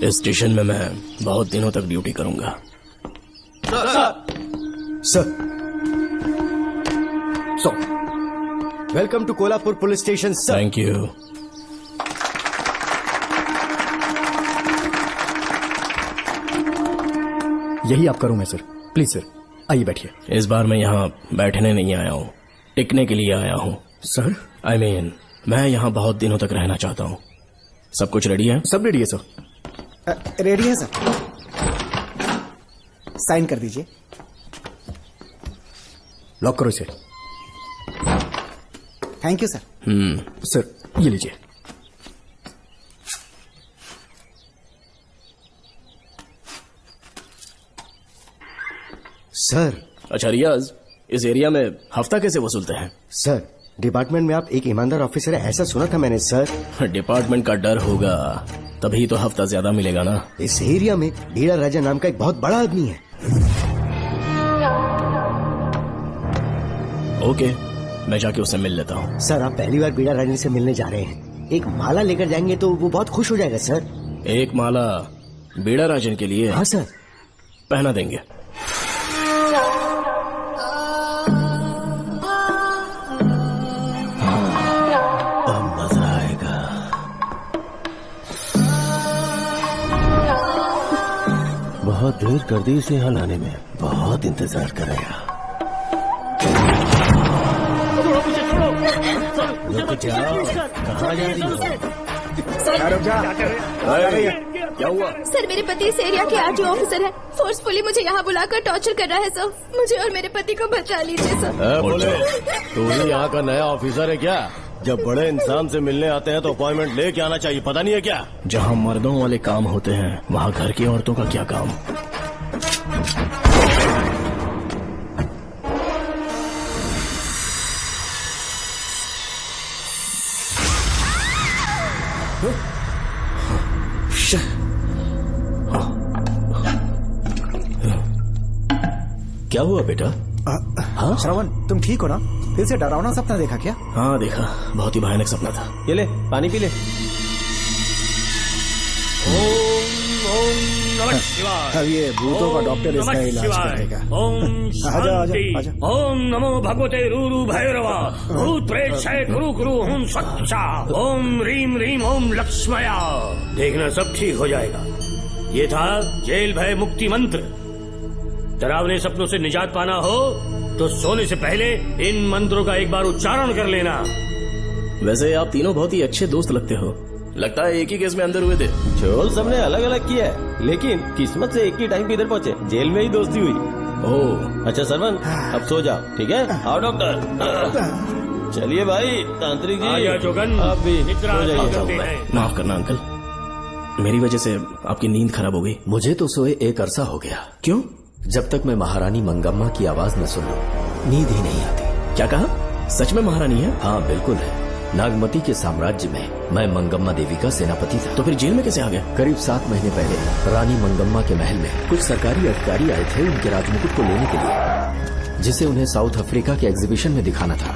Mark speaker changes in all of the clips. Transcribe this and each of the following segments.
Speaker 1: इस स्टेशन में मैं बहुत दिनों तक ड्यूटी करूंगा।
Speaker 2: Sir, welcome to Kolhapur police station sir.
Speaker 1: Thank you.
Speaker 2: यही आपका रूम है सर, प्लीज सर आइए बैठिए।
Speaker 1: इस बार मैं यहाँ बैठने नहीं आया हूँ, टिकने के लिए आया हूँ।
Speaker 2: सर
Speaker 1: I mean, मैं यहाँ बहुत दिनों तक रहना चाहता हूँ। सब कुछ रेडी है?
Speaker 2: सब रेडी है सर।
Speaker 3: रेडी है सर, साइन कर दीजिए।
Speaker 2: लॉक करो इसे।
Speaker 3: Thank you sir.
Speaker 2: सर ये लीजिए। सर।
Speaker 1: अच्छा रियाज, इस एरिया में हफ्ता कैसे वसूलते हैं?
Speaker 2: सर, डिपार्टमेंट में आप एक ईमानदार ऑफिसर है ऐसा सुना था मैंने सर।
Speaker 1: डिपार्टमेंट का डर होगा तभी तो हफ्ता ज्यादा मिलेगा ना।
Speaker 2: इस एरिया में बीड़ा राजा नाम का एक बहुत बड़ा आदमी है।
Speaker 1: ओके, मैं जाके उससे मिल लेता हूँ।
Speaker 2: सर आप पहली बार बीड़ा राजा से मिलने जा रहे हैं, एक माला लेकर जाएंगे तो वो बहुत खुश हो जाएगा सर।
Speaker 1: एक माला बीड़ा राजन के लिए?
Speaker 2: हाँ सर।
Speaker 1: पहना देंगे।
Speaker 4: बहुत देर कर दी इसे यहाँ लाने में, बहुत इंतजार करेगा। कहाँ जा रही हो?
Speaker 1: क्या हुआ?
Speaker 5: सर मेरे पति इस एरिया के आरटीओ ऑफिसर हैं। फोर्सफुली मुझे यहाँ बुलाकर टॉर्चर कर रहा है सर। मुझे और मेरे पति को बचा लीजिए सर।
Speaker 4: बोले तू ही यहाँ का नया ऑफिसर है क्या? जब बड़े इंसान से मिलने आते हैं तो अपॉइंटमेंट लेके आना चाहिए, पता नहीं है क्या?
Speaker 1: जहाँ मर्दों वाले काम होते हैं वहाँ घर की औरतों का क्या काम?
Speaker 4: क्या हुआ बेटा?
Speaker 3: हाँ श्रवण, तुम ठीक हो ना? फिर से डरावना सपना देखा क्या?
Speaker 1: हाँ देखा, बहुत ही भयानक सपना था।
Speaker 4: ये ले पानी पी ले।
Speaker 3: अब ये भूतों का डॉक्टर इसका इलाज करेगा। आजा आजा आजा।
Speaker 6: ओम नमो भगवते रूरू भैरवा भूत प्रेत शय कुरु कुरु ओम सच्चा ओम रीम रीम ओम लक्ष्मया। देखना सब ठीक हो जाएगा। ये था जेल भय मुक्ति मंत्र। डरावने सपनों से निजात पाना हो तो सोने से पहले इन मंत्रों का एक बार उच्चारण कर लेना।
Speaker 1: वैसे आप तीनों बहुत ही अच्छे दोस्त लगते हो। लगता है एक ही केस में अंदर हुए थे।
Speaker 4: झोल सबने अलग अलग किया है, लेकिन किस्मत से एक ही टाइम पे इधर पहुँचे, जेल में ही दोस्ती हुई।
Speaker 1: ओह
Speaker 4: अच्छा सरवन, अब सो जाओ, ठीक है? आओ डॉक्टर। चलिए भाई तांत्रिक जी,
Speaker 6: आजा जोगन,
Speaker 4: आप भी
Speaker 6: इतना
Speaker 4: सो
Speaker 6: करते
Speaker 4: जाइए।
Speaker 6: हैं।
Speaker 1: माफ करना अंकल, मेरी वजह से आपकी नींद खराब हो गई।
Speaker 7: मुझे तो सोए एक अरसा हो गया।
Speaker 1: क्यों?
Speaker 7: जब तक मैं महारानी मंगम्मा की आवाज न सुन लूं नींद ही नहीं आती।
Speaker 1: क्या कहा? सच में महारानी है?
Speaker 7: हाँ बिल्कुल है। नागमती के साम्राज्य में मैं मंगम्मा देवी का सेनापति था।
Speaker 1: तो फिर जेल में कैसे आ गया?
Speaker 7: करीब 7 महीने पहले रानी मंगम्मा के महल में कुछ सरकारी अधिकारी आए थे उनके राजमुकुट को लेने के लिए, जिसे उन्हें साउथ अफ्रीका के एग्जीबिशन में दिखाना था।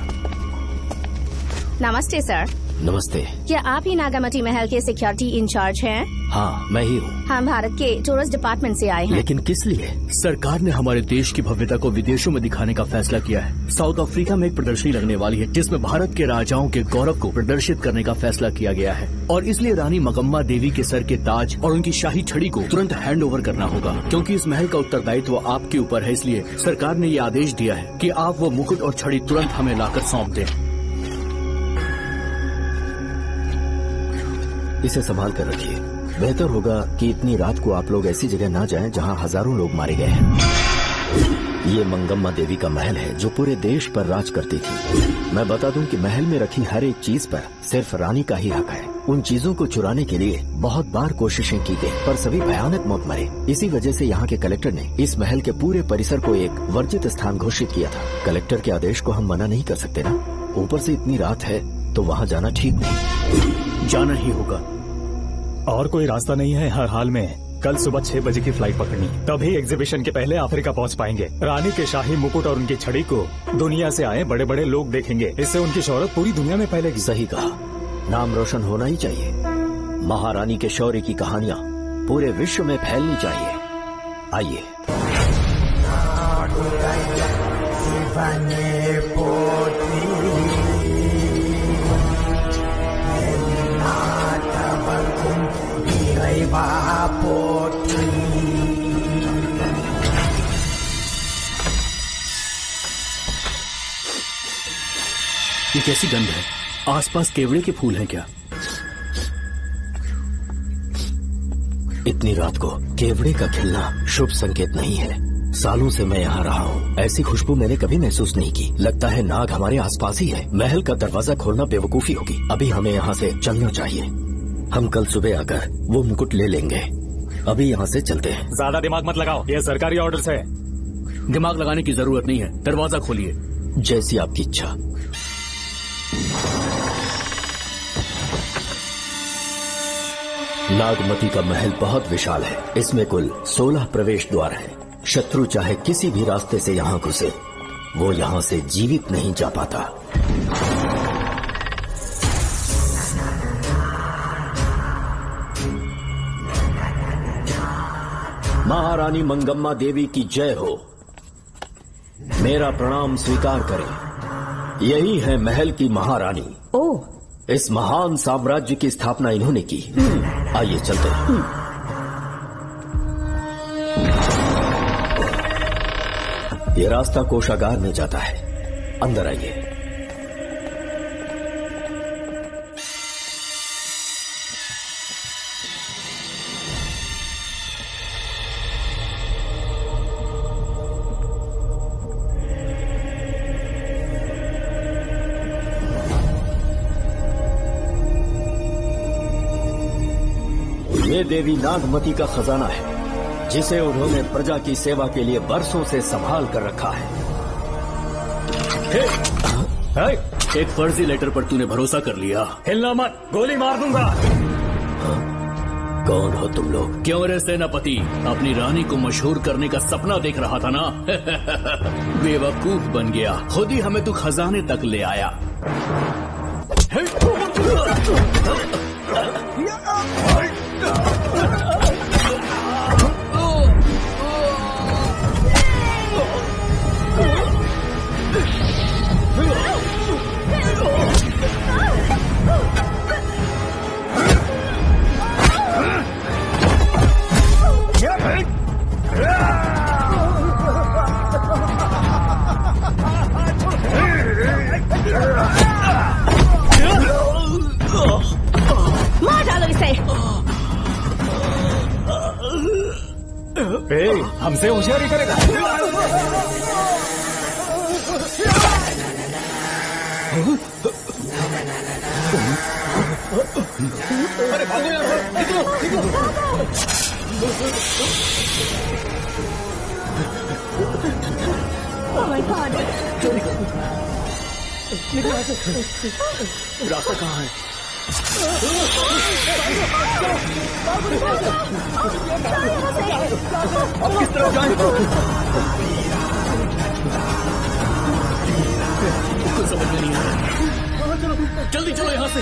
Speaker 5: नमस्ते सर।
Speaker 7: नमस्ते।
Speaker 5: क्या आप ही नागामती महल के सिक्योरिटी इंचार्ज हैं?
Speaker 7: हाँ मैं ही हूँ।
Speaker 5: हम भारत के टूरिस्ट डिपार्टमेंट से आए हैं।
Speaker 7: लेकिन किस लिए?
Speaker 8: सरकार ने हमारे देश की भव्यता को विदेशों में दिखाने का फैसला किया है। साउथ अफ्रीका में एक प्रदर्शनी लगने वाली है जिसमें भारत के राजाओं के गौरव को प्रदर्शित करने का फैसला किया गया है, और इसलिए रानी मंगम्मा देवी के सर के ताज और उनकी शाही छड़ी को तुरंत हैंड ओवर करना होगा। क्योंकि इस महल का उत्तरदायित्व आपके ऊपर है, इसलिए सरकार ने ये आदेश दिया है कि आप वो मुकुट और छड़ी तुरंत हमें लाकर सौंप दें।
Speaker 7: इसे संभाल कर रखिए। बेहतर होगा कि इतनी रात को आप लोग ऐसी जगह ना जाएं जहां हजारों लोग मारे गए हैं। ये मंगम्मा देवी का महल है जो पूरे देश पर राज करती थी। मैं बता दूं कि महल में रखी हर एक चीज पर सिर्फ रानी का ही हक है। उन चीजों को चुराने के लिए बहुत बार कोशिशें की गई, पर सभी भयानक मौत मरे। इसी वजह से यहाँ के कलेक्टर ने इस महल के पूरे परिसर को एक वर्जित स्थान घोषित किया था। कलेक्टर के आदेश को हम मना नहीं कर सकते ना। ऊपर से इतनी रात है तो वहाँ जाना ठीक नहीं।
Speaker 8: जाना ही होगा।
Speaker 9: और कोई रास्ता नहीं है। हर हाल में कल सुबह 6 बजे की फ्लाइट पकड़नी, तभी एग्जीबिशन के पहले अफ्रीका पहुंच पाएंगे। रानी के शाही मुकुट और उनकी छड़ी को दुनिया से आए बड़े बड़े लोग देखेंगे। इससे उनकी शोहरत पूरी दुनिया में फैलेगी।
Speaker 7: सही कहा, नाम रोशन होना ही चाहिए। महारानी के शौर्य की कहानियाँ पूरे विश्व में फैलनी चाहिए। आइए।
Speaker 8: ये कैसी गंध है? आसपास केवड़े के फूल हैं क्या?
Speaker 7: इतनी रात को केवड़े का खिलना शुभ संकेत नहीं है। सालों से मैं यहाँ रहा हूँ, ऐसी खुशबू मैंने कभी महसूस नहीं की। लगता है नाग हमारे आसपास ही है। महल का दरवाजा खोलना बेवकूफी होगी। अभी हमें यहाँ से चलना चाहिए। हम कल सुबह आकर वो मुकुट ले लेंगे। अभी यहाँ से चलते हैं।
Speaker 9: ज्यादा दिमाग मत लगाओ, ये सरकारी ऑर्डर्स है।
Speaker 8: दिमाग लगाने की जरूरत नहीं है, दरवाजा खोलिए।
Speaker 7: जैसी आपकी इच्छा। नागमती का महल बहुत विशाल है। इसमें कुल 16 प्रवेश द्वार हैं। शत्रु चाहे किसी भी रास्ते से यहाँ घुसे, वो यहाँ से जीवित नहीं जा पाता। महारानी मंगम्मा देवी की जय हो। मेरा प्रणाम स्वीकार करें। यही है महल की महारानी।
Speaker 5: ओह,
Speaker 7: इस महान साम्राज्य की स्थापना इन्होंने की। आइए चलते हैं। ये रास्ता कोषागार में जाता है। अंदर आइए। ये देवी नागमती का खजाना है, जिसे उन्होंने प्रजा की सेवा के लिए बरसों से संभाल कर रखा है।
Speaker 8: एक फर्जी लेटर पर तूने भरोसा कर लिया।
Speaker 9: हिलना मत, गोली मार दूंगा।
Speaker 7: कौन हो तुम लोग?
Speaker 8: क्यों रे सेनापति, अपनी रानी को मशहूर करने का सपना देख रहा था ना? बेवकूफ बन गया। खुद ही हमें तू खजाने तक ले आया।
Speaker 5: मार डालो इसे।
Speaker 9: हमसे होशियारी करेगा।
Speaker 8: अरे भागो यार, निकलो निकलो।
Speaker 5: Oh my God!
Speaker 8: रास्ता कहाँ है? अब किस तरफ जाएं? कुछ समझ में नहीं आ रहा। जल्दी चलो यहाँ से।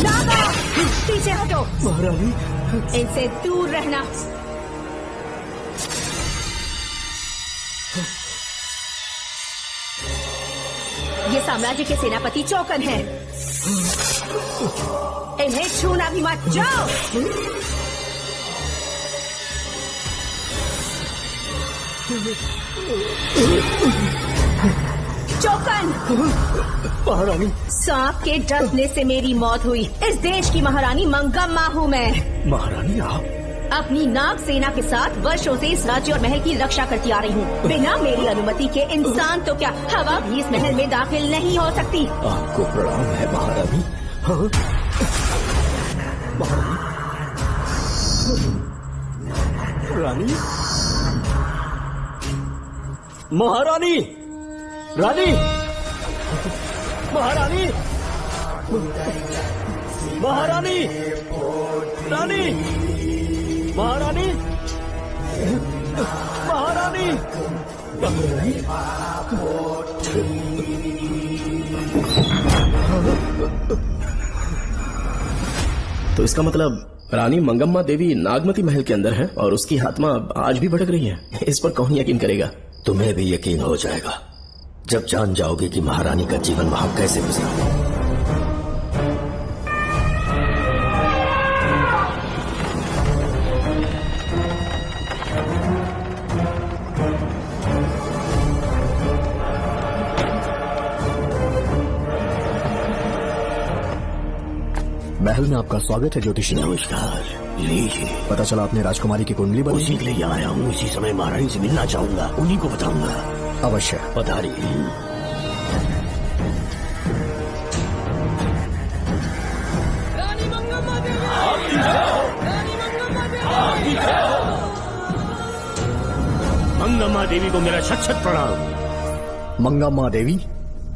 Speaker 5: नागा, पीछे हटो।
Speaker 2: महारानी,
Speaker 5: इनसे दूर रहना। ये साम्राज्य के सेनापति चौकन हैं। इन्हें छूना भी मत। जाओ। चौकन।
Speaker 2: महारानी,
Speaker 5: सांप के डसने से मेरी मौत हुई। इस देश की महारानी मंगम्मा हूँ मैं।
Speaker 2: महारानी आप
Speaker 5: अपनी नाग सेना के साथ वर्षों से इस राज्य और महल की रक्षा करती आ रही हूँ। बिना मेरी अनुमति के इंसान तो क्या, हवा भी इस महल में दाखिल नहीं हो सकती।
Speaker 7: आपको प्रणाम है महारानी।
Speaker 2: हाँ? रानी, महारानी, रानी,
Speaker 8: महारानी, महारानी, रानी, महारानी, महारानी।
Speaker 1: तो इसका मतलब रानी मंगम्मा देवी नागमती महल के अंदर है और उसकी आत्मा आज भी भटक रही है। इस पर कौन यकीन करेगा?
Speaker 7: तुम्हें भी यकीन हो जाएगा जब जान जाओगे कि महारानी का जीवन वहां कैसे गुजरा।
Speaker 8: महल में आपका स्वागत है ज्योतिषी।
Speaker 2: नमस्कार, लीजिए।
Speaker 8: पता चला आपने राजकुमारी की कुंडली बदली?
Speaker 2: उसी के लिए आया हूँ। इसी समय महारानी से मिलना चाहूंगा, उन्हीं को बताऊंगा।
Speaker 8: अवश्य
Speaker 2: पधारिए।
Speaker 6: मंगम्मा देवी को मेरा शत शत प्रणाम।
Speaker 8: मंगम्मा देवी,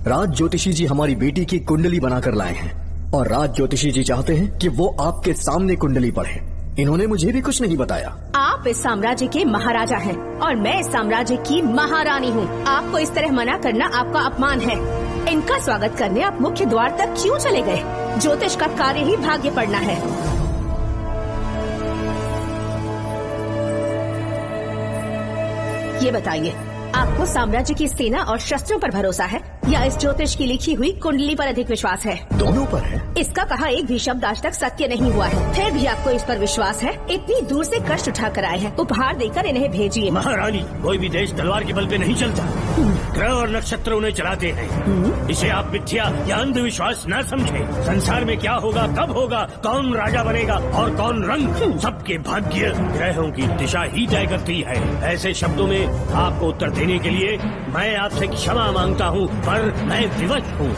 Speaker 8: राज ज्योतिषी जी हमारी बेटी की कुंडली बनाकर लाए हैं और राज ज्योतिषी जी चाहते हैं कि वो आपके सामने कुंडली पढ़े। इन्होंने मुझे भी कुछ नहीं बताया।
Speaker 5: आप इस साम्राज्य के महाराजा हैं और मैं इस साम्राज्य की महारानी हूँ। आपको इस तरह मना करना आपका अपमान है। इनका स्वागत करने आप मुख्य द्वार तक क्यों चले गए? ज्योतिष का कार्य ही भाग्य पढ़ना है। ये बताइए, आपको साम्राज्य की सेना और शस्त्रों पर भरोसा है या इस ज्योतिष की लिखी हुई कुंडली पर अधिक विश्वास है?
Speaker 8: दोनों पर है।
Speaker 5: इसका कहा एक भी शब्द आज तक सत्य नहीं हुआ है, फिर भी आपको इस पर विश्वास है? इतनी दूर से कष्ट उठा कर आए हैं, उपहार देकर इन्हें भेजिए।
Speaker 6: महारानी, कोई भी देश तलवार के बल पे नहीं चलता, ग्रह और नक्षत्र उन्हें चलाते हैं। इसे आप मिथ्या या अंधविश्वास न समझे। संसार में क्या होगा, कब होगा, कौन राजा बनेगा और कौन रंग, सबके भाग्य ग्रहों की दिशा ही तय करती है। ऐसे शब्दों में आपको उत्तर देने के लिए मैं आपसे क्षमा मांगता हूँ, पर मैं विवश हूँ।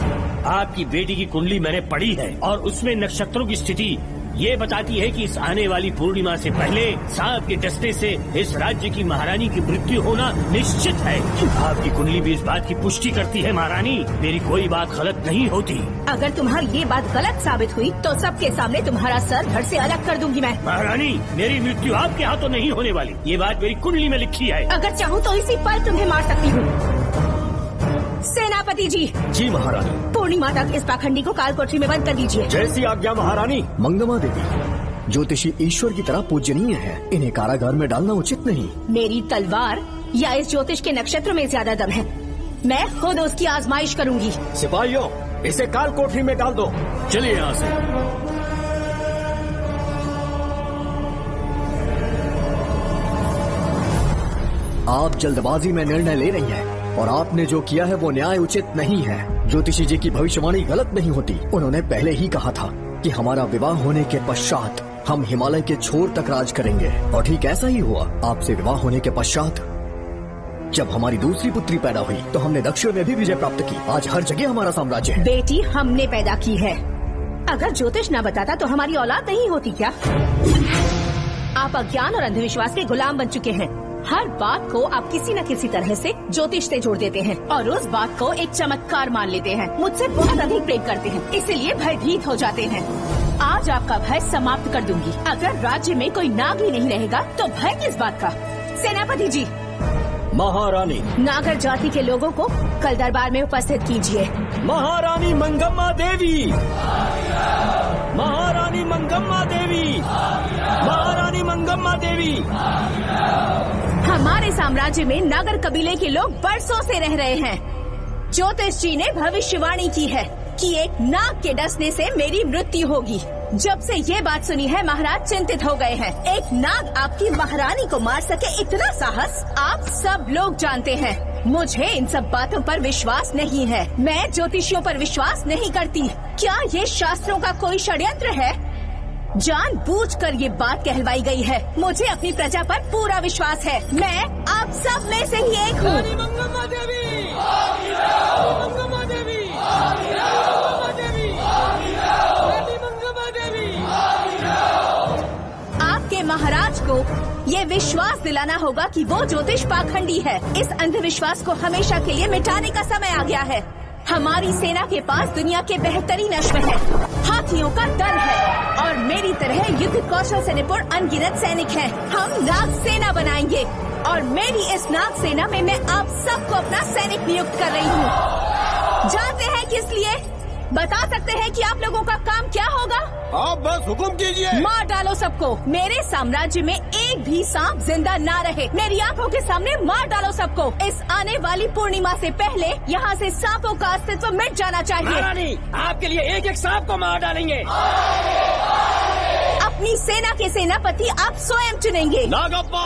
Speaker 6: आपकी बेटी की कुंडली मैंने पढ़ी है और उसमें नक्षत्रों की स्थिति ये बताती है कि इस आने वाली पूर्णिमा से पहले सांप के डसने से इस राज्य की महारानी की मृत्यु होना निश्चित है। आपकी कुंडली भी इस बात की पुष्टि करती है। महारानी, मेरी कोई बात गलत नहीं होती।
Speaker 5: अगर तुम्हारी ये बात गलत साबित हुई तो सबके सामने तुम्हारा सर धड़ से अलग कर दूंगी मैं।
Speaker 6: महारानी, मेरी मृत्यु आपके हाथों नहीं होने वाली, ये बात मेरी कुंडली में लिखी है।
Speaker 5: अगर चाहूँ तो इसी पल तुम्हें मार सकती हूँ। सेनापति जी।
Speaker 8: जी महारानी।
Speaker 5: पूर्णिमा तक इस पाखंडी को काल कोठरी में बंद कर दीजिए।
Speaker 8: जैसी आज्ञा महारानी। मंगम्मा देवी, ज्योतिषी ईश्वर की तरह पूजनीय है, इन्हें कारागार में डालना उचित नहीं।
Speaker 5: मेरी तलवार या इस ज्योतिष के नक्षत्र में ज्यादा दम है, मैं खुद उसकी आजमाइश करूंगी।
Speaker 8: सिपाहियों, इसे काल कोठरी में डाल दो।
Speaker 6: चलिए यहाँ से।
Speaker 8: आप जल्दबाजी में निर्णय ले रही हैं और आपने जो किया है वो न्याय उचित नहीं है। ज्योतिषी जी की भविष्यवाणी गलत नहीं होती। उन्होंने पहले ही कहा था कि हमारा विवाह होने के पश्चात हम हिमालय के छोर तक राज करेंगे और ठीक ऐसा ही हुआ। आपसे विवाह होने के पश्चात जब हमारी दूसरी पुत्री पैदा हुई तो हमने दक्षिण में भी विजय प्राप्त की। आज हर जगह हमारा साम्राज्य है।
Speaker 5: बेटी हमने पैदा की है। अगर ज्योतिष न बताता तो हमारी औलाद नहीं होती क्या? आप अज्ञान और अंधविश्वास के गुलाम बन चुके हैं। हर बात को आप किसी न किसी तरह से ज्योतिष से जोड़ देते हैं और उस बात को एक चमत्कार मान लेते हैं। मुझसे बहुत अधिक प्रेम करते हैं, इसीलिए भयभीत हो जाते हैं। आज आपका भय समाप्त कर दूंगी। अगर राज्य में कोई नाग ही नहीं रहेगा तो भय किस बात का? सेनापति जी।
Speaker 8: महारानी।
Speaker 5: नागर जाति के लोगों को कल दरबार में उपस्थित कीजिए।
Speaker 8: महारानी मंगम्मा देवी, महारानी मंगम्मा देवी, महारानी मंगम्मा देवी।
Speaker 5: हमारे साम्राज्य में नागर कबीले के लोग बरसों से रह रहे हैं। ज्योतिष जी ने भविष्यवाणी की है कि एक नाग के डसने से मेरी मृत्यु होगी। जब से ये बात सुनी है महाराज चिंतित हो गए हैं। एक नाग आपकी महारानी को मार सके, इतना साहस आप सब लोग जानते हैं। मुझे इन सब बातों पर विश्वास नहीं है। मैं ज्योतिषियों पर विश्वास नहीं करती। क्या ये शास्त्रों का कोई षड्यंत्र है? जानबूझकर ये बात कहलवाई गई है। मुझे अपनी प्रजा पर पूरा विश्वास है। मैं आप सब में से ही एक हूँ।
Speaker 10: मंगम्मा देवी, मंगम्मा देवी, मंगम्मा देवी।
Speaker 5: आपके महाराज को ये विश्वास दिलाना होगा कि वो ज्योतिष पाखंडी है। इस अंधविश्वास को हमेशा के लिए मिटाने का समय आ गया है। हमारी सेना के पास दुनिया के बेहतरीन अश्व है, हाथियों का दल है और मेरी तरह युद्ध कौशल से निपुण अनगिनत सैनिक हैं। हम नाग सेना बनाएंगे और मेरी इस नाग सेना में मैं आप सबको अपना सैनिक नियुक्त कर रही हूँ। जानते हैं किस लिए? बता सकते हैं कि आप लोगों का काम क्या होगा?
Speaker 4: आप बस हुक्म कीजिए।
Speaker 5: मार डालो सबको। मेरे साम्राज्य में एक भी सांप जिंदा ना रहे। मेरी आंखों के सामने मार डालो सबको। इस आने वाली पूर्णिमा से पहले यहाँ से सांपों का अस्तित्व मिट जाना चाहिए।
Speaker 10: महारानी, आपके लिए एक एक सांप को मार डालेंगे।
Speaker 5: अपनी सेना के सेनापति आप स्वयं चुनेंगे।
Speaker 4: नागप्पा।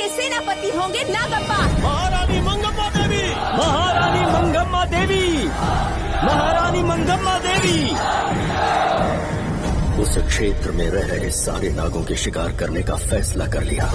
Speaker 5: सेनापति होंगे नागप्पा।
Speaker 4: महारानी मंगम्मा देवी।
Speaker 10: महारानी मंगम्मा देवी। महारानी मंगम्मा देवी।
Speaker 7: उस क्षेत्र में रह रहे सारे नागों के शिकार करने का फैसला कर लिया।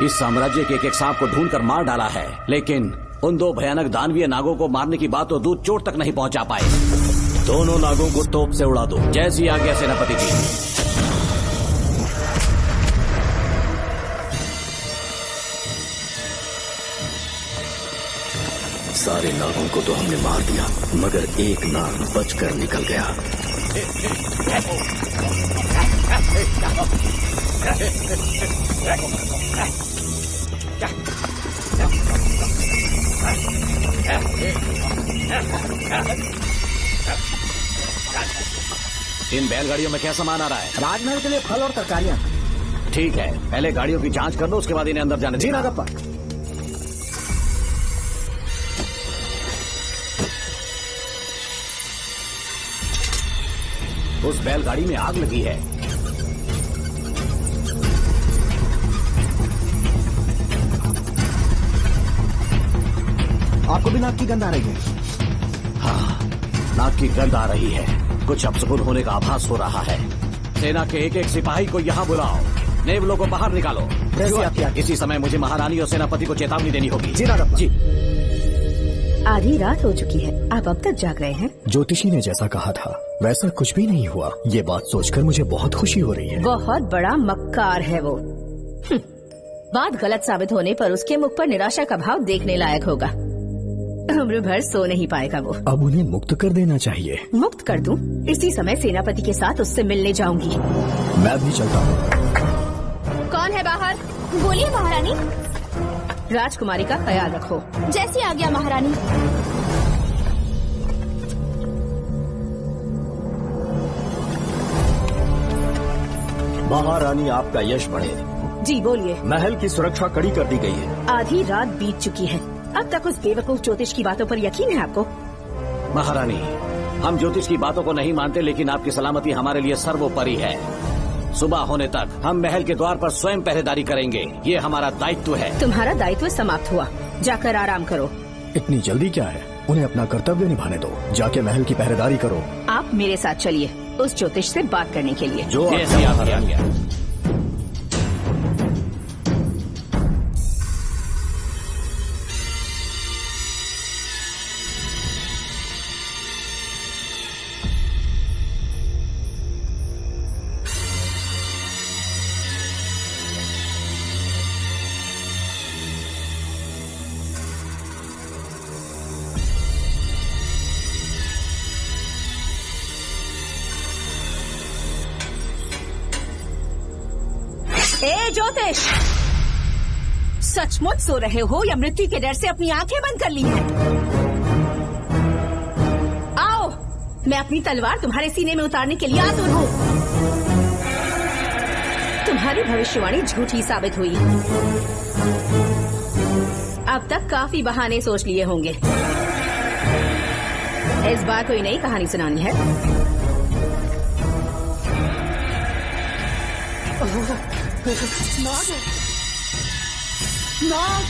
Speaker 11: इस साम्राज्य के एक सांप को ढूंढकर मार डाला है, लेकिन उन दो भयानक दानवीय नागों को मारने की बात तो दूर चोट तक नहीं पहुंचा पाए। दोनों नागों को तोप से उड़ा दो। जैसी आज्ञा सेनापति जी।
Speaker 7: सारे नागों को तो हमने मार दिया, मगर एक नाग बचकर निकल गया।
Speaker 11: इन बैलगाड़ियों में क्या सामान आ रहा है?
Speaker 2: राजमहल के लिए फल और तरकारियां।
Speaker 11: ठीक है, पहले गाड़ियों की जांच कर लो, उसके बाद इन्हें अंदर जाने
Speaker 2: जी
Speaker 11: देना।
Speaker 2: नागप्पा।
Speaker 11: उस बैलगाड़ी में आग लगी है।
Speaker 2: आपको भी नाक की गंध आ रही है?
Speaker 11: हाँ, नाक की गंध आ रही है। कुछ अपशकुन होने का आभास हो रहा है। सेना के एक एक सिपाही को यहाँ बुलाओ, नेवलों को बाहर निकालो। इसी समय मुझे महारानी और सेनापति को चेतावनी देनी होगी।
Speaker 2: जी नागप्पा।
Speaker 11: जी।
Speaker 5: आधी रात हो चुकी है, आप अब तक जाग रहे हैं?
Speaker 12: ज्योतिषी ने जैसा कहा था वैसा कुछ भी नहीं हुआ। ये बात सोचकर मुझे बहुत खुशी हो रही है।
Speaker 5: बहुत बड़ा मक्कार है वो। बात गलत साबित होने पर उसके मुख पर निराशा का भाव देखने लायक होगा। उम्र भर सो नहीं पाएगा वो।
Speaker 12: अब उन्हें मुक्त कर देना चाहिए।
Speaker 5: मुक्त कर दूं? इसी समय सेनापति के साथ उससे मिलने जाऊंगी।
Speaker 12: मैं भी चलता हूँ।
Speaker 5: कौन है बाहर? बोलिए महारानी। राजकुमारी का ख्याल रखो।
Speaker 13: जैसी आज्ञा महारानी।
Speaker 7: महारानी आपका यश बढ़े।
Speaker 5: जी बोलिए।
Speaker 7: महल की सुरक्षा कड़ी कर दी गई है।
Speaker 5: आधी रात बीत चुकी है, अब तक उस बेवकूफ ज्योतिष की बातों पर यकीन है आपको?
Speaker 11: महारानी, हम ज्योतिष की बातों को नहीं मानते, लेकिन आपकी सलामती हमारे लिए सर्वोपरि है। सुबह होने तक हम महल के द्वार पर स्वयं पहरेदारी करेंगे, ये हमारा दायित्व है।
Speaker 5: तुम्हारा दायित्व समाप्त हुआ, जाकर आराम करो।
Speaker 12: इतनी जल्दी क्या है? उन्हें अपना कर्तव्य निभाने दो। जाके महल की पहरेदारी करो।
Speaker 5: आप मेरे साथ चलिए उस ज्योतिष से बात करने के लिए।
Speaker 11: जो ऐसी आज्ञा।
Speaker 5: ए ज्योतिष, सचमुच सो रहे हो या मृत्यु के डर से अपनी आंखें बंद कर ली हैं? आओ, मैं अपनी तलवार तुम्हारे सीने में उतारने के लिए आतुर हूँ। तुम्हारी भविष्यवाणी झूठी साबित हुई। अब तक काफी बहाने सोच लिए होंगे, इस बार कोई नई कहानी सुनानी है?
Speaker 10: नाग,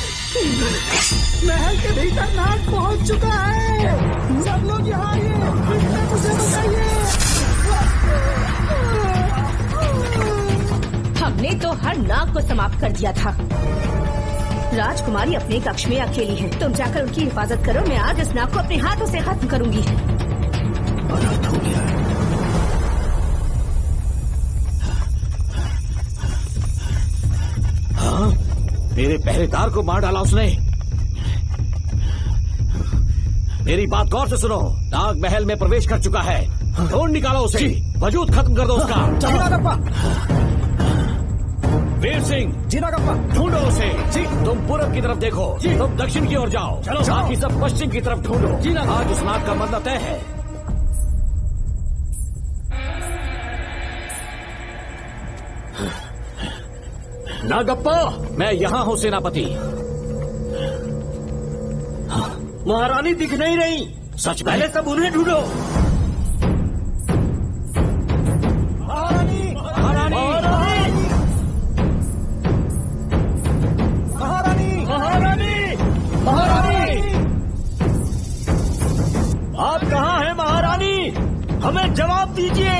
Speaker 10: महल के भीतर नाग पहुंच चुका है। सब लोग यहाँ आइए, मुझे बताइए।
Speaker 5: हमने तो हर नाग को समाप्त कर दिया था। राजकुमारी अपने कक्ष में अकेली है, तुम जाकर उनकी हिफाजत करो। मैं आज इस नाग को अपने हाथों से खत्म करूंगी।
Speaker 12: अनर्थ हो गया है।
Speaker 11: हाँ, मेरे पहरेदार को मार डाला उसने। मेरी बात गौर से सुनो, नाग महल में प्रवेश कर चुका है। ढूंढ निकालो उसे, वजूद खत्म कर दो उसका। वीर सिंह,
Speaker 3: जी नागप्पा।
Speaker 11: ढूंढो उसे। जी, तुम पूरब की तरफ देखो, तुम दक्षिण की ओर जाओ।
Speaker 3: चलो,
Speaker 11: बाकी सब पश्चिम की तरफ ढूंढो।
Speaker 3: जी नागप्पा।
Speaker 11: आज उस नाग का मरना तय है।
Speaker 3: नागप्पा,
Speaker 11: मैं यहाँ हूँ सेनापति।
Speaker 3: महारानी दिख नहीं रही।
Speaker 11: सच
Speaker 3: पहले सब उन्हें ढूंढो।
Speaker 11: महारानी, महारानी,
Speaker 3: महारानी, महारानी, महारानी, आप कहाँ हैं महारानी? हमें जवाब दीजिए।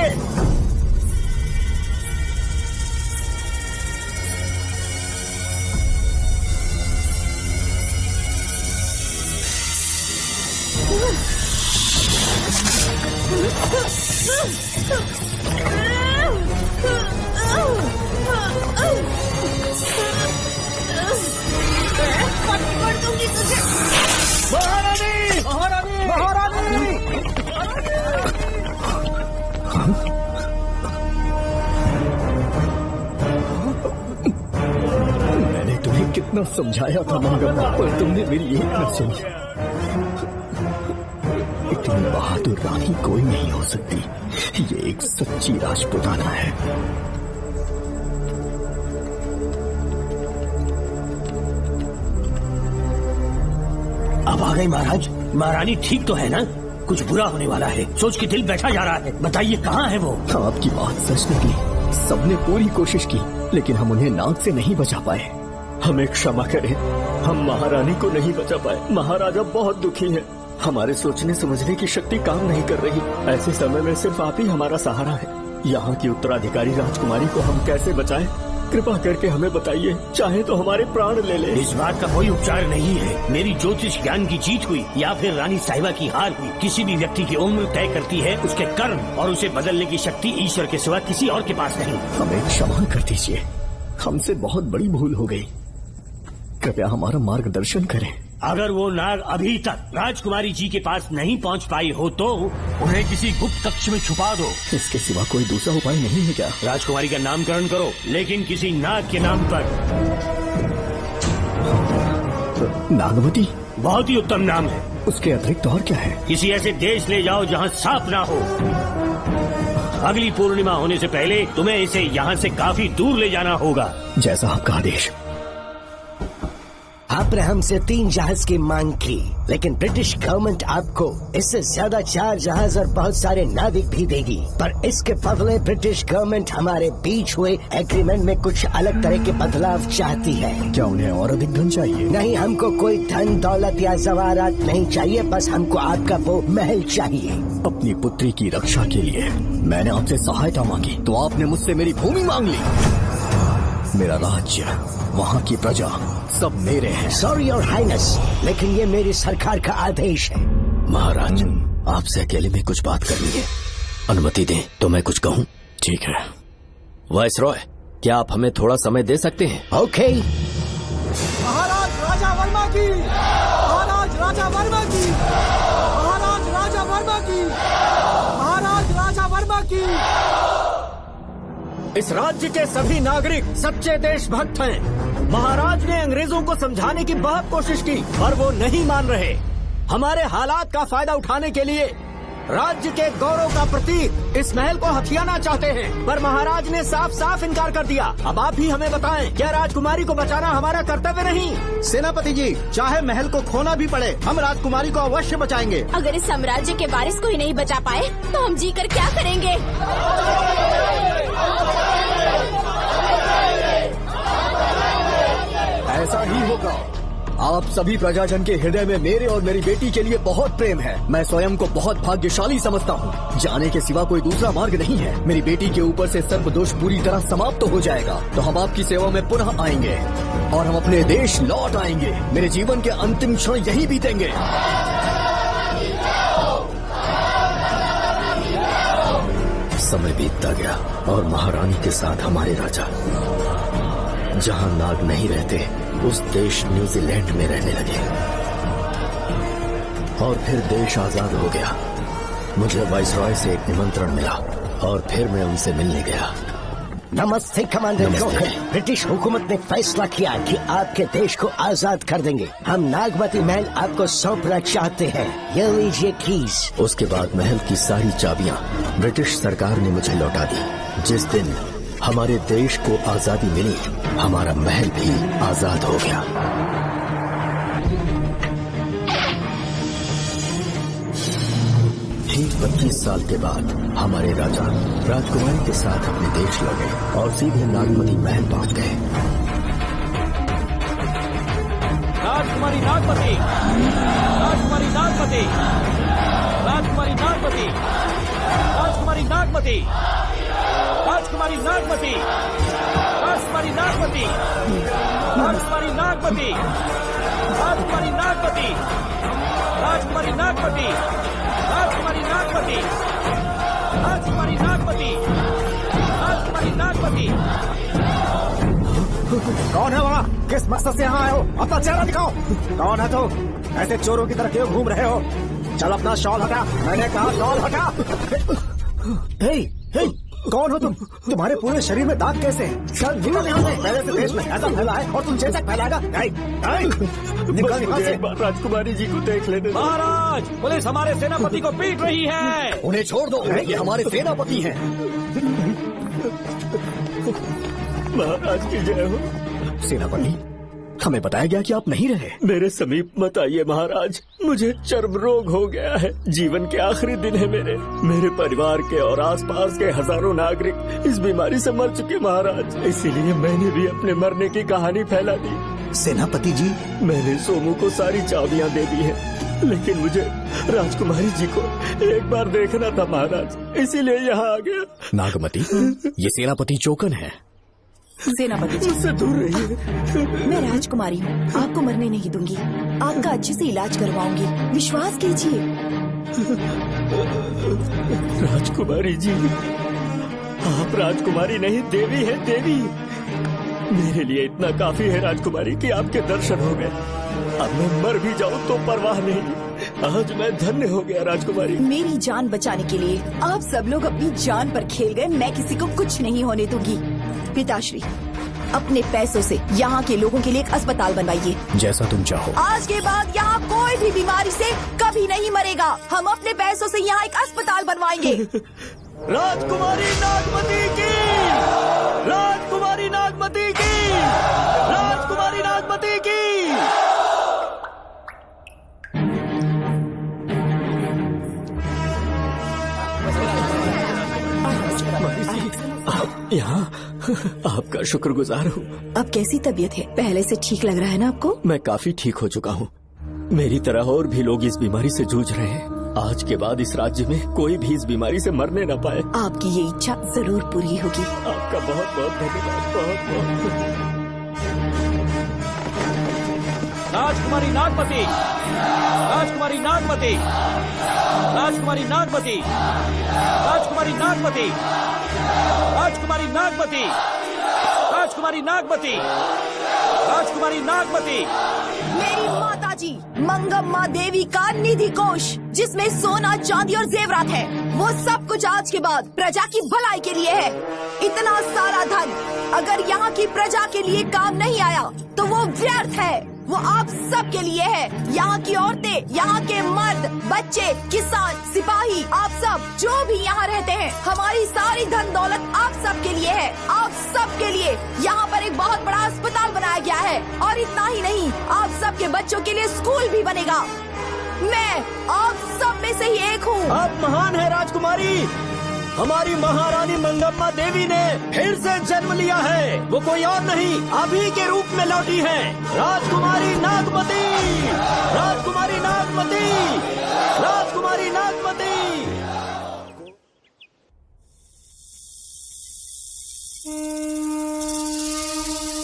Speaker 3: महारानी, महारानी, महारानी।
Speaker 12: मैंने तुम्हें कितना समझाया था मंगम्मा, पर तुमने मेरी एक न सुनी। इतनी बहादुर रानी कोई नहीं हो सकती। ये एक सच्ची राजपुताना है।
Speaker 6: अब आ गए महाराज। महारानी ठीक तो है ना? कुछ बुरा होने वाला है, सोच के दिल बैठा जा रहा है। बताइए कहाँ है वो?
Speaker 12: आपकी बात सच निकली। सबने पूरी कोशिश की, लेकिन हम उन्हें नाग से नहीं बचा पाए। हमें क्षमा करें, हम महारानी को नहीं बचा पाए। महाराजा बहुत दुखी है। हमारे सोचने समझने की शक्ति काम नहीं कर रही। ऐसे समय में सिर्फ आप ही हमारा सहारा है। यहाँ की उत्तराधिकारी राजकुमारी को हम कैसे बचाएं? कृपा करके हमें बताइए, चाहे तो हमारे प्राण ले ले।
Speaker 6: इस बात का कोई उपचार नहीं है। मेरी ज्योतिष ज्ञान की जीत हुई या फिर रानी साहिबा की हार हुई, किसी भी व्यक्ति की उम्र तय करती है उसके कर्म, और उसे बदलने की शक्ति ईश्वर के सिवा किसी और के पास नहीं।
Speaker 12: हमें क्षमा कर दीजिए, हमसे बहुत बड़ी भूल हो गई। कृपया हमारा मार्गदर्शन करें।
Speaker 6: अगर वो नाग अभी तक राजकुमारी जी के पास नहीं पहुंच पाई हो तो उन्हें किसी गुप्त कक्ष में छुपा दो।
Speaker 12: इसके सिवा कोई दूसरा उपाय नहीं है क्या?
Speaker 6: राजकुमारी का नामकरण करो, लेकिन किसी नाग के नाम पर।
Speaker 12: नागमती?
Speaker 6: बहुत ही उत्तम नाम है।
Speaker 12: उसके अतिरिक्त और क्या है?
Speaker 6: किसी ऐसे देश ले जाओ जहाँ सांप ना हो। अगली पूर्णिमा होने से पहले तुम्हें इसे यहाँ से काफी दूर ले जाना होगा।
Speaker 12: जैसा आपका आदेश।
Speaker 2: आपने हमसे 3 जहाज की मांग की, लेकिन ब्रिटिश गवर्नमेंट आपको इससे ज्यादा 4 जहाज और बहुत सारे नाविक भी देगी। पर इसके बदले ब्रिटिश गवर्नमेंट हमारे बीच हुए एग्रीमेंट में कुछ अलग तरह के बदलाव चाहती है।
Speaker 12: क्या उन्हें और अधिक धन चाहिए?
Speaker 2: नहीं, हमको कोई धन दौलत या जवाहरात नहीं चाहिए, बस हमको आपका वो महल चाहिए।
Speaker 12: अपनी पुत्री की रक्षा के लिए मैंने आपसे सहायता मांगी तो आपने मुझसे मेरी भूमि मांग ली। मेरा राज्य, वहाँ की प्रजा सब मेरे हैं।
Speaker 2: सॉरी योर हाइनेस, लेकिन ये मेरी सरकार का आदेश है।
Speaker 7: महाराज, आपसे अकेले में कुछ बात करनी है, अनुमति दें तो मैं कुछ कहूँ?
Speaker 12: ठीक है।
Speaker 7: वाइसरॉय, क्या आप हमें थोड़ा समय दे सकते हैं?
Speaker 2: ओके।
Speaker 10: महाराज राजा वर्मा की, महाराज राजा वर्मा की, महाराज राजा वर्मा की, महाराज राजा वर्मा की।
Speaker 11: इस राज्य के सभी नागरिक सच्चे देशभक्त हैं। महाराज ने अंग्रेजों को समझाने की बहुत कोशिश की, पर वो नहीं मान रहे। हमारे हालात का फायदा उठाने के लिए राज्य के गौरव का प्रतीक इस महल को हथियाना चाहते हैं, पर महाराज ने साफ साफ इनकार कर दिया। अब आप ही हमें बताएं, क्या राजकुमारी को बचाना हमारा कर्तव्य नहीं?
Speaker 13: सेनापति जी, चाहे महल को खोना भी पड़े, हम राजकुमारी को अवश्य बचाएंगे।
Speaker 5: अगर इस साम्राज्य के वारिस को ही नहीं बचा पाए तो हम जीकर क्या करेंगे?
Speaker 12: ऐसा ही होगा। आप सभी प्रजाजन के हृदय में मेरे और मेरी बेटी के लिए बहुत प्रेम है। मैं स्वयं को बहुत भाग्यशाली समझता हूँ। जाने के सिवा कोई दूसरा मार्ग नहीं है। मेरी बेटी के ऊपर से सर्पदोष पूरी तरह समाप्त हो जाएगा तो हम आपकी सेवा में पुनः आएंगे और हम अपने देश लौट आएंगे। मेरे जीवन के अंतिम क्षण यही बीतेंगे।
Speaker 7: समय बीतता गया और महारानी के साथ हमारे राजा जहाँ नाग नहीं रहते उस देश न्यूजीलैंड में रहने लगे और फिर देश आजाद हो गया। मुझे वाइसरॉय से एक निमंत्रण मिला और फिर मैं उनसे मिलने गया।
Speaker 2: नमस्ते कमांडर जोकर। ब्रिटिश हुकूमत ने फैसला किया कि आपके देश को आजाद कर देंगे। हम नागमती महल आपको सौंपना चाहते हैं। ये लीजिए कीज।
Speaker 7: उसके बाद महल की सारी चाबियां ब्रिटिश सरकार ने मुझे लौटा दी। जिस दिन हमारे देश को आजादी मिली, हमारा महल भी आजाद हो गया। ठीक 25 साल के बाद हमारे राजा राजकुमारी के साथ अपने देश लौटे और सीधे नागमती महल पहुंच गए।
Speaker 11: राजकुमारी नागमती, राजकुमारी नागमती, राजकुमारी नागमती, राजकुमारी नागमती, राजकुमारी नागमती, राजकुमारी नागमती, राजकुमारी नागमती, राजकुमारी नागमती, राजकुमारी नागमती, राजकुमारी नागमती, राजकुमारी नागमती, राजकुमारी नागमती।
Speaker 13: कौन है वहाँ? किस मकसद से यहाँ आए हो? अपना चेहरा दिखाओ। कौन है तो? ऐसे चोरों की तरह क्यों घूम रहे हो? चल अपना शॉल हटा। मैंने कहा शॉल हटा। हे, हे, कौन हो तुम? तुम्हारे पूरे शरीर में दाग कैसे हैं? चल निकल यहाँ से। पहले से देश में ऐसा फैला है और तुम चेचक फैलाएगा। निकल से।
Speaker 12: राजकुमारी जी को देख लेने।
Speaker 11: महाराज, पुलिस हमारे सेनापति को पीट रही है।
Speaker 12: उन्हें छोड़ दो, ये हमारे सेनापति हैं। महाराज की जय हो। सेनापति, हमें बताया गया कि आप नहीं रहे।
Speaker 1: मेरे समीप मत आइए महाराज, मुझे चर्म रोग हो गया है। जीवन के आखिरी दिन है मेरे परिवार के और आसपास के हजारों नागरिक इस बीमारी से मर चुके महाराज। इसीलिए मैंने भी अपने मरने की कहानी फैला दी।
Speaker 13: सेनापति जी,
Speaker 1: मैंने सोमू को सारी चाबियां दे दी है, लेकिन मुझे राजकुमारी जी को एक बार देखना था महाराज, इसीलिए यहाँ आ गया।
Speaker 12: नागमती, ये सेनापति चोकन है।
Speaker 14: सेनापति जी,
Speaker 1: मुझसे दूर रहिए।
Speaker 14: मैं राजकुमारी हूँ, आपको मरने नहीं दूंगी। आपका अच्छे से इलाज करवाऊंगी, विश्वास कीजिए।
Speaker 1: राजकुमारी जी, आप राजकुमारी नहीं देवी है, देवी। मेरे लिए इतना काफी है राजकुमारी कि आपके दर्शन हो गए। अब मैं मर भी जाऊँ तो परवाह नहीं। आज मैं धन्य हो गया राजकुमारी।
Speaker 14: मेरी जान बचाने के लिए आप सब लोग अपनी जान पर खेल गए। मैं किसी को कुछ नहीं होने दूंगी। पिताश्री, अपने पैसों से यहाँ के लोगों के लिए एक अस्पताल बनवाइए।
Speaker 8: जैसा तुम चाहो।
Speaker 14: आज के बाद यहाँ कोई भी बीमारी से कभी नहीं मरेगा। हम अपने पैसों से यहाँ एक अस्पताल बनवाएंगे।
Speaker 1: राजकुमारी नागमती की, राजकुमारी नागमती की, राजकुमारी नागमती की। यहाँ आपका शुक्रगुजार हूँ।
Speaker 14: अब कैसी तबीयत है? पहले से ठीक लग रहा है ना आपको?
Speaker 1: मैं काफी ठीक हो चुका हूँ। मेरी तरह और भी लोग इस बीमारी से जूझ रहे हैं। आज के बाद इस राज्य में कोई भी इस बीमारी से मरने न पाए।
Speaker 14: आपकी ये इच्छा जरूर पूरी होगी।
Speaker 1: आपका बहुत बहुत धन्यवाद, बहुत बहुत।
Speaker 11: राजकुमारी नागमती, राजकुमारी नागमती, राजकुमारी नागमती, राजकुमारी नागमती, राजकुमारी नागमती, राजकुमारी नागमती, राजकुमारी नागमती।
Speaker 14: मेरी माता जी मंगम्मा देवी का निधि कोष, जिसमें सोना चांदी और जेवरात है, वो सब कुछ आज के बाद प्रजा की भलाई के लिए है। इतना सारा धन अगर यहाँ की प्रजा के लिए काम नहीं आया तो वो व्यर्थ है। वो आप सब के लिए है। यहाँ की औरतें, यहाँ के मर्द, बच्चे, किसान, सिपाही, आप सब जो भी यहाँ रहते हैं, हमारी सारी धन दौलत आप सब के लिए है। आप सब के लिए यहाँ पर एक बहुत बड़ा अस्पताल बनाया गया है। और इतना ही नहीं, आप सब के बच्चों के लिए स्कूल भी बनेगा। मैं आप सब में से ही एक हूँ।
Speaker 1: आप महान है राजकुमारी। हमारी महारानी मंगम्मा देवी ने फिर से जन्म लिया है। वो कोई और नहीं, आप ही के रूप में लौटी है। राजकुमारी नागमती, राजकुमारी नागमती, राजकुमारी नागमती।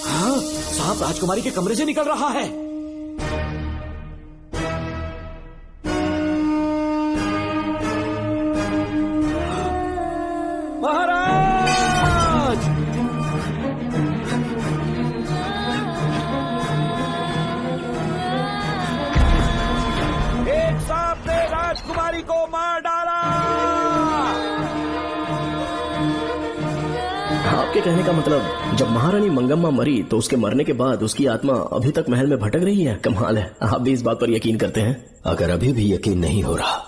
Speaker 11: हाँ, साहब राजकुमारी के कमरे से निकल रहा है। महाराज! एक सांप ने राजकुमारी को मार डाला।
Speaker 12: आपके कहने का मतलब जब महारानी मंगम्मा मरी तो उसके मरने के बाद उसकी आत्मा अभी तक महल में भटक रही है? कमाल है, आप भी इस बात पर यकीन करते हैं?
Speaker 7: अगर अभी भी यकीन नहीं हो रहा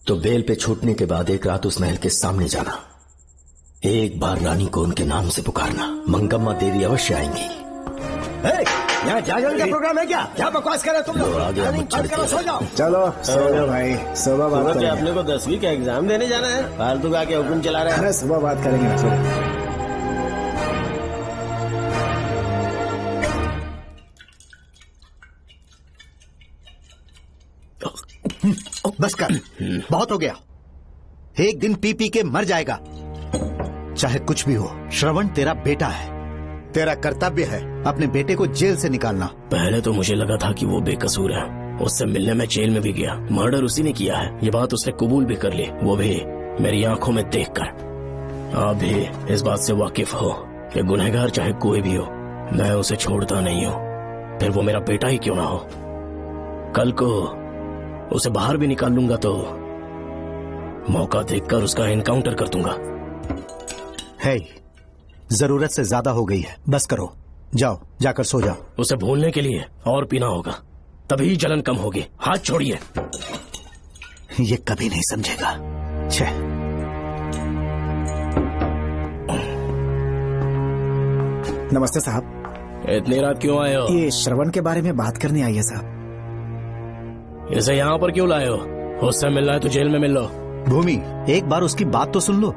Speaker 7: तो बेल पे छूटने के बाद एक रात उस महल के सामने जाना, एक बार रानी को उनके नाम से पुकारना, मंगम्मा देवी अवश्य आएंगी।
Speaker 2: यहाँ जागरण का प्रोग्राम है क्या? क्या बकवास कर रहे तुम लोग? सो जाओ।
Speaker 3: चलो सो जाओ भाई, सुबह बात करेंगे।
Speaker 4: अपने को 10वीं का एग्जाम देने जाना है, फालतू का क्या हुक्म चला रहे हैं?
Speaker 3: अरे सुबह बात करेंगे ना।
Speaker 15: बस कर, बहुत हो गया। एक दिन पी पी के मर जाएगा। चाहे कुछ भी हो, श्रवण तेरा बेटा है। तेरा कर्तव्य है अपने बेटे को जेल से निकालना।
Speaker 12: पहले तो मुझे लगा था कि वो बेकसूर है, उससे मिलने में जेल में भी गया, मर्डर उसी ने किया है, ये बात उसने कबूल भी कर ली, वो भी मेरी आंखों में देखकर। आप भी इस बात से वाकिफ हो कि गुनहगार चाहे कोई भी हो, मैं उसे छोड़ता नहीं हूँ, फिर वो मेरा बेटा ही क्यों ना हो। कल को उसे बाहर भी निकाल लूंगा तो मौका देखकर उसका एनकाउंटर कर दूंगा।
Speaker 15: है, जरूरत से ज्यादा हो गई है, बस करो, जाओ जाकर सो जाओ।
Speaker 12: उसे भूलने के लिए और पीना होगा, तभी जलन कम होगी। हाथ छोड़िए।
Speaker 15: ये कभी नहीं समझेगा। छे।
Speaker 3: नमस्ते साहब।
Speaker 12: इतनी रात क्यों आए हो?
Speaker 3: ये श्रवण के बारे में बात करने आई है साहब।
Speaker 12: इसे यहाँ पर क्यों लाए हो? उससे मिलना है तो जेल में मिल लो।
Speaker 15: भूमि, एक बार उसकी बात तो सुन लो।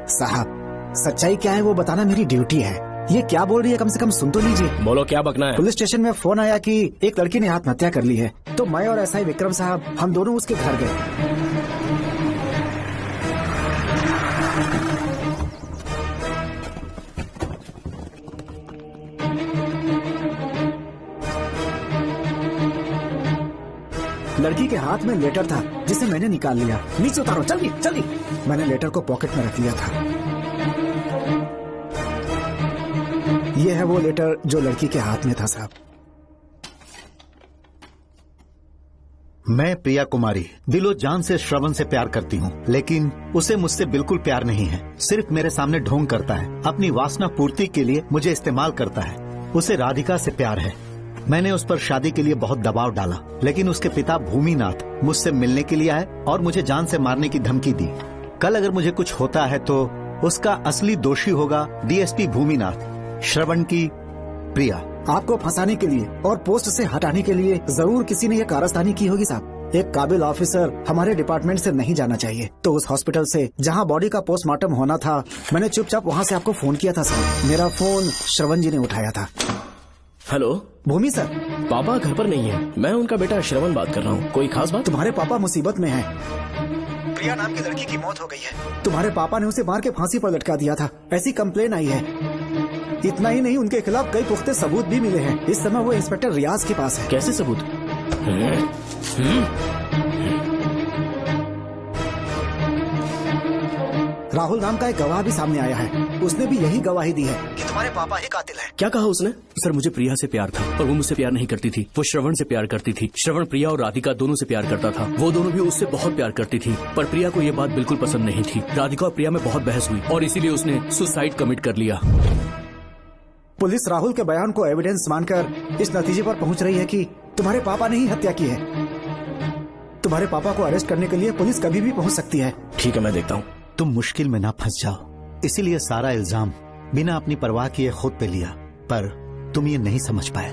Speaker 3: साहब सच्चाई क्या है वो बताना मेरी ड्यूटी है। ये क्या बोल रही है, कम से कम सुन तो लीजिए।
Speaker 12: बोलो, क्या बकना है?
Speaker 3: पुलिस स्टेशन में फोन आया कि एक लड़की ने आत्महत्या कर ली है, तो मैं और एसआई विक्रम साहब हम दोनों उसके घर गए। लड़की के हाथ में लेटर था जिसे मैंने निकाल लिया। नीचे उतारो, जल्दी जल्दी। मैंने लेटर को पॉकेट में रख लिया था। यह है वो लेटर जो लड़की के हाथ में था साहब।
Speaker 15: मैं प्रिया कुमारी दिलो जान से श्रवण से प्यार करती हूँ, लेकिन उसे मुझसे बिल्कुल प्यार नहीं है। सिर्फ मेरे सामने ढोंग करता है, अपनी वासना पूर्ति के लिए मुझे इस्तेमाल करता है। उसे राधिका से प्यार है। मैंने उस पर शादी के लिए बहुत दबाव डाला, लेकिन उसके पिता भूमिनाथ मुझसे मिलने के लिए आए और मुझे जान से मारने की धमकी दी। कल अगर मुझे कुछ होता है तो उसका असली दोषी होगा डीएसपी भूमिनाथ। श्रवण की प्रिया।
Speaker 3: आपको फंसाने के लिए और पोस्ट से हटाने के लिए जरूर किसी ने ये कारस्तानी की होगी साहब। एक काबिल ऑफिसर हमारे डिपार्टमेंट से नहीं जाना चाहिए। तो उस हॉस्पिटल से जहां बॉडी का पोस्टमार्टम होना था, मैंने चुपचाप वहां से आपको फोन किया था सर। मेरा फोन श्रवण जी ने उठाया था।
Speaker 8: हेलो
Speaker 3: भूमि सर।
Speaker 8: पापा घर पर नहीं है, मैं उनका बेटा श्रवण बात कर रहा हूँ। कोई खास बात?
Speaker 3: तुम्हारे पापा मुसीबत में हैं। प्रिया नाम की लड़की की मौत हो गई है। तुम्हारे पापा ने उसे मार के फांसी पर लटका दिया था, ऐसी कंप्लेन आई है। इतना ही नहीं, उनके खिलाफ कई पुख्ते सबूत भी मिले हैं। इस समय वो इंस्पेक्टर रियाज के पास है।
Speaker 8: कैसे सबूत?
Speaker 3: राहुल नाम का एक गवाह भी सामने आया है। उसने भी यही गवाही दी है कि तुम्हारे पापा ही कातिल हैं।
Speaker 8: क्या कहा उसने? सर मुझे प्रिया से प्यार था और वो मुझसे प्यार नहीं करती थी। वो श्रवण से प्यार करती थी। श्रवण प्रिया और राधिका दोनों से प्यार करता था। वो दोनों भी उससे बहुत प्यार करती थी, पर प्रिया को ये बात बिल्कुल पसंद नहीं थी। राधिका और प्रिया में बहुत बहस हुई और इसीलिए उसने सुसाइड कमिट कर लिया।
Speaker 3: पुलिस राहुल के बयान को एविडेंस मानकर इस नतीजे पर पहुंच रही है कि तुम्हारे पापा ने ही हत्या की है। तुम्हारे पापा को अरेस्ट करने के लिए पुलिस कभी भी पहुंच सकती है।
Speaker 8: ठीक है, मैं देखता हूँ।
Speaker 15: तुम मुश्किल में ना फंस जाओ, इसीलिए सारा इल्जाम बिना अपनी परवाह किए खुद पे लिया, पर तुम ये नहीं समझ पाए।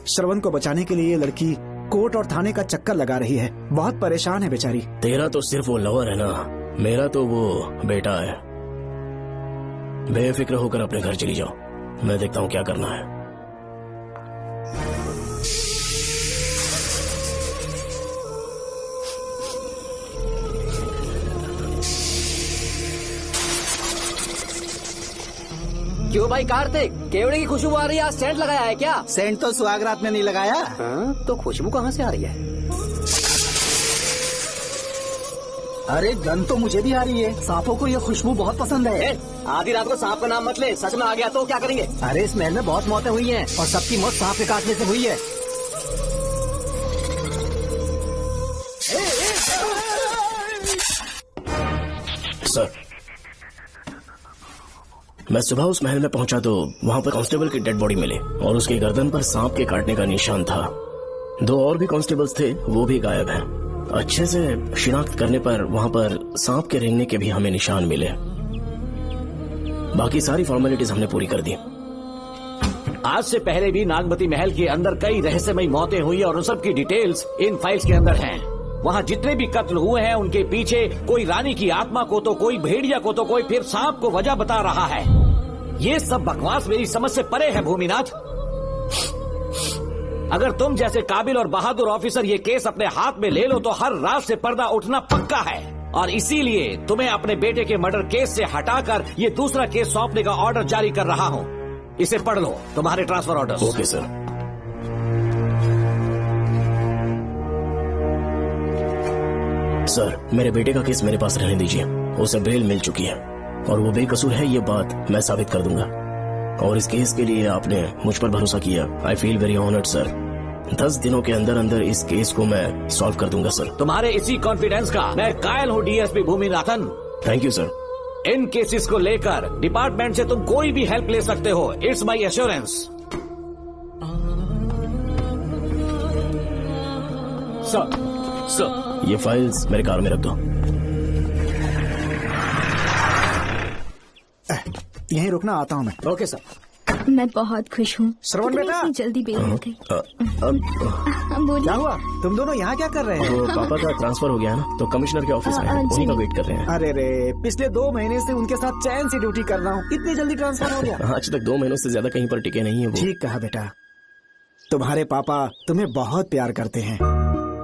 Speaker 3: श्रवण को बचाने के लिए ये लड़की कोर्ट और थाने का चक्कर लगा रही है। बहुत परेशान है बेचारी।
Speaker 8: तेरा तो सिर्फ वो लवर है ना, मेरा तो वो बेटा है। बेफिक्र होकर अपने घर चली जाओ, मैं देखता हूँ क्या करना है।
Speaker 16: क्यों भाई कार्तिक, केवड़े की खुशबू आ रही है? सेंट लगाया है क्या?
Speaker 10: सेंट तो सुहागरात में नहीं लगाया।
Speaker 16: तो खुशबू कहाँ से आ रही है?
Speaker 10: अरे गन तो मुझे भी आ रही है। सांपों को ये खुशबू बहुत पसंद है।
Speaker 16: आधी रात को सांप का नाम मत ले, सच में आ गया तो क्या करेंगे?
Speaker 10: अरे इस महल में बहुत मौतें हुई हैं और सबकी मौत सांप के काटने से हुई है।
Speaker 8: सर, मैं सुबह उस महल में पहुंचा तो वहां पर कांस्टेबल की डेड बॉडी मिली और उसकी गर्दन पर सांप के काटने का निशान था। 2 और भी कांस्टेबल्स थे, वो भी गायब हैं। अच्छे से शिनाख्त करने पर वहां पर सांप के रेंगने के भी हमें निशान मिले। बाकी सारी फॉर्मेलिटीज हमने पूरी कर दी।
Speaker 11: आज से पहले भी नागमती महल के अंदर कई रहस्यमयी मौतें हुई और उन सब की डिटेल्स इन फाइल्स के अंदर हैं। वहाँ जितने भी कत्ल हुए हैं उनके पीछे कोई रानी की आत्मा को तो कोई भेड़िया को तो कोई फिर सांप को वजह बता रहा है। ये सब बकवास मेरी समझ से परे है भूमिनाथ। अगर तुम जैसे काबिल और बहादुर ऑफिसर ये केस अपने हाथ में ले लो तो हर रात से पर्दा उठना पक्का है, और इसीलिए तुम्हें अपने बेटे के मर्डर केस से हटाकर ये दूसरा केस सौंपने का ऑर्डर जारी कर रहा हूँ। इसे पढ़ लो, तुम्हारे transfer order.
Speaker 8: Okay sir. Sir, मेरे बेटे का केस मेरे पास रहने दीजिए। उसे बेल मिल चुकी है और वो बेकसूर है, ये बात मैं साबित कर दूंगा। और इस केस के लिए आपने मुझ पर भरोसा किया। I feel very honoured sir. 10 दिनों के अंदर अंदर इस केस को मैं सॉल्व कर दूंगा सर।
Speaker 11: तुम्हारे इसी कॉन्फिडेंस का मैं कायल हूँ DSP Bhuminathan.
Speaker 8: Thank you sir.
Speaker 11: In cases को लेकर डिपार्टमेंट से तुम कोई भी हेल्प ले सकते हो। It's my assurance.
Speaker 8: सर, ये फाइल्स मेरे कार में रख दो।
Speaker 3: यहीं रुकना, आता हूँ मैं। Okay sir.
Speaker 5: मैं बहुत खुश हूँ।
Speaker 3: श्रवण बेटा,
Speaker 5: इतनी जल्दी बेल हो गई।
Speaker 3: क्या हुआ? तुम दोनों यहाँ क्या कर रहे हैं?
Speaker 8: वो पापा का ट्रांसफर हो गया ना, तो कमिश्नर के ऑफिस में उन्हीं का वेट कर रहे हैं।
Speaker 3: अरे रे, पिछले 2 महीने से उनके साथ चैन से ड्यूटी कर रहा हूँ, इतनी जल्दी ट्रांसफर हो गया?
Speaker 8: आज तक 2 महीनों से ज्यादा कहीं पर टिके नहीं है वो।
Speaker 3: ठीक कहा बेटा। तुम्हारे पापा तुम्हें बहुत प्यार करते हैं।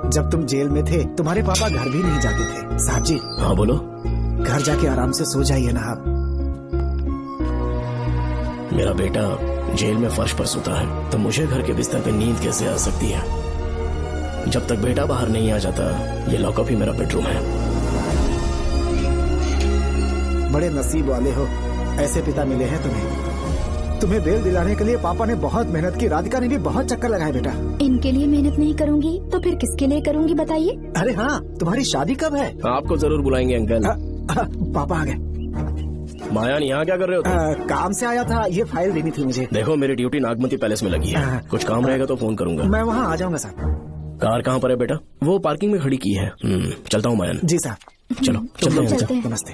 Speaker 3: जब तुम जेल में थे तुम्हारे पापा घर भी नहीं जाते थे। साहब जी।
Speaker 8: हाँ बोलो।
Speaker 3: घर जाके आराम से सो जाइए ना आप।
Speaker 8: मेरा बेटा जेल में फर्श पर सोता है तो मुझे घर के बिस्तर पे नींद कैसे आ सकती है? जब तक बेटा बाहर नहीं आ जाता, ये लॉकअप ही मेरा बेडरूम है।
Speaker 3: बड़े नसीब वाले हो, ऐसे पिता मिले हैं तुम्हें। तुम्हें बेल दिलाने के लिए पापा ने बहुत मेहनत की, राधिका ने भी बहुत चक्कर लगाए बेटा।
Speaker 17: इनके लिए मेहनत नहीं करूंगी तो फिर किसके लिए करूंगी बताइए?
Speaker 3: अरे हाँ, तुम्हारी शादी कब है?
Speaker 4: आपको जरूर बुलाएंगे अंकल।
Speaker 3: पापा आ गए।
Speaker 4: मायान यहाँ क्या कर रहे हो तुम?
Speaker 3: काम से आया था, ये फाइल देनी थी मुझे।
Speaker 4: देखो मेरी ड्यूटी नागमती पैलेस में लगी है, कुछ काम रहेगा तो फोन करूंगा।
Speaker 3: मैं वहाँ आ जाऊंगा साहब।
Speaker 4: कार कहाँ पर है बेटा? वो पार्किंग में खड़ी की है। चलता हूँ मायान।
Speaker 3: जी साहब।
Speaker 4: चलो चलते हैं।
Speaker 3: नमस्ते।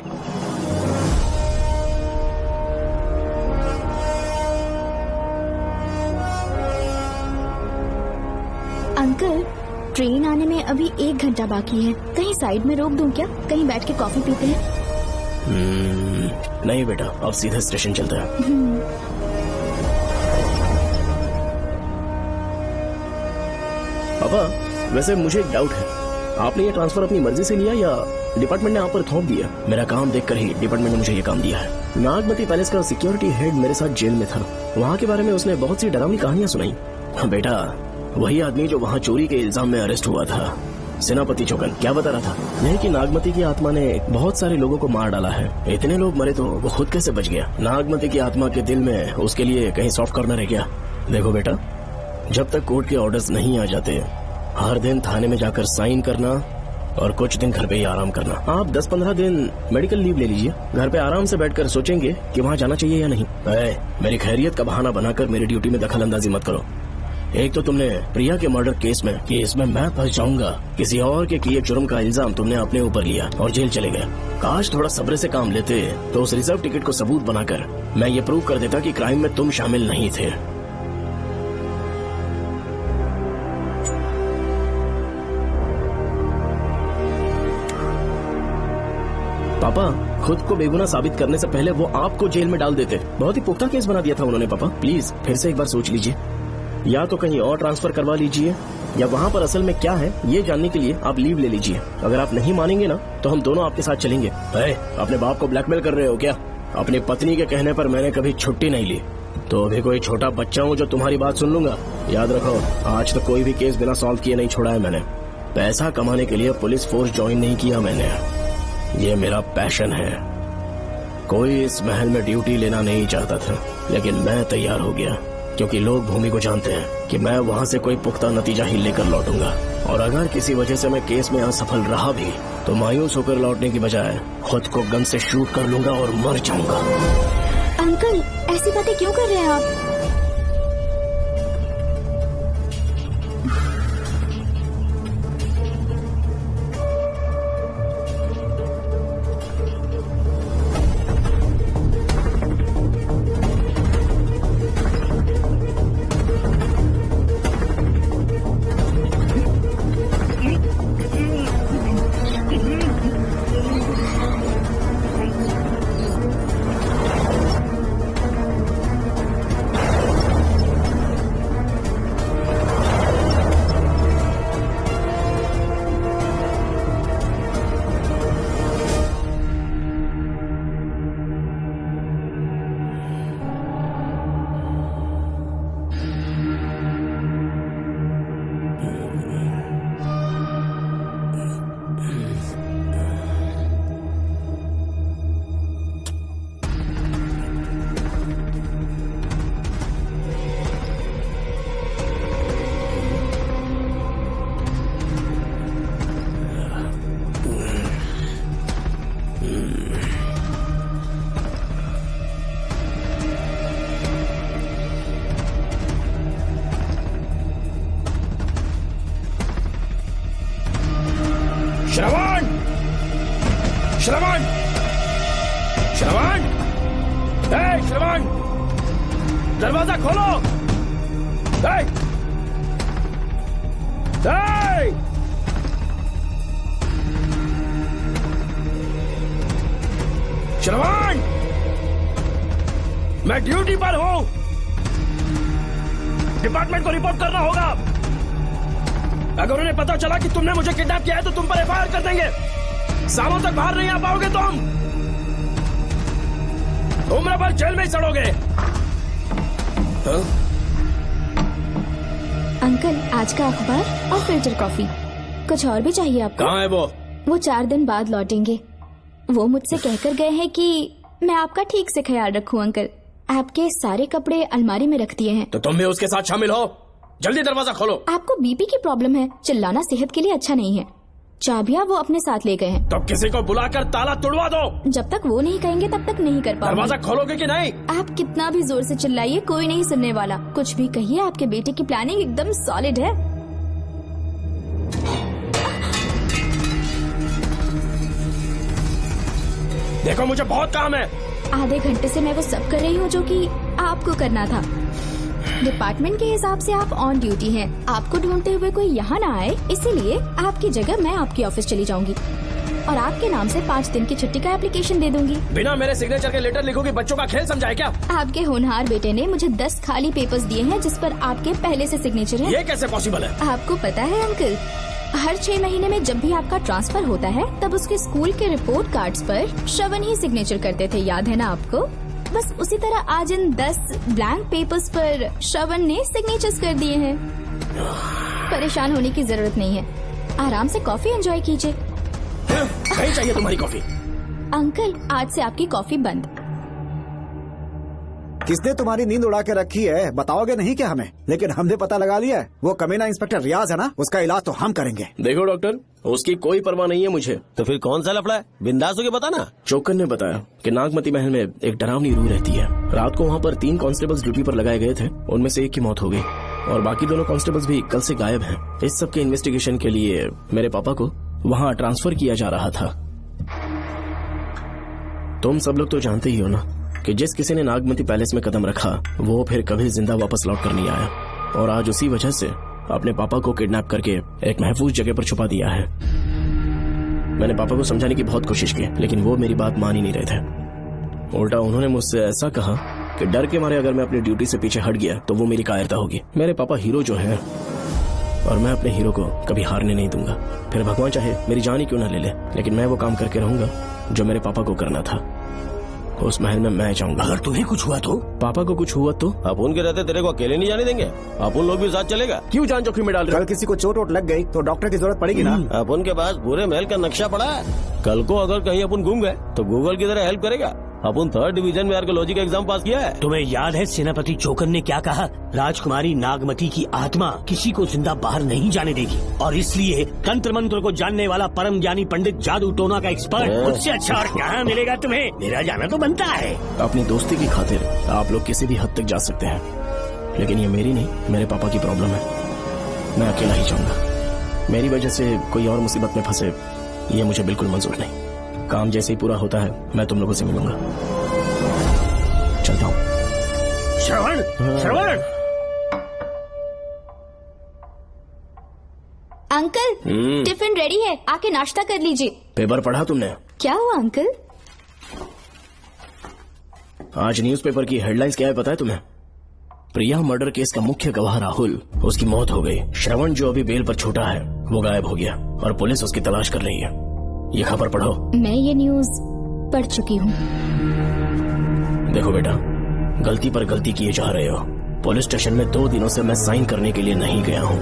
Speaker 17: अंकल, ट्रेन आने में अभी 1 घंटा बाकी है, कहीं साइड में रोक दूं क्या? कहीं बैठ के कॉफी पीते हैं?
Speaker 4: नहीं बेटा, अब सीधा स्टेशन चलते हैं। पापा, वैसे मुझे एक डाउट है, आपने ये ट्रांसफर अपनी मर्जी से लिया या डिपार्टमेंट ने आप पर थोप दिया? मेरा काम देखकर ही डिपार्टमेंट ने मुझे ये काम दिया है। नागमती पैलेस का सिक्योरिटी हेड मेरे साथ जेल में था, वहाँ के बारे में उसने बहुत सी डरावनी कहानियां सुनाई। बेटा, वही आदमी जो वहाँ चोरी के इल्जाम में अरेस्ट हुआ था, सेनापति चौकन, क्या बता रहा था? यह कि नागमती की आत्मा ने बहुत सारे लोगों को मार डाला है। इतने लोग मरे तो वो खुद कैसे बच गया? नागमती की आत्मा के दिल में उसके लिए कहीं सॉफ्ट कॉर्नर है क्या? देखो बेटा, जब तक कोर्ट के ऑर्डर्स नहीं आ जाते, हर दिन थाने में जाकर साइन करना और कुछ दिन घर पे ही आराम करना। आप 10-15 दिन मेडिकल लीव ले लीजिए, घर पे आराम से बैठकर सोचेंगे कि वहाँ जाना चाहिए या नहीं। मेरी खैरियत का बहाना बनाकर मेरी ड्यूटी में दखल अंदाजी मत करो। एक तो तुमने प्रिया के मर्डर केस में कि इसमें मैं फंस जाऊंगा, किसी और के किए जुर्म का इल्जाम तुमने अपने ऊपर लिया और जेल चले गए। काश थोड़ा सब्र से काम लेते तो उस रिजर्व टिकट को सबूत बनाकर मैं ये प्रूव कर देता कि क्राइम में तुम शामिल नहीं थे। पापा, खुद को बेगुनाह साबित करने से पहले वो आपको जेल में डाल देते। बहुत ही पुख्ता केस बना दिया था उन्होंने। पापा प्लीज फिर से एक बार सोच लीजिए, या तो कहीं और ट्रांसफर करवा लीजिए या वहाँ पर असल में क्या है ये जानने के लिए आप लीव ले लीजिए। अगर आप नहीं मानेंगे ना तो हम दोनों आपके साथ चलेंगे। अपने बाप को ब्लैकमेल कर रहे हो क्या? अपनी पत्नी के कहने पर मैंने कभी छुट्टी नहीं ली, तो अभी कोई छोटा बच्चा हूँ जो तुम्हारी बात सुन लूंगा? याद रखो, आज तक कोई भी केस बिना सॉल्व किए नहीं छोड़ा है मैंने। पैसा कमाने के लिए पुलिस फोर्स ज्वाइन नहीं किया मैंने, ये मेरा पैशन है। कोई इस महल में ड्यूटी लेना नहीं चाहता था, लेकिन मैं तैयार हो गया क्योंकि लोग भूमि को जानते हैं कि मैं वहाँ से कोई पुख्ता नतीजा ही लेकर लौटूंगा। और अगर किसी वजह से मैं केस में असफल रहा भी तो मायूस होकर लौटने की बजाय खुद को गन से शूट कर लूंगा और मर जाऊंगा।
Speaker 17: अंकल, ऐसी बातें क्यों कर रहे हैं आप?
Speaker 6: श्रवण! श्रवण! श्रवण! श्रवण! दरवाजा खोलो! श्रवण! मैं ड्यूटी पर हूं, डिपार्टमेंट को रिपोर्ट करना होगा। अगर उन्हें पता चला कि तुमने मुझे किडनैप किया है तो तुम पर एफआईआर कर देंगे। सालों तक बाहर नहीं आ पाओगे तुम, उम्र भर जेल में ही सड़ोगे।
Speaker 17: अंकल, आज का अखबार और फिल्टर कॉफी। कुछ और भी चाहिए आपको?
Speaker 6: कहाँ है वो?
Speaker 17: वो 4 दिन बाद लौटेंगे। वो मुझसे कहकर गए हैं कि मैं आपका ठीक से ख्याल रखूं अंकल। आपके सारे कपड़े अलमारी में रख दिए हैं।
Speaker 4: तो तुम भी उसके साथ शामिल हो। जल्दी दरवाजा खोलो।
Speaker 17: आपको बीपी की प्रॉब्लम है, चिल्लाना सेहत के लिए अच्छा नहीं है। चाबियां वो अपने साथ ले गए हैं।
Speaker 4: तो किसी को बुलाकर ताला तोड़वा दो।
Speaker 17: जब तक वो नहीं कहेंगे तब तक नहीं कर पाओगे।
Speaker 4: दरवाजा खोलोगे कि नहीं?
Speaker 17: आप कितना भी जोर से चिल्लाइए, कोई नहीं सुनने वाला। कुछ भी कहिए, आपके बेटे की प्लानिंग एकदम सॉलिड है।
Speaker 4: देखो मुझे बहुत काम है।
Speaker 17: आधे घंटे से मैं वो सब कर रही हूँ जो कि आपको करना था। डिपार्टमेंट के हिसाब से आप ऑन ड्यूटी हैं। आपको ढूंढते हुए कोई यहाँ ना आए, इसीलिए आपकी जगह मैं आपकी ऑफिस चली जाऊंगी और आपके नाम से 5 दिन की छुट्टी का एप्लीकेशन दे दूंगी।
Speaker 4: बिना मेरे सिग्नेचर के लेटर लिखोगे? बच्चों का खेल समझाए क्या?
Speaker 17: आपके होनहार बेटे ने मुझे 10 खाली पेपर्स दिए हैं जिस पर आपके पहले से सिग्नेचर है।
Speaker 4: ये कैसे पॉसिबल है?
Speaker 17: आपको पता है अंकल, हर 6 महीने में जब भी आपका ट्रांसफर होता है तब उसके स्कूल के रिपोर्ट कार्ड्स पर श्रवण ही सिग्नेचर करते थे, याद है ना आपको? बस उसी तरह आज इन 10 ब्लैंक पेपर्स पर श्रवण ने सिग्नेचर्स कर दिए हैं। परेशान होने की जरूरत नहीं है, आराम से कॉफी एंजॉय कीजिए।
Speaker 4: नहीं चाहिए तुम्हारी कॉफी।
Speaker 17: अंकल, आज से आपकी कॉफी बंद।
Speaker 3: किसने तुम्हारी नींद उड़ा के रखी है बताओगे नहीं क्या हमें? लेकिन हमने पता लगा लिया है, वो कमीना इंस्पेक्टर रियाज है ना, उसका इलाज तो हम करेंगे।
Speaker 4: देखो डॉक्टर, उसकी कोई परवाह नहीं है मुझे।
Speaker 11: तो फिर कौन सा लफड़ा है? बिंदास होके बता ना।
Speaker 4: चौकन ने बताया कि नागमती महल में एक डरावनी रूह रहती है। रात को वहाँ पर 3 कांस्टेबल्स ड्यूटी पर लगाए गए थे, उनमें से एक की मौत हो गई और बाकी दोनों कांस्टेबल्स भी कल से गायब हैं। इस सब के इन्वेस्टिगेशन के लिए मेरे पापा को वहाँ ट्रांसफर किया जा रहा था। तुम सब लोग तो जानते ही हो ना कि जिस किसी ने नागमती पैलेस में कदम रखा वो फिर कभी जिंदा वापस लौट कर नहीं आया, और आज उसी वजह से अपने पापा को किडनैप करके एक महफूज जगह पर छुपा दिया है। मैंने पापा को समझाने की बहुत कोशिश की, लेकिन वो मेरी बात मान ही नहीं रहे थे। उल्टा उन्होंने मुझसे ऐसा कहा कि डर के मारे अगर मैं अपनी ड्यूटी से पीछे हट गया तो वो मेरी कायरता होगी। मेरे पापा हीरो जो है और मैं अपने हीरो को कभी हारने नहीं दूंगा, फिर भगवान चाहे मेरी जान ही क्यों ना ले ले, लेकिन मैं वो काम करके रहूंगा जो मेरे पापा को करना था। उस महल में मैं जाऊंगा।
Speaker 6: अगर तुम्हें कुछ हुआ तो?
Speaker 4: पापा को कुछ हुआ तो?
Speaker 11: अपुन के रहते तेरे को अकेले नहीं जाने देंगे, अपुन लोग भी साथ चलेगा।
Speaker 4: क्यों जान जोखिम में डाल रहे?
Speaker 3: कल किसी को चोट वोट लग गई तो डॉक्टर की जरूरत पड़ेगी ना।
Speaker 11: अपुन के पास पूरे महल का नक्शा पड़ा है। कल को अगर कहीं अपन घूम गए तो गूगल की तरह हेल्प करेगा। अपन 3rd डिवीजन में आर्कियोलॉजी का एग्जाम पास किया है।
Speaker 6: तुम्हें याद है सेनापति चौकन ने क्या कहा? राजकुमारी नागमती की आत्मा किसी को जिंदा बाहर नहीं जाने देगी, और इसलिए तंत्र मंत्र को जानने वाला परम ज्ञानी पंडित जादू टोना का एक्सपर्ट मुझसे अच्छा और कहाँ मिलेगा तुम्हें? मेरा जाना तो बनता है।
Speaker 4: अपनी दोस्ती की खातिर आप लोग किसी भी हद तक जा सकते हैं, लेकिन ये मेरी नहीं, मेरे पापा की प्रॉब्लम है। मैं अकेला ही जाऊंगा। मेरी वजह से कोई और मुसीबत में फंसे ये मुझे बिल्कुल मंजूर नहीं। काम जैसे ही पूरा होता है मैं तुम लोगों से मिलूंगा। चलता हूँ।
Speaker 6: श्रवण, श्रवण।
Speaker 17: अंकल, टिफिन रेडी है, आके नाश्ता कर लीजिए।
Speaker 4: पेपर पढ़ा तुमने?
Speaker 17: क्या हुआ अंकल?
Speaker 4: आज न्यूज़पेपर की हेडलाइंस क्या है पता है तुम्हें? प्रिया मर्डर केस का मुख्य गवाह राहुल, उसकी मौत हो गई। श्रवण जो अभी बेल पर छूटा है वो गायब हो गया और पुलिस उसकी तलाश कर रही है। ये खबर पढ़ो।
Speaker 17: मैं ये न्यूज पढ़ चुकी हूँ।
Speaker 4: देखो बेटा, गलती पर गलती किए जा रहे हो। पुलिस स्टेशन में 2 दिनों से मैं साइन करने के लिए नहीं गया हूँ,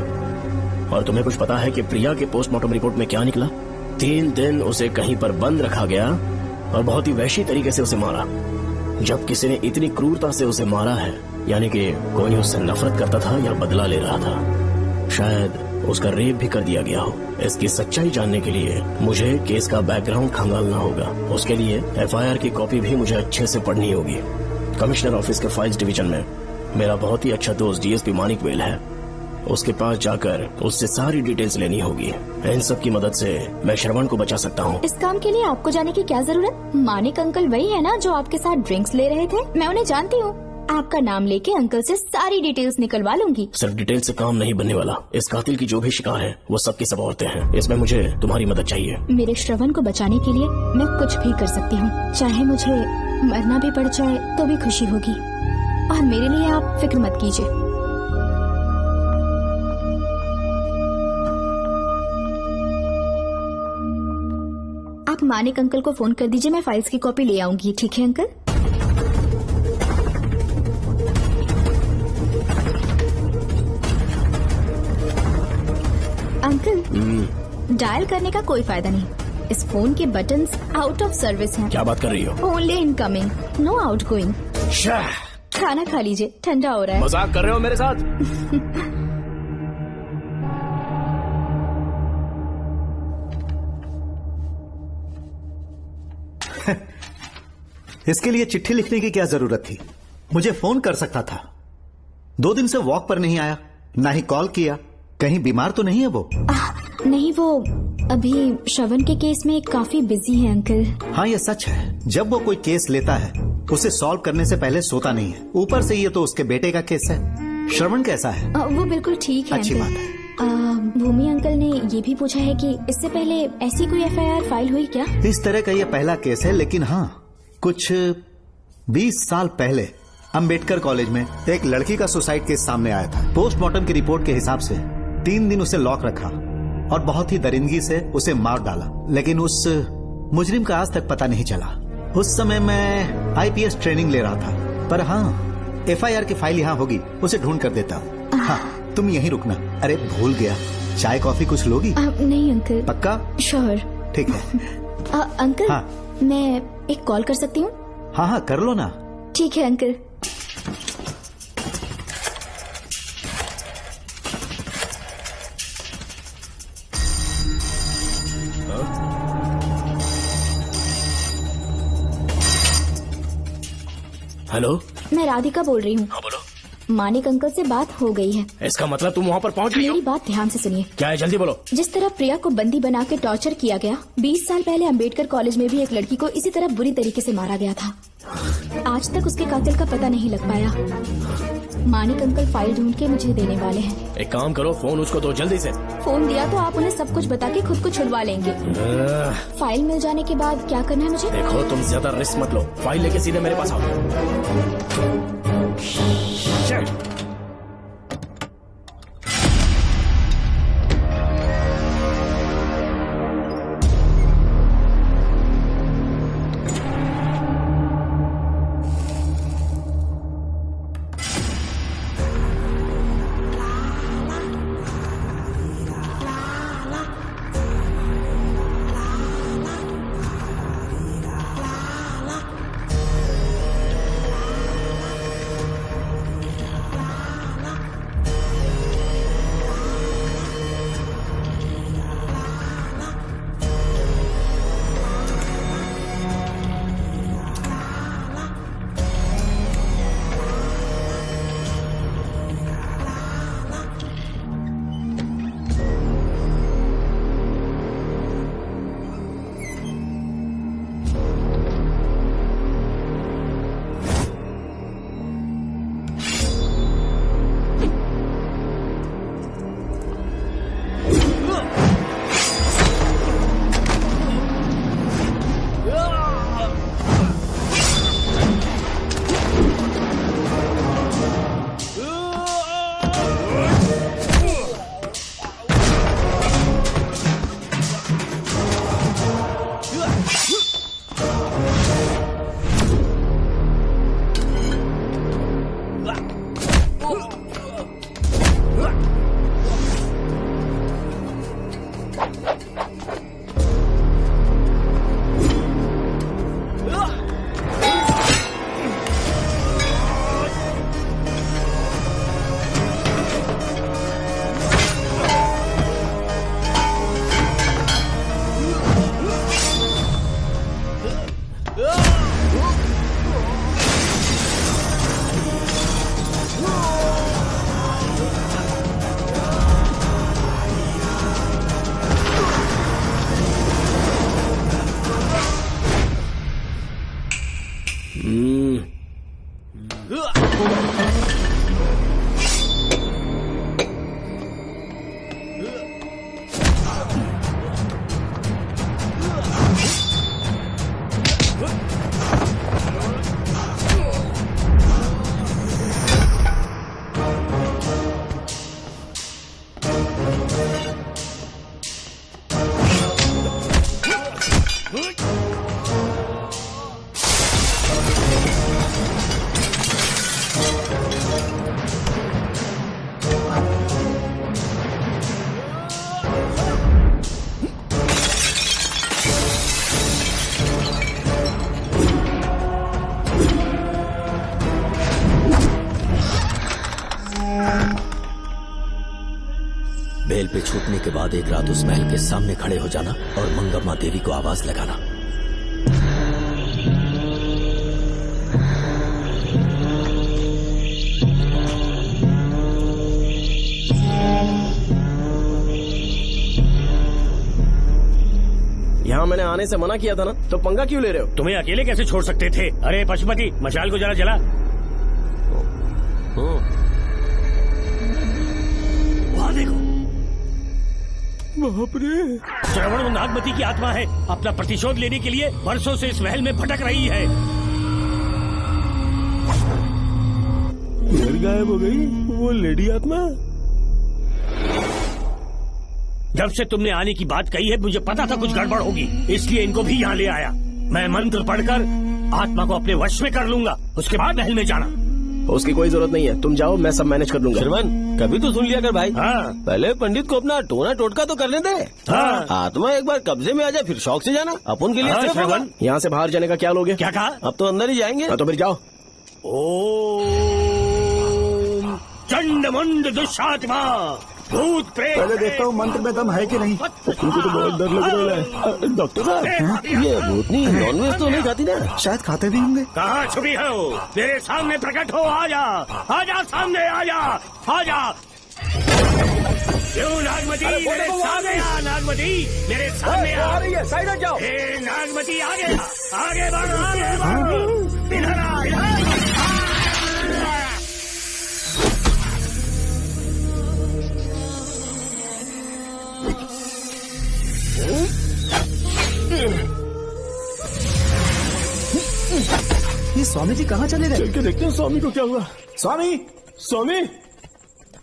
Speaker 4: और तुम्हें कुछ पता है कि प्रिया के पोस्टमार्टम रिपोर्ट में क्या निकला? 3 दिन उसे कहीं पर बंद रखा गया और बहुत ही वैशी तरीके से उसे मारा। जब किसी ने इतनी क्रूरता से उसे मारा है, यानी कि कोई उससे नफरत करता था या बदला ले रहा था। शायद उसका रेप भी कर दिया गया हो। इसकी सच्चाई जानने के लिए मुझे केस का बैकग्राउंड खंगालना होगा। उसके लिए FIR की कॉपी भी मुझे अच्छे से पढ़नी होगी। कमिश्नर ऑफिस के फाइल्स डिवीजन में मेरा बहुत ही अच्छा दोस्त DSP मानिक वेल है, उसके पास जाकर उससे सारी डिटेल्स लेनी होगी। इन सब की मदद से मैं श्रवण को बचा सकता हूँ।
Speaker 17: इस काम के लिए आपको जाने की क्या जरूरत? मानिक अंकल वही है ना जो आपके साथ ड्रिंक्स ले रहे थे? मैं उन्हें जानती हूँ। आपका नाम लेके अंकल से सारी डिटेल्स निकलवा लूंगी।
Speaker 4: सिर्फ डिटेल से काम नहीं बनने वाला। इस कातिल की जो भी शिकार है वो सबकी सब औरतें हैं। इसमें मुझे तुम्हारी मदद चाहिए।
Speaker 17: मेरे श्रवण को बचाने के लिए मैं कुछ भी कर सकती हूँ, चाहे मुझे मरना भी पड़ जाए तो भी खुशी होगी। और मेरे लिए आप फिक्र मत कीजिए। आप मानिक अंकल को फोन कर दीजिए, मैं फाइल्स की कॉपी ले आऊंगी। ठीक है अंकल? अंकल, डायल करने का कोई फायदा नहीं। इस फोन के बटन्स आउट ऑफ सर्विस हैं।
Speaker 4: क्या बात कर रही हो?
Speaker 17: Only incoming, no outgoing. खाना खा लीजिए, ठंडा हो रहा है।
Speaker 4: मजाक कर रहे हो मेरे साथ?
Speaker 15: इसके लिए चिट्ठी लिखने की क्या जरूरत थी? मुझे फोन कर सकता था। 2 दिन से वॉक पर नहीं आया, ना ही कॉल किया। कहीं बीमार तो नहीं है वो?
Speaker 17: नहीं, वो अभी श्रवण के केस में काफी बिजी है अंकल।
Speaker 15: हाँ, ये सच है। जब वो कोई केस लेता है उसे सॉल्व करने से पहले सोता नहीं है। ऊपर से ये तो उसके बेटे का केस है। श्रवण कैसा है?
Speaker 17: वो बिल्कुल ठीक है।
Speaker 15: अच्छी बात
Speaker 17: है। भूमि अंकल ने ये भी पूछा है कि इससे पहले ऐसी कोई FIR फाइल हुई क्या?
Speaker 15: इस तरह का ये पहला केस है, लेकिन हाँ, कुछ 20 साल पहले अंबेडकर कॉलेज में एक लड़की का सुसाइड केस सामने आया था। पोस्टमार्टम की रिपोर्ट के हिसाब से 3 दिन उसे लॉक रखा और बहुत ही दरिंदगी से उसे मार डाला, लेकिन उस मुजरिम का आज तक पता नहीं चला। उस समय मैं IPS ट्रेनिंग ले रहा था, पर हाँ, FIR की फाइल यहाँ होगी, उसे ढूंढ कर देता हूँ। हाँ, तुम यहीं रुकना। अरे भूल गया, चाय कॉफी कुछ लोगी?
Speaker 17: नहीं अंकल।
Speaker 15: पक्का?
Speaker 17: श्योर।
Speaker 15: ठीक है।
Speaker 17: अंकल,
Speaker 15: हाँ।
Speaker 17: मैं एक कॉल कर सकती हूँ?
Speaker 15: हाँ हाँ, कर लो ना।
Speaker 17: ठीक है अंकल।
Speaker 4: हेलो,
Speaker 17: मैं राधिका बोल रही हूँ।
Speaker 4: हाँ बोलो।
Speaker 17: मानिक अंकल से बात हो गई है।
Speaker 4: इसका मतलब तुम वहाँ पर पहुँच गई हो?
Speaker 17: मेरी बात ध्यान से सुनिए।
Speaker 4: क्या है, जल्दी बोलो।
Speaker 17: जिस तरह प्रिया को बंदी बना के टॉर्चर किया गया, 20 साल पहले अंबेडकर कॉलेज में भी एक लड़की को इसी तरह बुरी तरीके से मारा गया था। आज तक उसके कातिल का पता नहीं लग पाया। मानिक अंकल फाइल ढूंढ के मुझे देने वाले हैं।
Speaker 4: एक काम करो, फोन उसको दो जल्दी से।
Speaker 17: फोन दिया तो आप उन्हें सब कुछ बता के खुद को छुड़वा लेंगे। फाइल मिल जाने के बाद क्या करना है मुझे?
Speaker 4: देखो, तुम ज्यादा रिस्क मत लो, फाइल लेके सीधे मेरे पास आओ।
Speaker 7: पे छूटने के बाद एक रात उस महल के सामने खड़े हो जाना और मंगम्मा देवी को आवाज लगाना।
Speaker 4: यहाँ मैंने आने से मना किया था ना, तो पंगा क्यों ले रहे हो?
Speaker 6: तुम्हें अकेले कैसे छोड़ सकते थे? अरे पशुपति, मशाल को जरा जला। वहाँ देखो,
Speaker 1: बाप रे।
Speaker 6: श्रवण नागमती की आत्मा है, अपना प्रतिशोध लेने के लिए वर्षों से इस महल में भटक रही है।
Speaker 1: फिर गायब हो गई वो लेडी आत्मा।
Speaker 6: जब से तुमने आने की बात कही है मुझे पता था कुछ गड़बड़ होगी, इसलिए इनको भी यहाँ ले आया। मैं मंत्र पढ़कर आत्मा को अपने वश में कर लूंगा, उसके बाद महल में जाना।
Speaker 4: उसकी कोई जरूरत नहीं है, तुम जाओ, मैं सब मैनेज कर लूंगा।
Speaker 12: श्रवण, कभी तो सुन लिया कर भाई।
Speaker 6: हाँ।
Speaker 12: पहले पंडित को अपना टोना टोटका तो करने दे।
Speaker 6: हाँ।
Speaker 12: आत्मा एक बार कब्जे में आ जाए फिर शौक से जाना, अपन के लिए
Speaker 6: हाँ,
Speaker 12: सिर्फ होगा।
Speaker 6: श्रवण,
Speaker 4: यहाँ से बाहर जाने का क्या लोगे?
Speaker 6: क्या कहा?
Speaker 12: अब तो अंदर ही जाएंगे।
Speaker 4: तो फिर जाओ।
Speaker 6: ओम चंड मुंड दुष्टात्मा भूत प्रेत।
Speaker 3: पहले देखता हूँ मंत्र में दम है कि नहीं।
Speaker 12: उनको तो बहुत डर लग रहा है। डॉक्टर साहब, ये भूतनी नॉनवेज तो नहीं खाती ना?
Speaker 3: शायद खाते भी होंगे।
Speaker 6: कहाँ छुपी हो? मेरे सामने प्रकट हो, आजा, आजा सामने, आजा, आजा। क्यों नागमती मेरे सामने आ, नागमती मेरे सामने आ रही है, साइड हट जाओ। नागमती आगे आगे बढ़, आगे बढ़, इधर आ, इधर।
Speaker 3: ये स्वामी जी कहाँ चले गए?
Speaker 12: चल के देखते हैं स्वामी को क्या हुआ।
Speaker 3: स्वामी,
Speaker 12: स्वामी,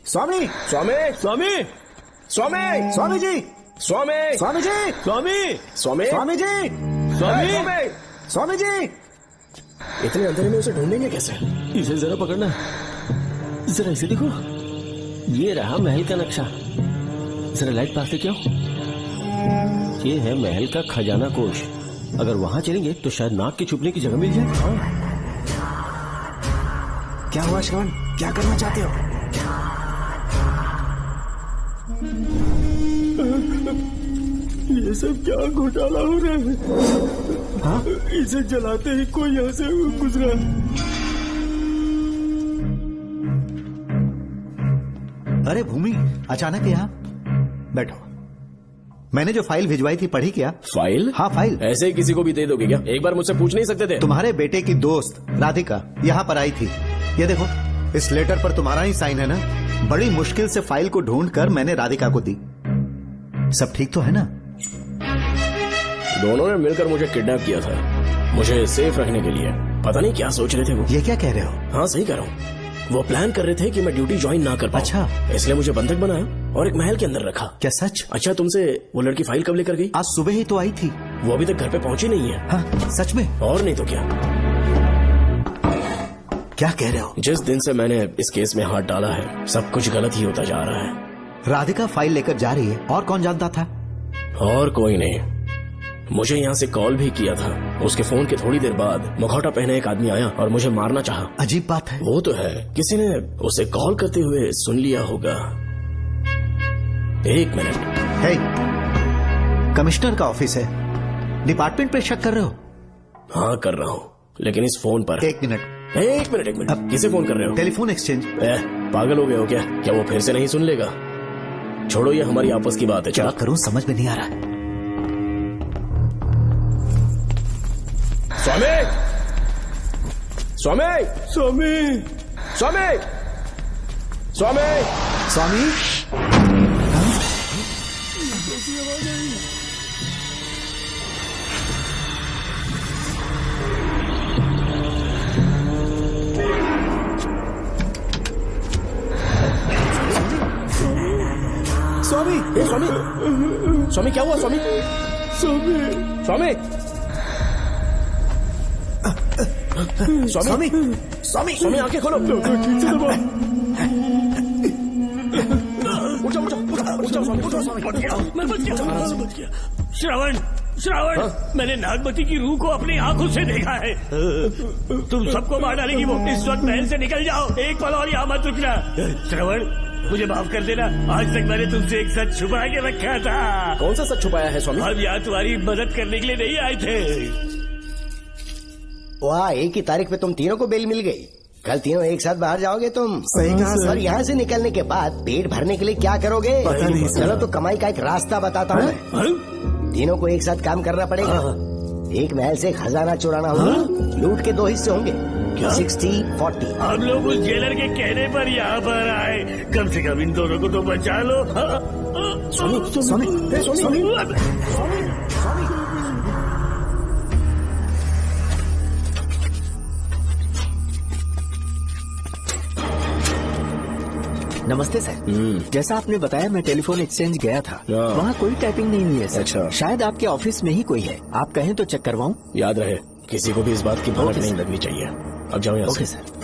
Speaker 3: स्वामी,
Speaker 4: स्वामी,
Speaker 12: स्वामी,
Speaker 4: स्वामी,
Speaker 3: स्वामी जी,
Speaker 4: स्वामी,
Speaker 3: स्वामी जी,
Speaker 12: स्वामी,
Speaker 4: स्वामी,
Speaker 3: स्वामी जी,
Speaker 12: स्वामी,
Speaker 3: स्वामी जी।
Speaker 4: इतने अंधेरे में उसे ढूंढेंगे कैसे?
Speaker 12: इसे जरा पकड़ना, जरा इसे देखो, ये रहा महल का नक्शा। जरा लाइट पास लेके आओ। ये है महल का खजाना कोष। अगर वहां चलेंगे तो शायद नाग के छुपने की जगह मिल जाए।
Speaker 3: क्या हुआ श्रवण, क्या करना चाहते हो?
Speaker 12: ये सब क्या घोटाला हो रहा है? हाँ? इसे जलाते ही कोई यहाँ से गुजरा।
Speaker 15: अरे भूमि, अचानक यहाँ बैठो। मैंने जो फाइल भिजवाई थी पढ़ी क्या?
Speaker 4: फाइल?
Speaker 15: हाँ फाइल।
Speaker 4: ऐसे ही किसी को भी दे दोगे क्या? एक बार मुझसे पूछ नहीं सकते थे?
Speaker 15: तुम्हारे बेटे की दोस्त राधिका यहाँ पर आई थी। ये देखो, इस लेटर पर तुम्हारा ही साइन है ना? बड़ी मुश्किल से फाइल को ढूंढकर मैंने राधिका को दी। सब ठीक तो है ना?
Speaker 4: दोनों ने मिलकर मुझे किडनैप किया था, मुझे सेफ रखने के लिए। पता नहीं क्या सोच रहे थे वो।
Speaker 15: ये क्या कह रहे हो?
Speaker 4: हाँ सही कह रहा हूँ। वो प्लान कर रहे थे कि मैं ड्यूटी ज्वाइन ना कर पाऊं।
Speaker 15: अच्छा।
Speaker 4: इसलिए मुझे बंधक बनाया और एक महल के अंदर रखा।
Speaker 15: क्या सच?
Speaker 4: अच्छा, तुमसे वो लड़की फाइल कब लेकर गई?
Speaker 15: आज सुबह ही तो आई थी।
Speaker 4: वो अभी तक घर पे पहुंची नहीं है।
Speaker 15: हाँ, सच में?
Speaker 4: और नहीं तो क्या।
Speaker 15: क्या कह रहे हो?
Speaker 4: जिस दिन से मैंने इस केस में हाथ डाला है सब कुछ गलत ही होता जा रहा है।
Speaker 15: राधिका फाइल लेकर जा रही है, और कौन जानता था?
Speaker 4: और कोई नहीं। मुझे यहाँ से कॉल भी किया था। उसके फोन के थोड़ी देर बाद मुखौटा पहने एक आदमी आया और मुझे मारना चाहा।
Speaker 15: अजीब बात है।
Speaker 4: वो तो है, किसी ने उसे कॉल करते हुए सुन लिया होगा। एक मिनट।
Speaker 15: हे, कमिश्नर का ऑफिस है, डिपार्टमेंट पे शक कर रहे हो?
Speaker 4: हाँ कर रहा हूँ, लेकिन इस फोन पर।
Speaker 15: एक मिनट।
Speaker 4: किसे फोन कर रहे हो?
Speaker 15: Telephone exchange.
Speaker 4: पागल हो गए हो क्या? क्या वो फिर से नहीं सुन लेगा? छोड़ो, ये हमारी आपस की बात है।
Speaker 15: क्या करूं समझ में नहीं आ रहा।
Speaker 4: स्वामी, स्वामी,
Speaker 12: स्वामी,
Speaker 4: स्वामी, स्वामी,
Speaker 15: स्वामी।
Speaker 4: स्वामी, स्वामी, स्वामी क्या हुआ? स्वामी,
Speaker 12: स्वामी,
Speaker 4: स्वामी, स्वामी, स्वामी, स्वामी आंखें खोलो।
Speaker 12: ठीक से दबाओ।
Speaker 6: उठो, उठो, उठो, उठो, स्वामी, उठो, स्वामी। मैं बच गया। श्रवण, श्रवण, मैंने नागमती की रूह को अपनी आंखों से देखा है। तुम सबको मार डालेगी वो। इस वक्त महल से निकल जाओ, एक पल और यहाँ मत रुकना। श्रवण, मुझे माफ कर देना। आज तक मैंने तुमसे एक सच छुपा के रखा था।
Speaker 4: कौन सा सच छुपाया है स्वामी?
Speaker 6: हम यहाँ तुम्हारी मदद करने के लिए नहीं आए थे।
Speaker 2: वाह, एक ही तारीख पे तुम तीनों को बेल मिल गई। कल तीनों एक साथ बाहर जाओगे तुम।
Speaker 3: सही कहा सर।
Speaker 2: और यहाँ से निकलने के बाद पेट भरने के लिए क्या करोगे?
Speaker 3: पता नहीं सर।
Speaker 2: चलो तो कमाई का एक रास्ता बताता हूँ। तीनों को एक साथ काम करना पड़ेगा। एक महल से खजाना चुराना होगा। लूट के 2 हिस्से होंगे, 60-40।
Speaker 6: हम लोग उस जेलर के कहने पर यहाँ पर आए। कम से कम इन दोनों को तो बचा लो।
Speaker 12: नमस्ते सर। जैसा आपने बताया मैं टेलीफोन एक्सचेंज गया था, वहाँ कोई टाइपिंग नहीं हुई है सर।
Speaker 4: अच्छा।
Speaker 12: शायद आपके ऑफिस में ही कोई है, आप कहें तो चेक करवाऊं?
Speaker 4: याद रहे, किसी को भी इस बात की भनक नहीं लगनी चाहिए। अब जाओ यहाँ से।
Speaker 12: Okay sir.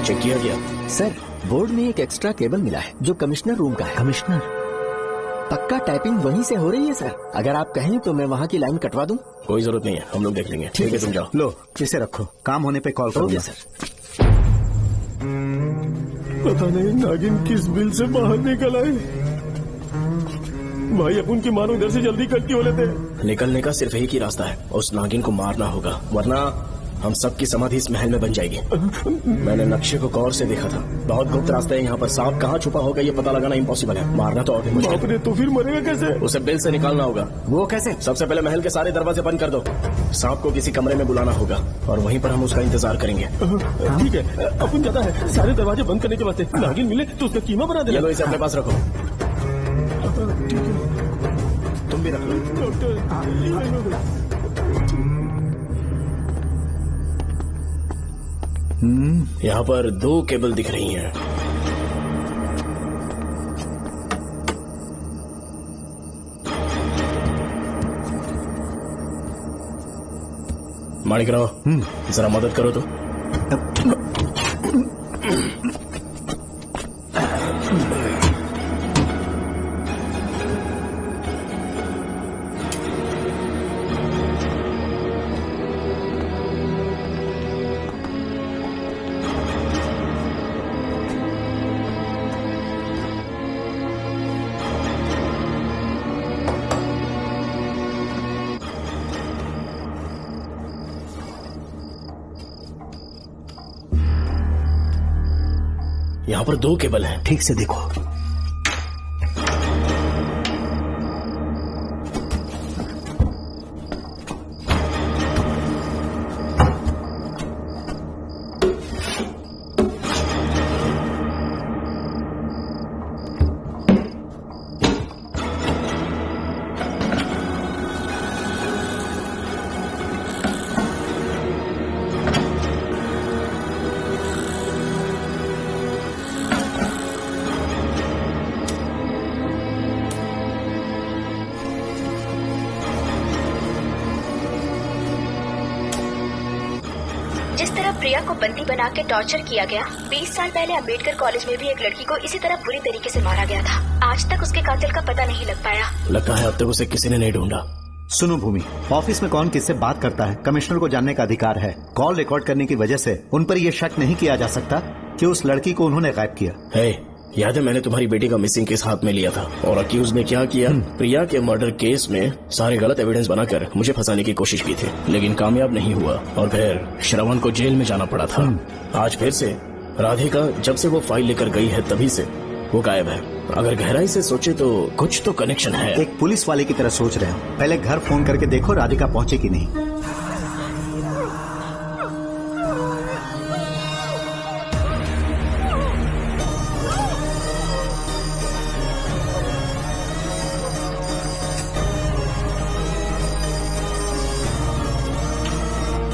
Speaker 4: चेक किया गया
Speaker 12: सर। बोर्ड में एक एक्स्ट्रा केबल मिला है जो कमिश्नर रूम का है।
Speaker 3: कमिश्नर?
Speaker 12: पक्का टाइपिंग वहीं से हो रही है सर। अगर आप कहें तो मैं वहाँ की लाइन कटवा दूं?
Speaker 4: कोई जरूरत नहीं है, हम लोग देख लेंगे। ठीक है, तुम जाओ।
Speaker 3: लो इसे रखो, काम होने पे कॉल करोगे
Speaker 12: सर।
Speaker 1: पता नहीं नागिन किस बिल से बाहर निकल आए। भाई अपन की मानो इधर से जल्दी करती हो लेते।
Speaker 4: निकलने का सिर्फ एक ही रास्ता है, उस नागिन को मारना होगा, वरना हम सबकी समाधि इस महल में बन जाएगी। मैंने नक्शे को गौर से देखा था, बहुत गुप्त रास्ता है यहाँ पर। सांप कहाँ छुपा होगा ये पता लगाना इम्पॉसिबल है, मारना तो और भी मुश्किल है।
Speaker 1: तो फिर मरेगा कैसे?
Speaker 4: उसे बिल से निकालना होगा।
Speaker 3: वो कैसे?
Speaker 4: सबसे पहले महल के सारे दरवाजे बंद कर दो। सांप को किसी कमरे में बुलाना होगा और वहीं पर हम उसका इंतजार करेंगे।
Speaker 1: ठीक है, अपन जाता है सारे दरवाजे बंद करने के वास्ते। नागिन मिले तो उसका कीमा बना देना।
Speaker 4: चलो इसे अपने पास रखो।
Speaker 1: तुम भी रख लो।
Speaker 4: यहाँ पर 2 केबल दिख रही हैं। माणिकराव, जरा मदद करो तो। यहाँ पर 2 केबल हैं।
Speaker 3: ठीक से देखो।
Speaker 17: प्रिया को बंदी बना के टॉर्चर किया गया। 20 साल पहले अम्बेडकर कॉलेज में भी एक लड़की को इसी तरह बुरी तरीके से मारा गया था। आज तक उसके कातिल का पता नहीं लग पाया।
Speaker 4: लगता है अब तक उसे किसी ने नहीं ढूंढा।
Speaker 15: सुनो भूमि, ऑफिस में कौन किससे बात करता है कमिश्नर को जानने का अधिकार है। कॉल रिकॉर्ड करने की वजह से उन पर यह शक नहीं किया जा सकता कि उस लड़की को उन्होंने गायब किया
Speaker 4: है। याद है मैंने तुम्हारी बेटी का मिसिंग केस हाथ में लिया था और अक्यूज ने क्या किया, प्रिया के मर्डर केस में सारे गलत एविडेंस बनाकर मुझे फंसाने की कोशिश की थी, लेकिन कामयाब नहीं हुआ और फिर श्रवण को जेल में जाना पड़ा था। आज फिर से राधिका जब से वो फाइल लेकर गई है तभी से वो गायब है। अगर गहराई से सोचे तो कुछ तो कनेक्शन है।
Speaker 15: एक पुलिस वाले की तरह सोच रहे हो। पहले घर फोन करके देखो राधिका पहुंचे कि नहीं।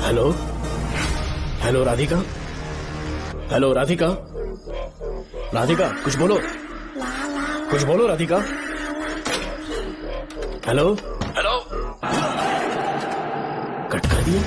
Speaker 4: Hello hello Radhika, hello Radhika, Radhika कुछ बोलो, कुछ बोलो राधिका। हेलो हेलो, कट कर दिया।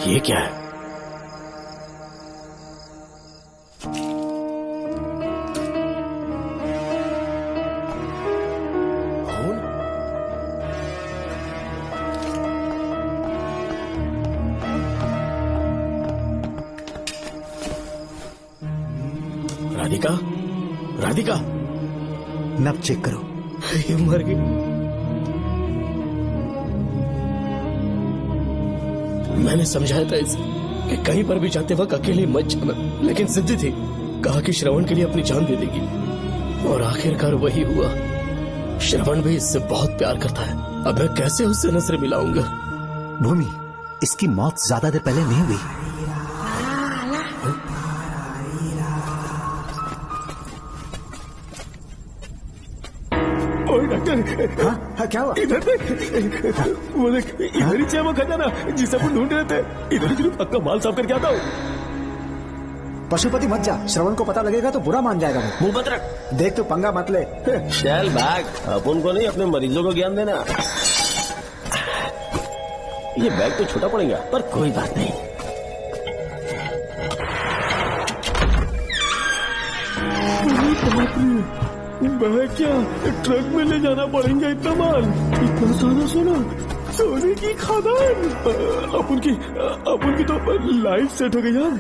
Speaker 4: ये क्या है? राधिका, राधिका,
Speaker 15: नब चेक करो।
Speaker 4: ये मर गई। मैंने समझाया था इसे कि कहीं पर भी जाते वक्त अकेले मत जाना, लेकिन सिद्धि थी, कहा कि श्रवण के लिए अपनी जान दे देगी, और आखिरकार वही हुआ। श्रवण भी इससे बहुत प्यार करता है। अब मैं कैसे उससे नजर मिलाऊंगा?
Speaker 15: भूमि, इसकी मौत ज्यादा देर पहले नहीं हुई।
Speaker 9: डॉक्टर,
Speaker 3: हाँ, क्या हुआ?
Speaker 9: इधर वो देख, इधर ही चाहिए वो खजाना जिसे अपन ढूंढ रहे थे। इधर ही पक्का माल साफ करके आता हूँ।
Speaker 3: पशुपति मत जा, श्रवण को पता लगेगा तो बुरा मान जाएगा।
Speaker 4: मुंह मत रख।
Speaker 3: देख तू पंगा मत ले।
Speaker 4: चल बैग, अपन को नहीं अपने मरीजों को ज्ञान देना। ये बैग तो छोटा पड़ेगा, पर कोई बात नहीं।
Speaker 9: बैग क्या ट्रक में ले जाना पड़ेगा? इतना माल, इतना सारा सोना, सोने की खदान। अपन की तो लाइफ सेट हो गई यार।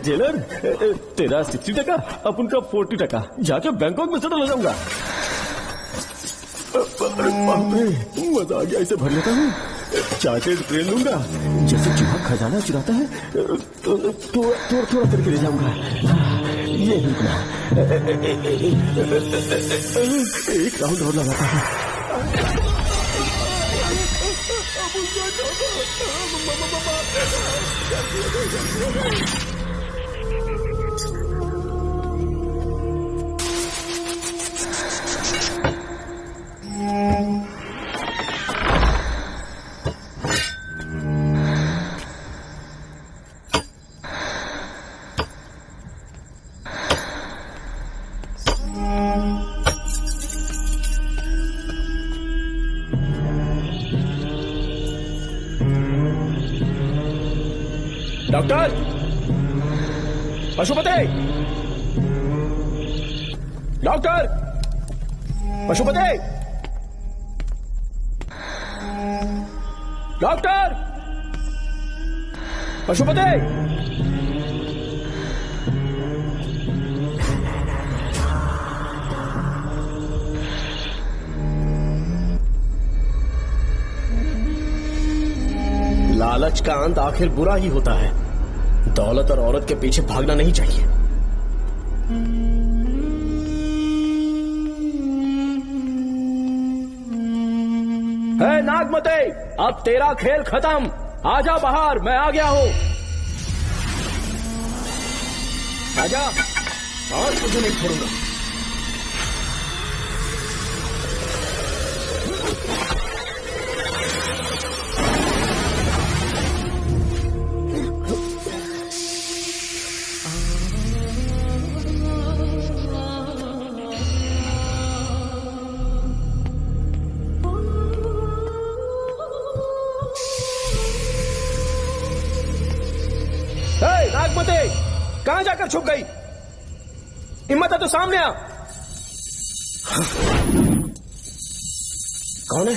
Speaker 9: जेलर, तेरा 60%, अपन का 40%। जाके बैंकॉक में सेटल हो जाऊंगा। मजा आ गया, इसे भर लेता हूँ। चार्टेड ट्रेन लूंगा, जैसे चूहा खजाना चुराता है, थोड़ा थोड़ा करके ले जाऊंगा। ये रुकना, एक राउंड और लगाता है। Doctor, Pashupati, doctor, Pashupati, doctor, Pashupati.
Speaker 4: लालच का अंत आखिर बुरा ही होता है। दौलत और औरत के पीछे भागना नहीं चाहिए।
Speaker 8: है नागमते, अब तेरा खेल खत्म। आजा बाहर, मैं आ गया हूँ। आजा, और तुझे नहीं छोड़ूंगा।
Speaker 18: कहाँ जाकर छुप गई? हिम्मत है तो सामने आ।
Speaker 4: कौन है?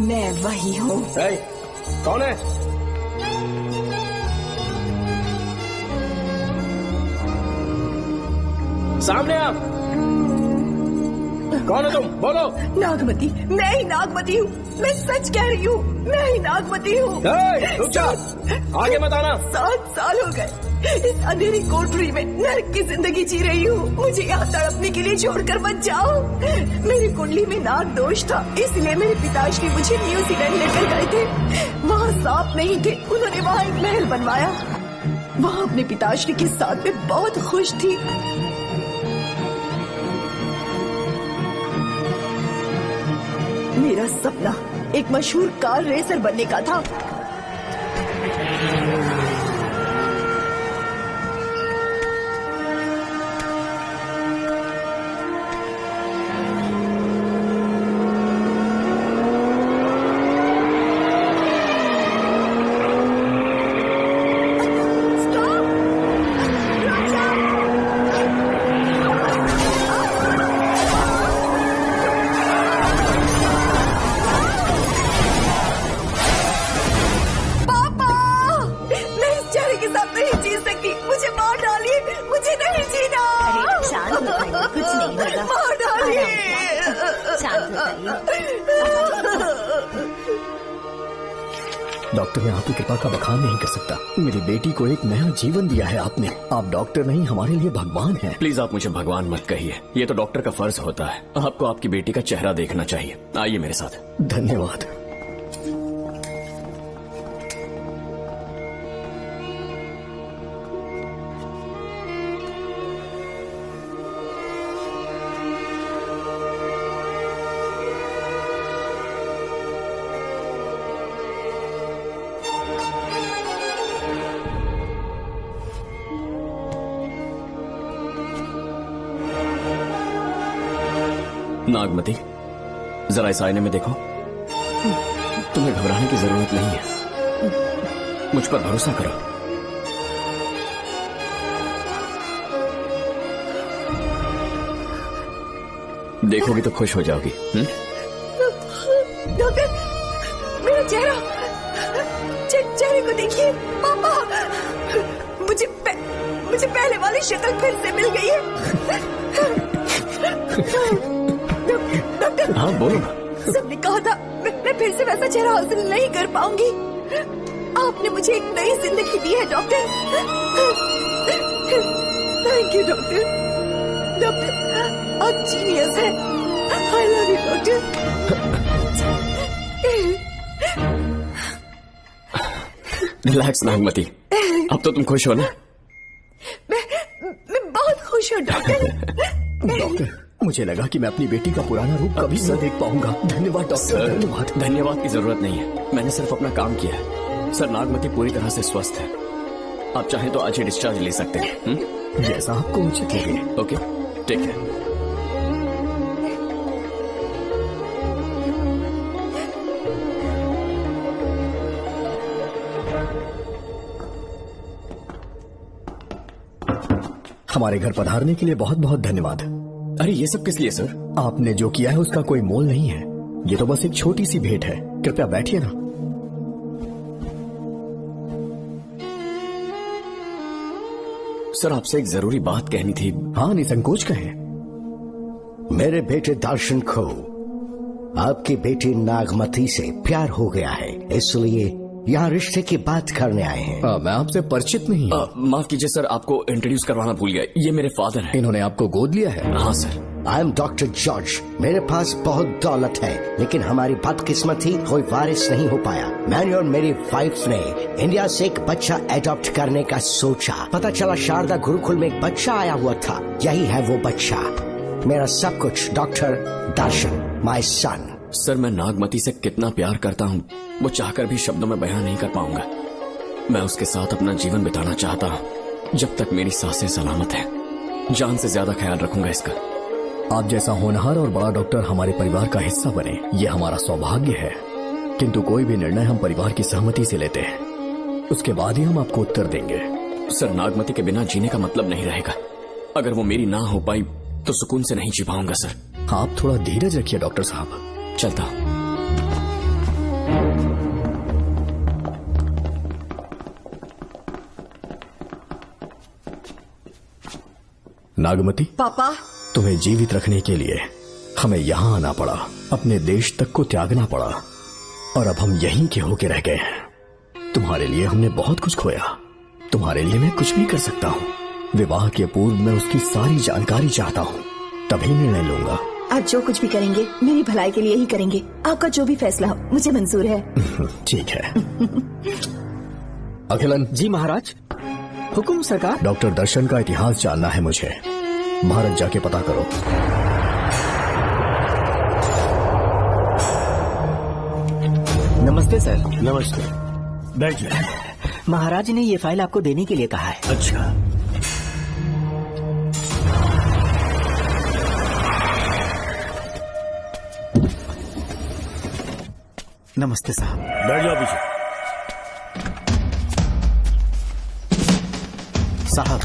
Speaker 14: मैं वही हूँ।
Speaker 18: कौन है? सामने आ। कौन है तुम? बोलो।
Speaker 14: नागमती, मैं ही नागमती हूँ। मैं सच कह रही हूँ, मैं ही नागमती हूँ।
Speaker 18: रुक जा, आगे मत आना।
Speaker 14: 7 साल हो गए इस अंधेरी कोठरी में नर्क की जिंदगी जी रही हूँ। मुझे यहाँ तड़पने के लिए छोड़कर मत जाओ। मेरी कुंडली में नाग दोष था, इसलिए मेरे पिताश्री मुझे न्यूजीलैंड लेकर गए थे। वहाँ सांप नहीं थे, उन्होंने वहाँ एक महल बनवाया। वहाँ अपने पिताश्री के साथ में बहुत खुश थी। मेरा सपना एक मशहूर कार रेसर बनने का था।
Speaker 12: डॉक्टर, मैं आपकी कृपा का बखान नहीं कर सकता। मेरी बेटी को एक नया जीवन दिया है आपने। आप डॉक्टर नहीं, हमारे लिए भगवान हैं।
Speaker 4: प्लीज आप मुझे भगवान मत कहिए, ये तो डॉक्टर का फर्ज होता है। आपको आपकी बेटी का चेहरा देखना चाहिए। आइए मेरे साथ।
Speaker 12: धन्यवाद।
Speaker 4: नागमती, जरा इस आईने में देखो। तुम्हें घबराने की जरूरत नहीं है, मुझ पर भरोसा करो। देखोगी तो खुश हो जाओगी।
Speaker 14: डॉक्टर, मेरा चेहरा, चेहरे को देखिए। पापा, मुझे पहले वाली शक्ल फिर से मिल गई है।
Speaker 4: डॉक्टर, हाँ बोलो।
Speaker 14: सबने कहा था मैं फिर से वैसा चेहरा हासिल नहीं कर पाऊंगी। आपने मुझे एक नई जिंदगी दी है doctor. Thank you doctor. Doctor, आप जीनियस हैं। I love you doctor.
Speaker 4: Relax Nagmati, अब तो तुम खुश हो ना?
Speaker 14: मैं बहुत खुश हूँ डॉक्टर।
Speaker 12: डॉक्टर, मुझे लगा कि मैं अपनी बेटी का पुराना रूप कभी न देख पाऊंगा। धन्यवाद डॉक्टर। धन्यवाद।
Speaker 4: धन्यवाद की जरूरत नहीं है, मैंने सिर्फ अपना काम किया है। सर, नागमती पूरी तरह से स्वस्थ है। आप चाहें तो आज ही डिस्चार्ज ले सकते हैं।
Speaker 12: जैसा आपको उचित लगे।
Speaker 4: Okay, take care.
Speaker 12: हमारे घर पधारने के लिए बहुत बहुत धन्यवाद।
Speaker 4: अरे ये सब किस लिए सर?
Speaker 12: आपने जो किया है उसका कोई मोल नहीं है। ये तो बस एक छोटी सी भेंट है। कृपया बैठिए ना।
Speaker 4: सर, आपसे एक जरूरी बात कहनी थी।
Speaker 12: हाँ, निसंकोच कहें।
Speaker 2: मेरे बेटे दर्शन को आपकी बेटी नागमती से प्यार हो गया है, इसलिए यहाँ रिश्ते की बात करने आए हैं।
Speaker 12: मैं आपसे परिचित नहीं हूँ।
Speaker 4: माफ कीजिए सर, आपको इंट्रोड्यूस करवाना भूल गया। ये मेरे फादर हैं।
Speaker 12: इन्होंने आपको गोद लिया है?
Speaker 4: हाँ sir.
Speaker 2: I am doctor George. मेरे पास बहुत दौलत है, लेकिन हमारी बदकिस्मती कोई वारिस नहीं हो पाया। मैंने और मेरी वाइफ ने इंडिया से एक बच्चा एडॉप्ट करने का सोचा। पता चला शारदा गुरुकुल में एक बच्चा आया हुआ था। यही है वो बच्चा, मेरा सब कुछ। Doctor Darshan, my son.
Speaker 4: Sir, मैं नागमती से कितना प्यार करता हूँ, वो चाहकर भी शब्दों में बयान नहीं कर पाऊंगा। मैं उसके साथ अपना जीवन बिताना चाहता हूँ, जब तक मेरी सांसें सलामत हैं। जान से ज्यादा ख्याल रखूंगा इसका।
Speaker 12: आप जैसा होनहार और बड़ा डॉक्टर हमारे परिवार का हिस्सा बने, ये हमारा सौभाग्य है।
Speaker 8: किंतु कोई भी निर्णय हम परिवार की सहमति से लेते हैं, उसके बाद ही हम आपको उत्तर देंगे।
Speaker 4: सर, नागमती के बिना जीने का मतलब नहीं रहेगा। अगर वो मेरी ना हो पाई तो सुकून से नहीं जी पाऊंगा सर।
Speaker 8: आप थोड़ा धीरज रखिए डॉक्टर साहब।
Speaker 4: चलता हूं।
Speaker 8: नागमती,
Speaker 14: पापा,
Speaker 8: तुम्हें जीवित रखने के लिए हमें यहाँ आना पड़ा, अपने देश तक को त्यागना पड़ा, और अब हम यहीं के होके रह गए हैं। तुम्हारे लिए हमने बहुत कुछ खोया, तुम्हारे लिए मैं कुछ भी कर सकता हूँ। विवाह के पूर्व मैं उसकी सारी जानकारी चाहता हूँ, तभी निर्णय लूंगा।
Speaker 14: आप जो कुछ भी करेंगे मेरी भलाई के लिए ही करेंगे। आपका जो भी फैसला हो मुझे मंजूर है।
Speaker 8: ठीक है। अखिलन।
Speaker 13: जी महाराज। हुकुम सरकार।
Speaker 8: डॉक्टर दर्शन का इतिहास जानना है मुझे, भारत जाके पता करो।
Speaker 13: नमस्ते सर।
Speaker 6: नमस्ते, बैठ जाए।
Speaker 13: महाराज ने ये फाइल आपको देने के लिए कहा है।
Speaker 6: अच्छा,
Speaker 3: नमस्ते साहब।
Speaker 6: बैठ जाओ पीछे।
Speaker 15: साहब,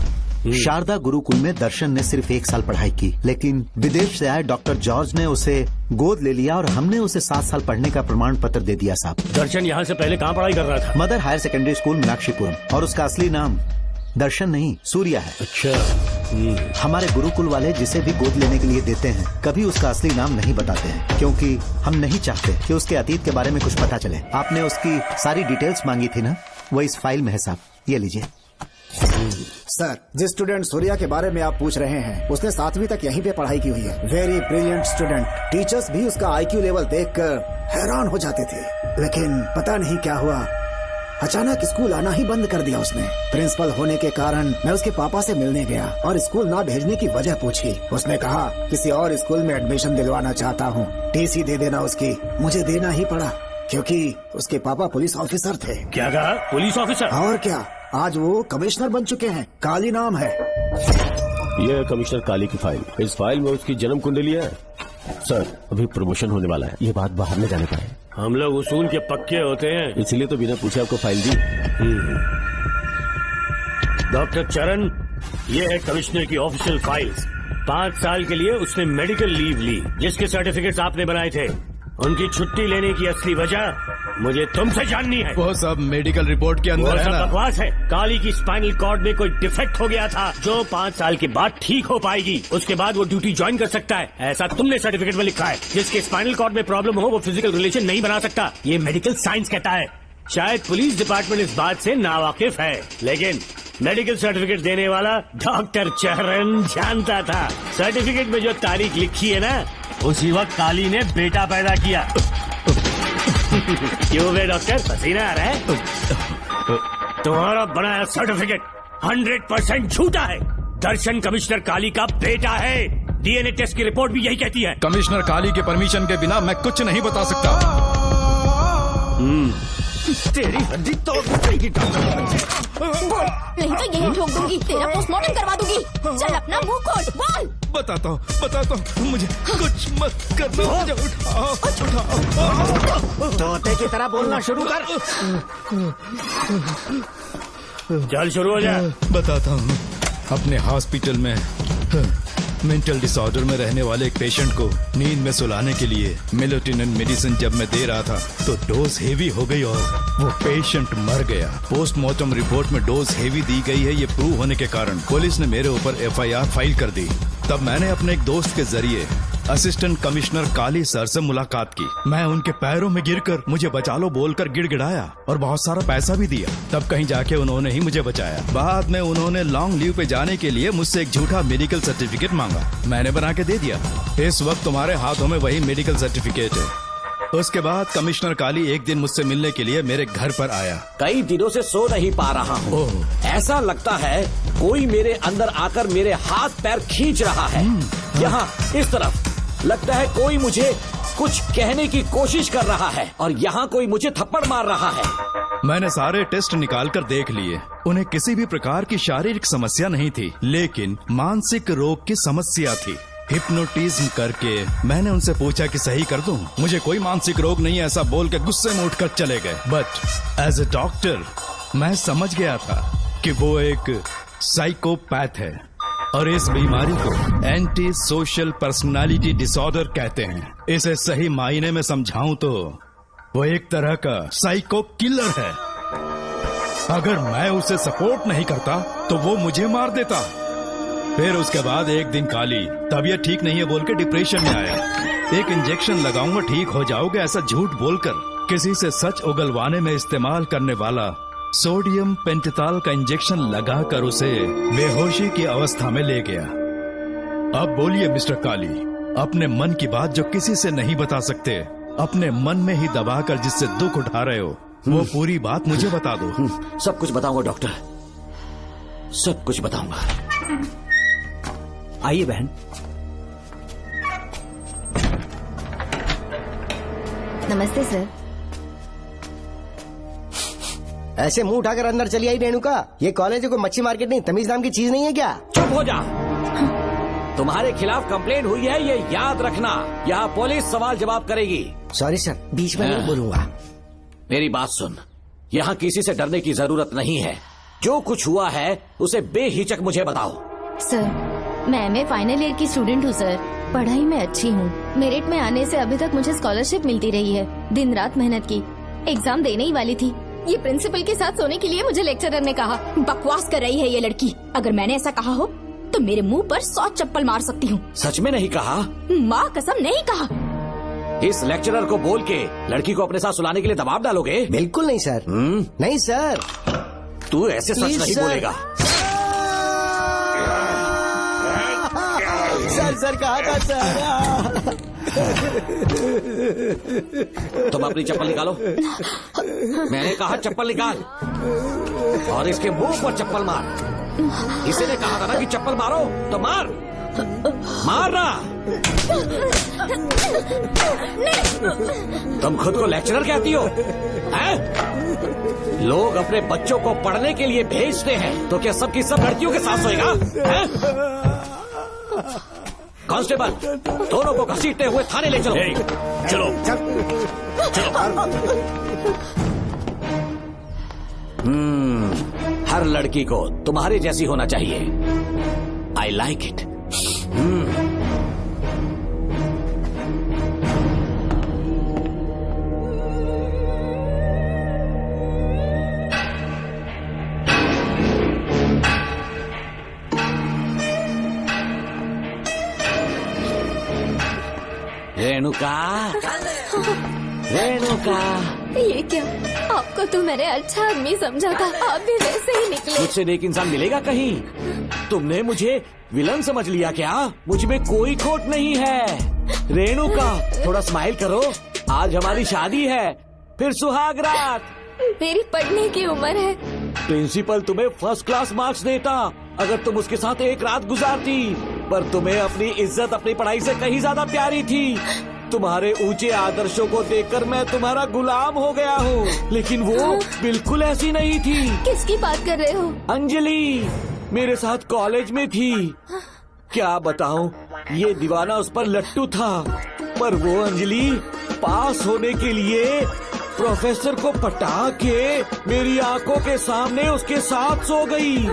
Speaker 15: शारदा गुरुकुल में दर्शन ने सिर्फ 1 साल पढ़ाई की, लेकिन विदेश से आए डॉक्टर जॉर्ज ने उसे गोद ले लिया और हमने उसे 7 साल पढ़ने का प्रमाण पत्र दे दिया साहब।
Speaker 6: दर्शन यहाँ से पहले कहाँ पढ़ाई कर रहा था?
Speaker 15: Mother Higher Secondary School Meenakshipuram, और उसका असली नाम दर्शन नहीं सूर्या है।
Speaker 6: अच्छा।
Speaker 15: हमारे गुरुकुल वाले जिसे भी गोद लेने के लिए देते हैं कभी उसका असली नाम नहीं बताते हैं, क्योंकि हम नहीं चाहते कि उसके अतीत के बारे में कुछ पता चले। आपने उसकी सारी डिटेल्स मांगी थी ना, वो इस फाइल में है साहब, ये लीजिए।
Speaker 3: सर, जिस स्टूडेंट सूर्या के बारे में आप पूछ रहे हैं उसने 7वीं तक यहीं पे पढ़ाई की हुई है। Very brilliant student. टीचर्स भी उसका IQ लेवल देखकर हैरान हो जाते थे, लेकिन पता नहीं क्या हुआ, अचानक स्कूल आना ही बंद कर दिया उसने। प्रिंसिपल होने के कारण मैं उसके पापा से मिलने गया और स्कूल ना भेजने की वजह पूछी। उसने कहा किसी और स्कूल में एडमिशन दिलवाना चाहता हूँ, TC दे देना उसकी। मुझे देना ही पड़ा क्योंकि उसके पापा पुलिस ऑफिसर थे।
Speaker 6: क्या कहा? Police officer?
Speaker 3: और क्या, आज वो कमिश्नर बन चुके हैं। काली नाम है।
Speaker 19: यह है कमिश्नर काली की फाइल। इस फाइल में उसकी जन्म कुंडली है। सर, अभी प्रमोशन होने वाला है, ये बात बाहर न जाने पाए।
Speaker 6: हम लोग उसूल के पक्के होते हैं,
Speaker 19: इसलिए तो बिना पूछे आपको फाइल दी।
Speaker 6: डॉक्टर चरण, ये है कमिश्नर की ऑफिशियल फाइल्स। 5 साल के लिए उसने मेडिकल लीव ली, जिसके सर्टिफिकेट्स आपने बनाए थे। उनकी छुट्टी लेने की असली वजह मुझे तुमसे जाननी है।
Speaker 20: वो सब मेडिकल रिपोर्ट के अंदर है ना।
Speaker 6: बकवास है। काली की स्पाइनल कॉर्ड में कोई डिफेक्ट हो गया था जो 5 साल के बाद ठीक हो पाएगी। उसके बाद वो ड्यूटी ज्वाइन कर सकता है, ऐसा तुमने सर्टिफिकेट में लिखा है। जिसके स्पाइनल कॉर्ड में प्रॉब्लम हो वो फिजिकल रिलेशन नहीं बना सकता, ये मेडिकल साइंस कहता है। शायद पुलिस डिपार्टमेंट इस बात से नावाकिफ है, लेकिन मेडिकल सर्टिफिकेट देने वाला डॉक्टर चरण जानता था। सर्टिफिकेट में जो तारीख लिखी है ना, उसी वक्त काली ने बेटा पैदा किया। क्यों बे डॉक्टर, पसीना आ रहा है? तुम्हारा बनाया सर्टिफिकेट 100% झूठा है। दर्शन कमिश्नर काली का बेटा है। DNA टेस्ट की रिपोर्ट भी यही कहती है।
Speaker 20: कमिश्नर काली के परमिशन के बिना मैं कुछ नहीं बता सकता।
Speaker 6: तेरी हड्डी तोड़ देगी डॉक्टर।
Speaker 17: बोल, नहीं तो यही ठोक दूंगी, तेरा पोस्टमार्टम करवा दूंगी। चल अपना मुंह खोल, बोल।
Speaker 20: बताता हूँ, मुझे कुछ मत करना। मुझे उठाओ।
Speaker 13: तोते की तरह बोलना शुरू कर।
Speaker 6: चल शुरू हो जा।
Speaker 20: बताता हूँ, अपने हॉस्पिटल में मेंटल डिसऑर्डर में रहने वाले एक पेशेंट को नींद में सुलाने के लिए मेलेटोनिन मेडिसिन जब मैं दे रहा था तो डोज हेवी हो गई और वो पेशेंट मर गया। पोस्टमार्टम रिपोर्ट में डोज हेवी दी गई है, ये प्रूव होने के कारण पुलिस ने मेरे ऊपर FIR फाइल कर दी। तब मैंने अपने एक दोस्त के जरिए असिस्टेंट कमिश्नर काली सर से मुलाकात की। मैं उनके पैरों में गिरकर मुझे बचा लो बोलकर गिड़गिड़ाया और बहुत सारा पैसा भी दिया। तब कहीं जाके उन्होंने ही मुझे बचाया। बाद में उन्होंने लॉन्ग लीव पे जाने के लिए मुझसे एक झूठा मेडिकल सर्टिफिकेट मांगा, मैंने बना के दे दिया। इस वक्त तुम्हारे हाथों में वही मेडिकल सर्टिफिकेट है। उसके बाद कमिश्नर काली एक दिन मुझसे मिलने के लिए मेरे घर पर आया।
Speaker 11: कई दिनों से सो नहीं पा रहा हूँ। ऐसा लगता है कोई मेरे अंदर आकर मेरे हाथ पैर खींच रहा है। यहाँ इस तरफ लगता है कोई मुझे कुछ कहने की कोशिश कर रहा है और यहाँ कोई मुझे थप्पड़ मार रहा है।
Speaker 20: मैंने सारे टेस्ट निकाल कर देख लिए, उन्हें किसी भी प्रकार की शारीरिक समस्या नहीं थी, लेकिन मानसिक रोग की समस्या थी। हिप्नोटिज्म करके मैंने उनसे पूछा कि सही कर दूं। मुझे कोई मानसिक रोग नहीं है ऐसा बोल के गुस्से में उठकर चले गए। बट एज ए डॉक्टर मैं समझ गया था कि वो एक साइकोपैथ है और इस बीमारी को एंटी सोशल पर्सनालिटी डिसऑर्डर कहते हैं। इसे सही मायने में समझाऊं तो वो एक तरह का साइको किलर है। अगर मैं उसे सपोर्ट नहीं करता तो वो मुझे मार देता। फिर उसके बाद एक दिन काली तबीयत ठीक नहीं है बोल के डिप्रेशन में आया। एक इंजेक्शन लगाऊंगा ठीक हो जाओगे ऐसा झूठ बोलकर किसी से सच उगलवाने में इस्तेमाल करने वाला सोडियम पेंटेथॉल का इंजेक्शन लगाकर उसे बेहोशी की अवस्था में ले गया। अब बोलिए मिस्टर काली, अपने मन की बात जो किसी से नहीं बता सकते, अपने मन में ही दबाकर जिससे दुख उठा रहे हो, वो पूरी बात मुझे बता दो।
Speaker 11: सब कुछ बताऊंगा डॉक्टर, सब कुछ बताऊंगा।
Speaker 3: आइए बहन।
Speaker 17: नमस्ते सर।
Speaker 2: ऐसे मुंह उठाकर अंदर चली आई रेणुका। ये कॉलेज है कोई मच्छी मार्केट नहीं, तमीज नाम की चीज नहीं है क्या?
Speaker 11: चुप हो जा। तुम्हारे खिलाफ कंप्लेंट हुई है ये याद रखना। यहाँ पुलिस सवाल जवाब करेगी।
Speaker 2: सॉरी सर, बीच में नहीं बोलूंगा।
Speaker 11: मेरी बात सुन, यहाँ किसी से डरने की जरूरत नहीं है। जो कुछ हुआ है उसे बेहिचक मुझे बताओ।
Speaker 17: सर मैं एमए फाइनल ईयर की स्टूडेंट हूँ सर। पढ़ाई में अच्छी हूँ। मेरिट में आने से अभी तक मुझे स्कॉलरशिप मिलती रही है। दिन रात मेहनत की, एग्जाम देने ही वाली थी। ये प्रिंसिपल के साथ सोने के लिए मुझे लेक्चरर ने कहा। बकवास कर रही है ये लड़की। अगर मैंने ऐसा कहा हो तो मेरे मुंह पर 100 चप्पल मार सकती हूँ।
Speaker 11: सच में नहीं कहा?
Speaker 17: माँ कसम नहीं कहा।
Speaker 11: इस लेक्चरर को बोल के लड़की को अपने साथ सुलाने के लिए दबाव डालोगे?
Speaker 2: बिल्कुल नहीं सर। नहीं सर।
Speaker 11: तू ऐसे सच नहीं बोलेगा।
Speaker 2: सर कहा था सर।
Speaker 11: तुम अपनी चप्पल निकालो। मैंने कहा चप्पल निकाल और इसके मुंह पर चप्पल मार। इसी ने कहा था ना कि चप्पल मारो तो मार। मारना। तुम खुद को लेक्चरर कहती हो हैं? लोग अपने बच्चों को पढ़ने के लिए भेजते हैं तो क्या सबकी सब लड़कियों के साथ सोएगा? कांस्टेबल, दोनों को घसीटते हुए थाने ले चलो।
Speaker 6: चलो
Speaker 11: हर लड़की को तुम्हारे जैसी होना चाहिए। I like it. Renuka, Renuka.
Speaker 17: ये क्या? आपको तो मैंने अच्छा आदमी समझा था, आप भी वैसे ही निकले।
Speaker 11: मुझसे नेक इंसान मिलेगा कहीं? तुमने मुझे विलन समझ लिया क्या? मुझ में कोई खोट नहीं है। रेणुका थोड़ा स्माइल करो। आज हमारी शादी है, फिर सुहाग रात।
Speaker 17: मेरी पढ़ने की उम्र है।
Speaker 11: प्रिंसिपल तुम्हें फर्स्ट क्लास मार्क्स देता अगर तुम उसके साथ एक रात गुजारती, पर तुम्हें अपनी इज्जत अपनी पढ़ाई से कहीं ज्यादा प्यारी थी। तुम्हारे ऊंचे आदर्शों को देखकर मैं तुम्हारा गुलाम हो गया हूँ, लेकिन वो बिल्कुल ऐसी नहीं थी।
Speaker 17: किसकी बात कर रहे हो?
Speaker 11: अंजलि मेरे साथ कॉलेज में थी। क्या बताऊं, ये दीवाना उस पर लट्टू था, पर वो अंजलि पास होने के लिए प्रोफेसर को पटा के मेरी आंखों के सामने उसके साथ सो गई।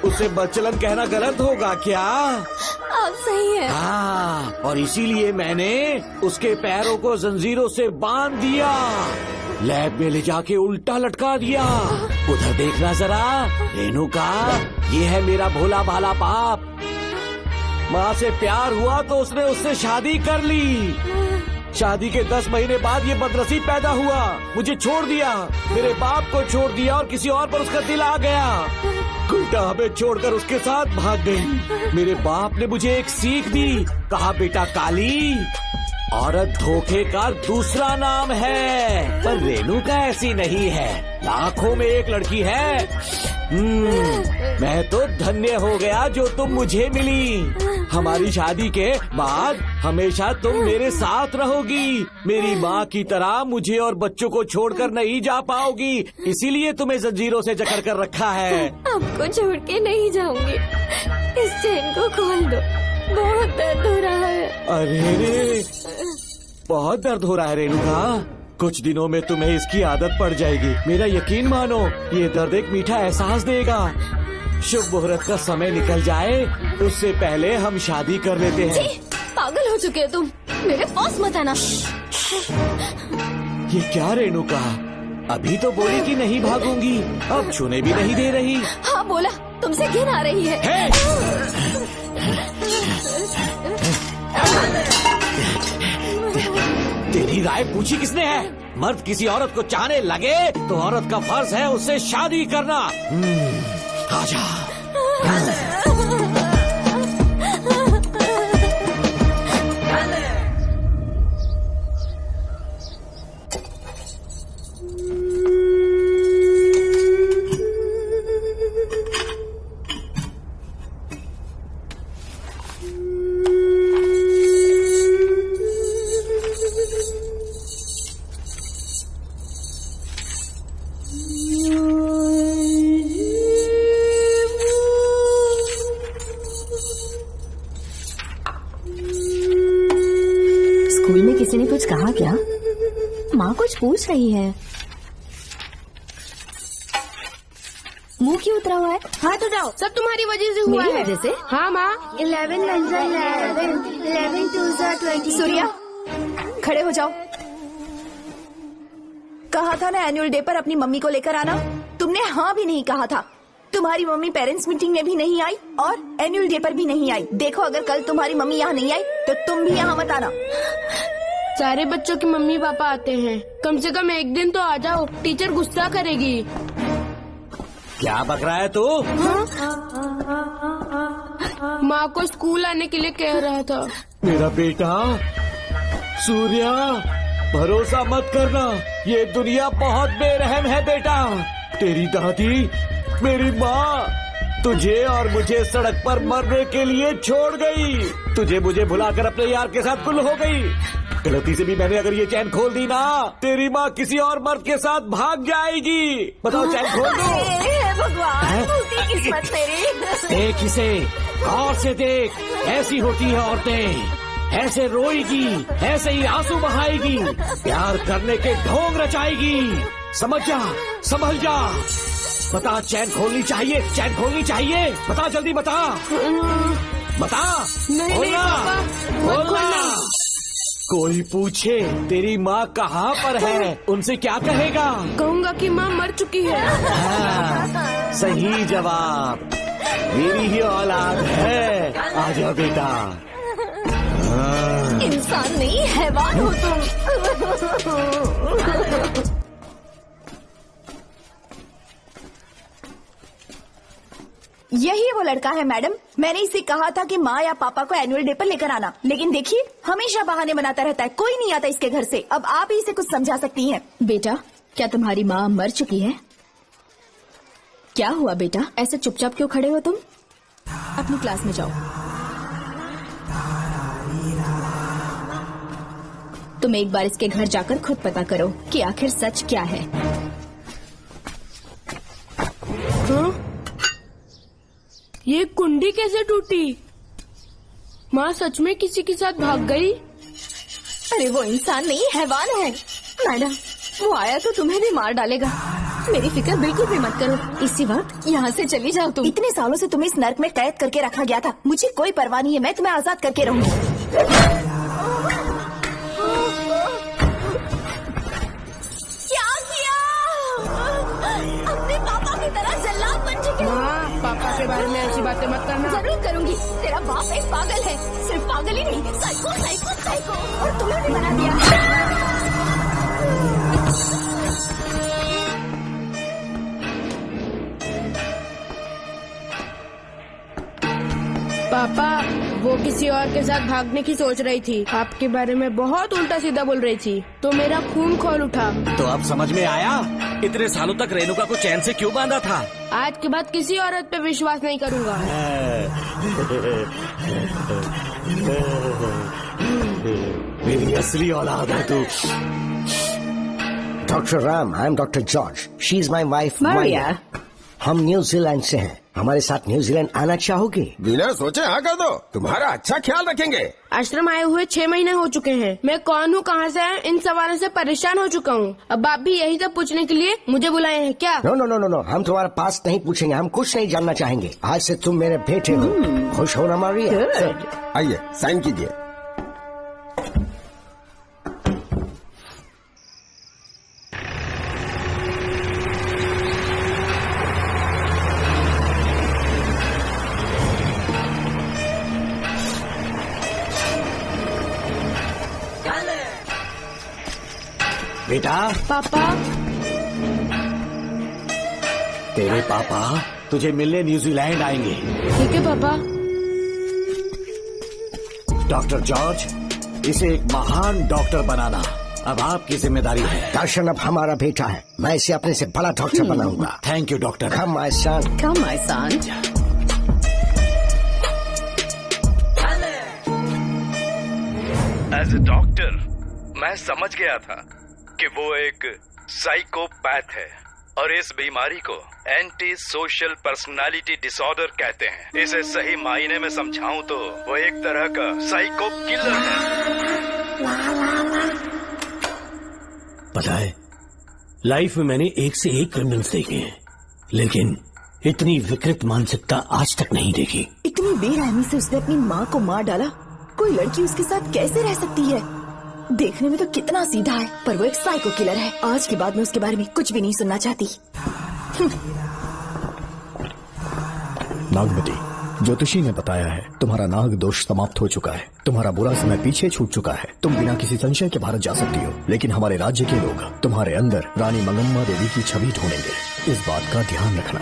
Speaker 11: उसे बदचलन कहना गलत होगा क्या?
Speaker 17: आप सही है।
Speaker 11: हाँ, और इसीलिए मैंने उसके पैरों को जंजीरों से बांध दिया, लैब में ले जाके उल्टा लटका दिया। उधर देखना जरा रेणुका, ये है मेरा भोला भाला बाप। माँ से प्यार हुआ तो उसने उससे शादी कर ली। शादी के 10 महीने बाद ये बदनसीब पैदा हुआ, मुझे छोड़ दिया, मेरे बाप को छोड़ दिया और किसी और पर उसका दिल आ गया। उल्टा हमें छोड़कर उसके साथ भाग गई। मेरे बाप ने मुझे एक सीख दी, कहा बेटा काली, औरत धोखे का दूसरा नाम है। पर रेणुका ऐसी नहीं है, लाखों में एक लड़की है। मैं तो धन्य हो गया जो तुम मुझे मिली। हमारी शादी के बाद हमेशा तुम मेरे साथ रहोगी। मेरी माँ की तरह मुझे और बच्चों को छोड़कर नहीं जा पाओगी, इसीलिए तुम्हें जंजीरों से जकड़ कर रखा है।
Speaker 17: आपको छोड़ के नहीं जाऊंगी। इस चेन को खोल दो।
Speaker 21: बहुत दर्द हो रहा है।
Speaker 11: अरे रे, बहुत दर्द हो रहा है रेणुका। कुछ दिनों में तुम्हें इसकी आदत पड़ जाएगी। मेरा यकीन मानो, ये दर्द एक मीठा एहसास देगा। शुभ मुहूर्त का समय निकल जाए उससे पहले हम शादी कर लेते हैं।
Speaker 21: पागल हो चुके हो तुम, मेरे पास मत आना।
Speaker 11: ये क्या रेणुका, अभी तो बोली कि नहीं भागूंगी, अब छूने भी नहीं दे रही।
Speaker 21: हाँ बोला, तुमसे घिन आ रही है।
Speaker 11: तेरी राय पूछी किसने है? मर्द किसी औरत को चाहने लगे तो औरत का फर्ज है उससे शादी करना। आजा।
Speaker 14: किसी ने कुछ कहा क्या? माँ कुछ पूछ रही है। मुंह क्यों उतरा हुआ है? हाथ उठाओ।
Speaker 21: सब तुम्हारी वजह से हुआ है।
Speaker 14: वजह से?
Speaker 21: हाँ माँ।
Speaker 14: 11 2 20। सूर्या, खड़े हो जाओ। कहा था ना एनुअल डे पर अपनी मम्मी को लेकर आना, तुमने हाँ भी नहीं कहा था। तुम्हारी मम्मी पेरेंट्स मीटिंग में भी नहीं आई और एनुअल डे पर भी नहीं आई। देखो, अगर कल तुम्हारी मम्मी यहाँ नहीं आई तो तुम भी यहाँ मत आना।
Speaker 21: सारे बच्चों की मम्मी पापा आते हैं, कम से कम एक दिन तो आ जाओ, टीचर गुस्सा करेगी।
Speaker 11: क्या बक रहा है तू?
Speaker 21: माँ को स्कूल आने के लिए कह रहा था।
Speaker 11: मेरा बेटा सूर्या, भरोसा मत करना, ये दुनिया बहुत बेरहम है बेटा। तेरी दादी, मेरी माँ तुझे और मुझे सड़क पर मरने के लिए छोड़ गई। तुझे मुझे भुलाकर अपने यार के साथ गुल हो गई। गलती से भी मैंने अगर ये चैन खोल दी ना, तेरी माँ किसी और मर्द के साथ भाग जाएगी। बताओ, चैन खोल दो।
Speaker 14: भगवान, किस्मत तेरी।
Speaker 11: देख इसे, गौर से देख, ऐसी होती है औरतें, ऐसे रोएगी, ऐसे ही आंसू बहाएगी, प्यार करने के ढोंग रचाएगी। समझ जा, संभल जा। बता, चैन खोलनी चाहिए, चैन खोलनी चाहिए। बता, जल्दी बता, बता। बोलना। कोई पूछे तेरी माँ कहाँ पर है, उनसे क्या कहेगा?
Speaker 21: कहूँगा कि माँ मर चुकी है।
Speaker 11: हाँ, सही जवाब, मेरी ही औलाद है। आजा बेटा।
Speaker 14: इंसान नहीं, हैवान हो तुम। यही वो लड़का है मैडम। मैंने इसे कहा था कि माँ या पापा को एनुअल डे पर लेकर आना, लेकिन देखिए हमेशा बहाने बनाता रहता है, कोई नहीं आता इसके घर से। अब आप ही इसे कुछ समझा सकती हैं।
Speaker 17: बेटा, क्या तुम्हारी माँ मर चुकी है? क्या हुआ बेटा, ऐसे चुपचाप क्यों खड़े हो तुम? अपनी क्लास में जाओ। तुम एक बार इसके घर जाकर खुद पता करो कि आखिर सच क्या है।
Speaker 21: ये कुंडी कैसे टूटी? माँ सच में किसी के साथ भाग गई?
Speaker 14: अरे वो इंसान नहीं, हैवान है। मैडम, वो आया तो तुम्हें भी मार डालेगा। मेरी फिक्र बिल्कुल भी मत करो। इसी वक्त यहाँ से चली जाओ तुम। इतने सालों से तुम्हें इस नर्क में कैद करके रखा गया था, मुझे कोई परवाह नहीं है, मैं तुम्हें आजाद करके रहूंगी।
Speaker 21: पापा के बारे में ऐसी बातें मत करना।
Speaker 14: जरूर करूंगी। तेरा बाप एक पागल है, सिर्फ पागल ही नहीं, साइको साइको साइको, और तुम्हें भी बना दिया।
Speaker 21: पापा, वो किसी और के साथ भागने की सोच रही थी, आपके बारे में बहुत उल्टा सीधा बोल रही थी, तो मेरा खून खौल उठा।
Speaker 11: तो अब समझ में आया इतने सालों तक रेणुका को चैन से क्यों बांधा था।
Speaker 21: आज के बाद किसी औरत पे विश्वास नहीं करूंगा।
Speaker 11: मेरी असली औलाद है तू।
Speaker 2: Doctor Ram, I am doctor George, she is my wife Maria. हम न्यूजीलैंड से हैं। हमारे साथ न्यूजीलैंड आना चाहोगे?
Speaker 16: बिना सोचे हाँ कर दो, तुम्हारा अच्छा ख्याल रखेंगे।
Speaker 21: आश्रम आए हुए 6 महीने हो चुके हैं। मैं कौन हूँ, कहाँ से है, इन सवालों से परेशान हो चुका हूँ। अब आप भी यही सब पूछने के लिए मुझे बुलाए हैं क्या?
Speaker 2: No no no no no, हम तुम्हारा पास नहीं पूछेंगे, हम कुछ नहीं जानना चाहेंगे। आज से तुम मेरे बेटे हो। खुश हो ना मारिया?
Speaker 16: आइए साइन कीजिए।
Speaker 11: बेटा।
Speaker 21: पापा।
Speaker 11: तेरे पापा तुझे मिलने न्यूजीलैंड आएंगे।
Speaker 21: ठीक है पापा।
Speaker 11: डॉक्टर जॉर्ज, इसे एक महान डॉक्टर बनाना अब आपकी जिम्मेदारी है।
Speaker 2: दर्शन अब हमारा बेटा है, मैं इसे अपने से बड़ा डॉक्टर बनाऊंगा।
Speaker 11: Thank you doctor.
Speaker 2: Come my son.
Speaker 5: Come my son.
Speaker 22: As a doctor मैं समझ गया था कि वो एक साइकोपैथ है और इस बीमारी को एंटी सोशल पर्सनालिटी डिसऑर्डर कहते हैं। इसे सही मायने में समझाऊं तो वो एक तरह का साइको किलर है।
Speaker 6: पता है, लाइफ में मैंने एक से एक क्रिमिनल्स देखे हैं, लेकिन इतनी विकृत मानसिकता आज तक नहीं देखी।
Speaker 14: इतनी बेरहमी से उसने अपनी माँ को मार डाला। कोई लड़की उसके साथ कैसे रह सकती है? देखने में तो कितना सीधा है, पर वो एक साइको किलर है। आज के बाद मैं उसके बारे में कुछ भी नहीं सुनना चाहती।
Speaker 8: नागमती, ज्योतिषी ने बताया है तुम्हारा नाग दोष समाप्त हो चुका है, तुम्हारा बुरा समय पीछे छूट चुका है, तुम बिना किसी संशय के भारत जा सकती हो। लेकिन हमारे राज्य के लोग तुम्हारे अंदर रानी मंगम्मा देवी की छवि ढूंढेंगे, इस बात का ध्यान रखना।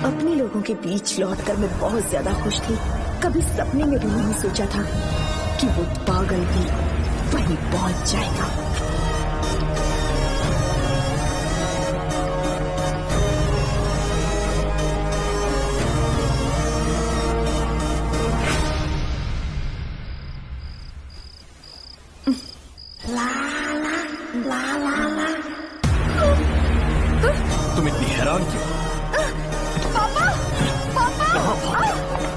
Speaker 14: अपने लोगों के बीच लौटकर मैं बहुत ज्यादा खुश थी। कभी सपने में भी नहीं सोचा था कि वो पागल भी वहीं पहुंच जाएगा।
Speaker 8: तुम इतनी हैरान क्यों?
Speaker 14: पापा, पापा,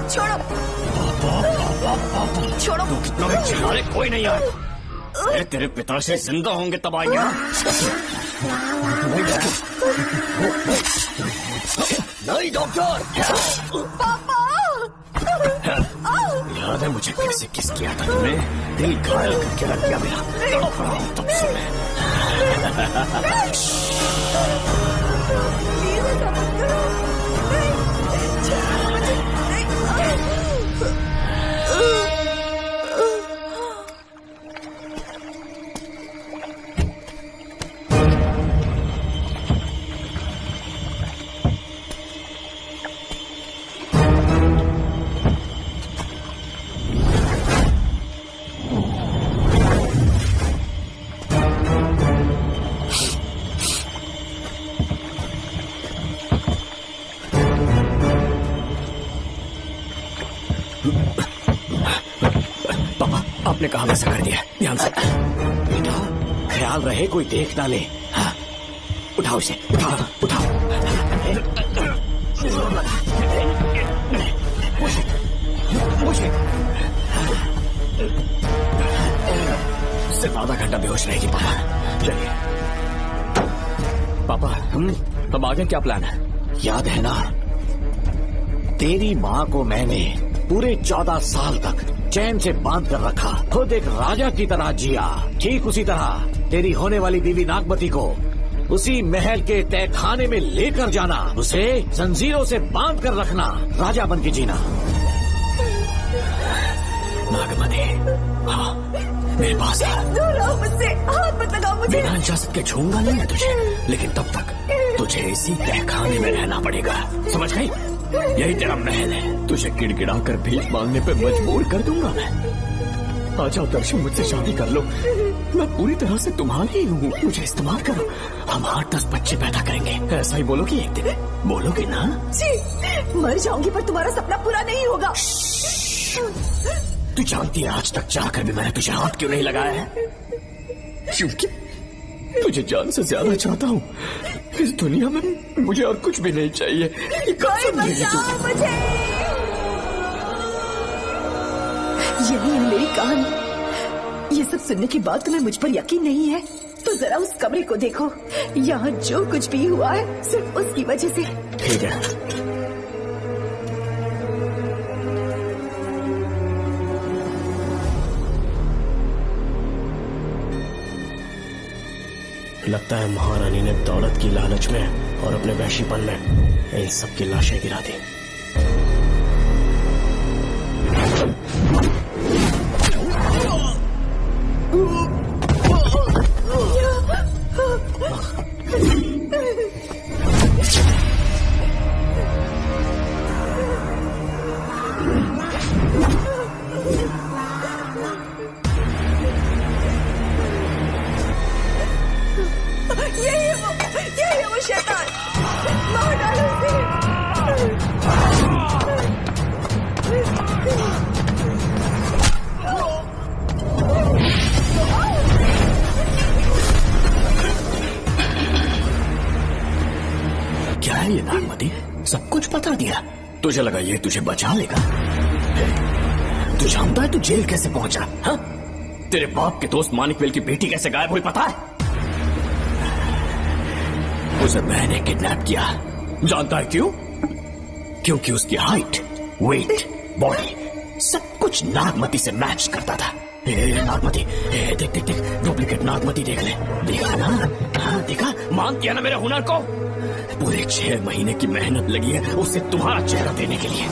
Speaker 14: छोड़ो, छोड़ो।
Speaker 8: तू कितना भी चिल्ला ले, कोई नहीं आए। अरे तेरे पिता से जिंदा होंगे तब आएंगे। नहीं डॉक्टर।
Speaker 14: पापा,
Speaker 8: याद है मुझे कैसे किस किया था तुमने? दिल घायल करके रख दिया मेरा। तड़प रहा हूं तब से मैं। आपने कहा वैसा कर दिया, ध्यान से।
Speaker 11: बेटा ख्याल रहे कोई देख ना ले। हाँ, उठाओ इसे, उठाओ उठाओ।
Speaker 8: सिर्फ आधा घंटा बेहोश रहेगी पापा। चलिए पापा, अब आगे क्या प्लान है?
Speaker 11: याद है ना, तेरी माँ को मैंने पूरे 14 साल तक चैन से बांध कर रखा, खुद एक राजा की तरह जिया। ठीक उसी तरह तेरी होने वाली बीवी नागमती को उसी महल के तहखाने में लेकर जाना, उसे जंजीरों से बांध कर रखना, राजा बन के जीना।
Speaker 8: नागमती, हाँ मेरे पास
Speaker 14: दूर रहो मुझसे, हाथ मत लगाओ मुझे।
Speaker 8: बिना इजाजत के छूंगा नहीं है तुझे, लेकिन तब तक तुझे इसी तहखाने में रहना पड़ेगा, समझ गई? यही तेरा महल है। तुझे गिड़गिड़ा कर भीख मांगने पे मजबूर कर दूंगा मैं। आ जाओ दर्शन, मुझसे शादी कर लो, मैं पूरी तरह से तुम्हारी हूँ, मुझे इस्तेमाल करो। हम 8-10 बच्चे पैदा करेंगे, ऐसा ही बोलोगी एक दिन? बोलोगी ना?
Speaker 14: जी, मर जाऊंगी पर तुम्हारा सपना पूरा नहीं होगा।
Speaker 8: तू जानती है आज तक चाहकर भी मैंने तुझे हाथ क्यों नहीं लगाया है? क्योंकि तुझे जान से ज्यादा चाहता हूँ।
Speaker 12: इस दुनिया में मुझे और कुछ भी नहीं चाहिए।
Speaker 14: कोई बचाओ मुझे। यही है मेरी कहानी। ये सब सुनने के बाद तुम्हें मुझ पर यकीन नहीं है तो जरा उस कमरे को देखो। यहाँ जो कुछ भी हुआ है सिर्फ उसकी वजह से।
Speaker 12: ठीक है।
Speaker 4: लगता है महारानी ने दौलत की लालच में और अपने वहशीपन में इन सब की लाशें गिरा दी।
Speaker 14: यही है वो शैतान। मार डालो उसे।
Speaker 12: क्या है ये नागमती? सब कुछ बता दिया। तुझे लगा ये तुझे बचा लेगा? तू जानता है तू जेल कैसे पहुंचा? हाँ? तेरे बाप के दोस्त मानिकवेल की बेटी कैसे गायब हुई पता है? उसे मैंने किडनैप किया। जानता है क्यों? क्योंकि उसकी हाइट, वेट, बॉडी सब कुछ नागमती से मैच करता था। नागमती, देख देख देख, डुप्लीकेट नागमती देख ले। देखा ना? हाँ देखा? मान किया ना मेरे हुनर को? पूरे 6 महीने की मेहनत लगी है उसे तुम्हारा चेहरा देने के लिए।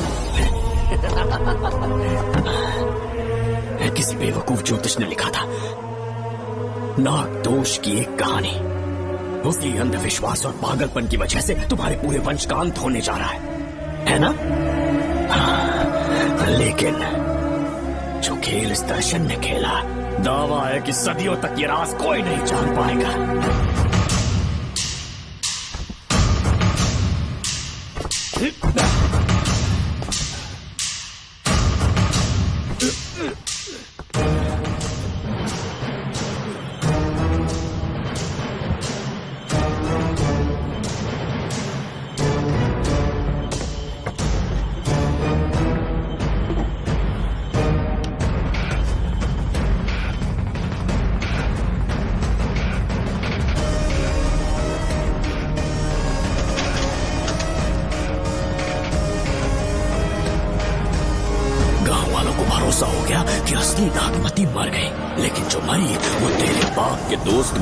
Speaker 12: किसी बेवकूफ ज्योतिष ने लिखा था नाग दोष की एक कहानी। उसी अंधविश्वास और पागलपन की वजह से तुम्हारे पूरे वंश का अंत होने जा रहा है ना? हाँ, लेकिन जो खेल इस दर्शन ने खेला, दावा है कि सदियों तक ये राज कोई नहीं जान पाएगा।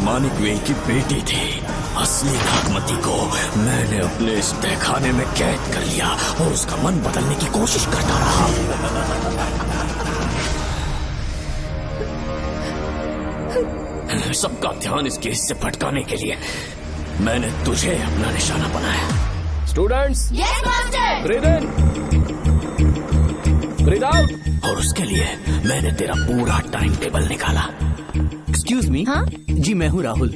Speaker 12: मानिकवेल की बेटी थी। असली नागमती को मैंने अपने इस तहखाने में कैद कर लिया और उसका मन बदलने की कोशिश करता रहा। सबका ध्यान इस केस से भटकाने के लिए मैंने तुझे अपना निशाना बनाया।
Speaker 4: Students,
Speaker 17: yes master.
Speaker 4: ब्रीथ इन, ब्रीथ आउट।
Speaker 12: और उसके लिए मैंने तेरा पूरा टाइम टेबल निकाला।
Speaker 8: Excuse me. हाँ? जी मैं हूँ राहुल।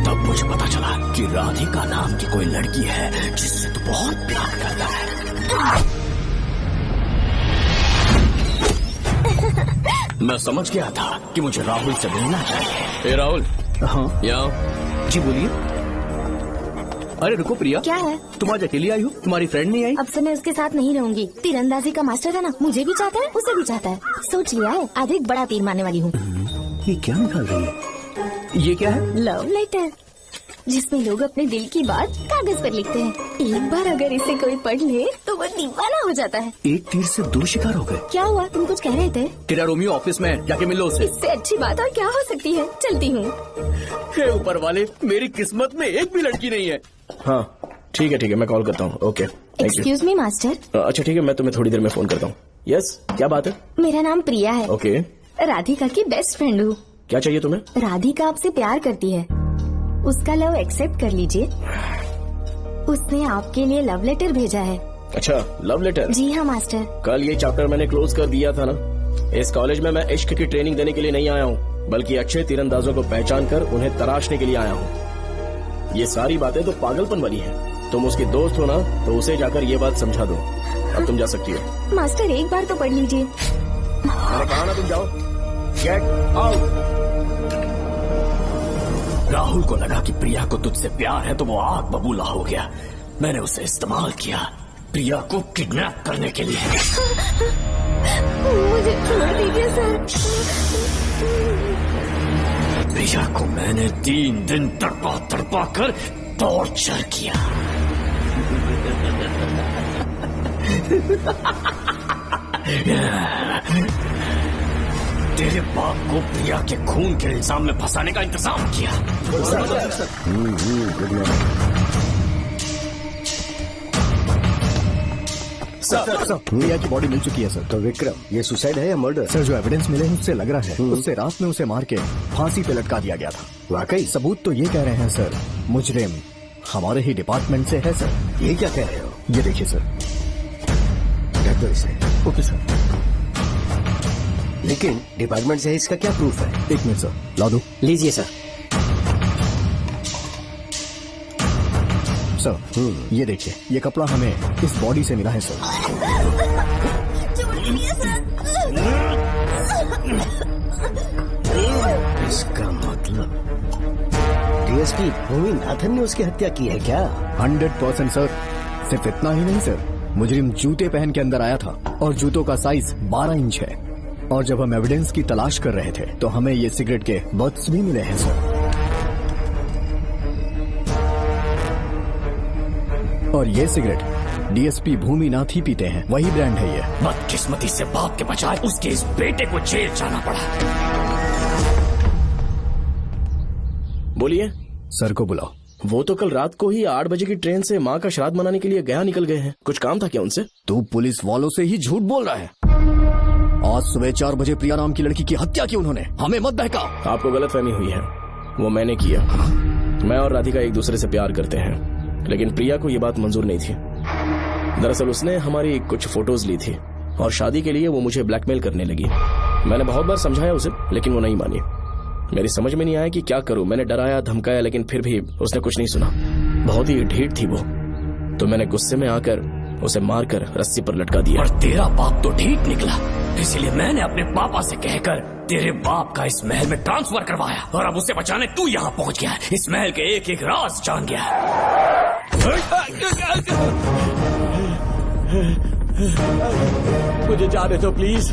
Speaker 12: तब मुझे पता चला कि राधिका नाम की कोई लड़की है जिससे तू बहुत प्यार करता है। मैं समझ गया था कि मुझे राहुल से मिलना चाहिए।
Speaker 4: ए राहुल।
Speaker 8: हाँ
Speaker 4: यहाँ।
Speaker 8: जी बोलिए। अरे रुको प्रिया,
Speaker 17: क्या है?
Speaker 8: तुम आज अकेली आई हो? तुम्हारी फ्रेंड नहीं आई?
Speaker 17: अब से मैं उसके साथ नहीं रहूंगी। तीरंदाजी का मास्टर है ना, मुझे भी चाहता है उसे भी चाहता है। सोच लिया है, आज एक बड़ा तीर मारने वाली हूँ।
Speaker 8: ये क्या निकाल रही है? ये क्या है?
Speaker 17: लव लेटर, जिसमें लोग अपने दिल की बात कागज पर लिखते हैं। एक बार अगर इसे कोई पढ़ ले तो वो दीवाना हो जाता है।
Speaker 8: एक तीर से 2 शिकार हो गए।
Speaker 17: क्या हुआ? तुम कुछ कह रहे थे?
Speaker 8: तेरा रोमियो ऑफिस में, जाके मिलो उसे।
Speaker 17: इससे अच्छी बात और क्या हो सकती है। चलती हूँ।
Speaker 8: हे ऊपर वाले, मेरी किस्मत में एक भी लड़की नहीं है।
Speaker 4: हाँ ठीक है, मैं कॉल करता हूँ। Okay,
Speaker 17: excuse me master.
Speaker 4: अच्छा ठीक है, मैं तुम्हें थोड़ी देर में फोन करता हूँ। यस, क्या बात है?
Speaker 17: मेरा नाम प्रिया है।
Speaker 4: ओके।
Speaker 17: राधिका की बेस्ट फ्रेंड हूँ।
Speaker 4: क्या चाहिए तुम्हें?
Speaker 17: राधिका आपसे प्यार करती है, उसका लव एक्सेप्ट कर लीजिए। उसने आपके लिए लव लेटर भेजा है।
Speaker 4: अच्छा, लव लेटर?
Speaker 17: जी हाँ मास्टर।
Speaker 4: कल ये चैप्टर मैंने क्लोज कर दिया था ना। इस कॉलेज में मैं इश्क की ट्रेनिंग देने के लिए नहीं आया हूँ, बल्कि अच्छे तीरंदाजों को पहचान कर उन्हें तराशने के लिए आया हूँ। ये सारी बातें तो पागलपन वाली है। तुम उसकी दोस्त हो ना, तो उसे जाकर ये बात समझा दो। अब तुम जा सकती हो।
Speaker 17: मास्टर एक बार तो पढ़ लीजिए।
Speaker 4: मैंने कहा ना तुम जाओ। Get out.
Speaker 12: राहुल को लगा कि प्रिया को तुझसे प्यार है तो वो आग बबूला हो गया। मैंने उसे इस्तेमाल किया प्रिया को किडनैप करने के लिए।
Speaker 17: मुझे छोड़ दीजिए सर।
Speaker 12: प्रिया को मैंने 3 दिन तड़पा कर टॉर्चर किया। तेरे बाप को प्रिया के खून के इल्जाम में फंसाने का इंतजाम किया।
Speaker 3: सर, प्रिया की बॉडी मिल चुकी है सर।
Speaker 2: तो विक्रम, ये सुसाइड है या मर्डर?
Speaker 3: सर, जो एविडेंस मिले हैं उससे लग रहा है उससे रात में उसे मार के फांसी पे लटका दिया गया था।
Speaker 2: वाकई?
Speaker 3: सबूत तो ये कह रहे हैं सर, मुजरिम हमारे ही डिपार्टमेंट से है सर।
Speaker 2: ये क्या कह रहे हो?
Speaker 3: ये देखिए सर।
Speaker 2: रख दो इसे।
Speaker 3: Okay sir.
Speaker 2: लेकिन डिपार्टमेंट से इसका क्या प्रूफ है?
Speaker 3: 1 मिनट सर, ला दो।
Speaker 2: लीजिए सर।
Speaker 3: सर, ये देखिए, ये कपड़ा हमें इस बॉडी से मिला है सर।
Speaker 2: इसका मतलब डीएसपी भूमि नाथन ने उसकी हत्या की है क्या?
Speaker 3: 100% सर। सिर्फ इतना ही नहीं सर, मुजरिम जूते पहन के अंदर आया था और जूतों का साइज 12 इंच है। और जब हम एविडेंस की तलाश कर रहे थे तो हमें ये सिगरेट के बट्स भी मिले हैं सर। और ये सिगरेट डीएसपी भूमि नाथ ही पीते हैं, वही ब्रांड है ये।
Speaker 12: बदकिस्मती से बाप के बजाय उसके इस बेटे को जेल जाना पड़ा।
Speaker 4: बोलिए।
Speaker 3: सर को बुलाओ।
Speaker 4: वो तो कल रात को ही 8 बजे की ट्रेन से माँ का श्राद्ध मनाने के लिए गया निकल गए हैं। कुछ काम था क्या उनसे?
Speaker 3: तू पुलिस वालों से ही झूठ बोल रहा है। आज सुबह 4 बजे प्रिया नाम की लड़की की हत्या की उन्होंने। हमें मत बहका।
Speaker 4: आपको गलतफहमी हुई है, वो मैंने किया। मैं और राधिका एक दूसरे से प्यार करते हैं, लेकिन प्रिया को ये बात मंजूर नहीं थी। दरअसल उसने हमारी कुछ फोटोज ली थी और शादी के लिए वो मुझे ब्लैकमेल करने लगी। मैंने बहुत बार समझाया उसे, लेकिन वो नहीं मानी। मेरी समझ में नहीं आया कि क्या करूं। मैंने डराया धमकाया, लेकिन फिर भी उसने कुछ नहीं सुना। बहुत ही ढीठ थी वो, तो मैंने गुस्से में आकर उसे मारकर रस्सी पर लटका दिया।
Speaker 12: और तेरा बाप तो ढीठ निकला, इसलिए मैंने अपने पापा से कहकर तेरे बाप का इस महल में ट्रांसफर करवाया। और अब उसे बचाने तू यहाँ पहुँच गया, इस महल के एक एक राज जान गया। मुझे जाने दो प्लीज।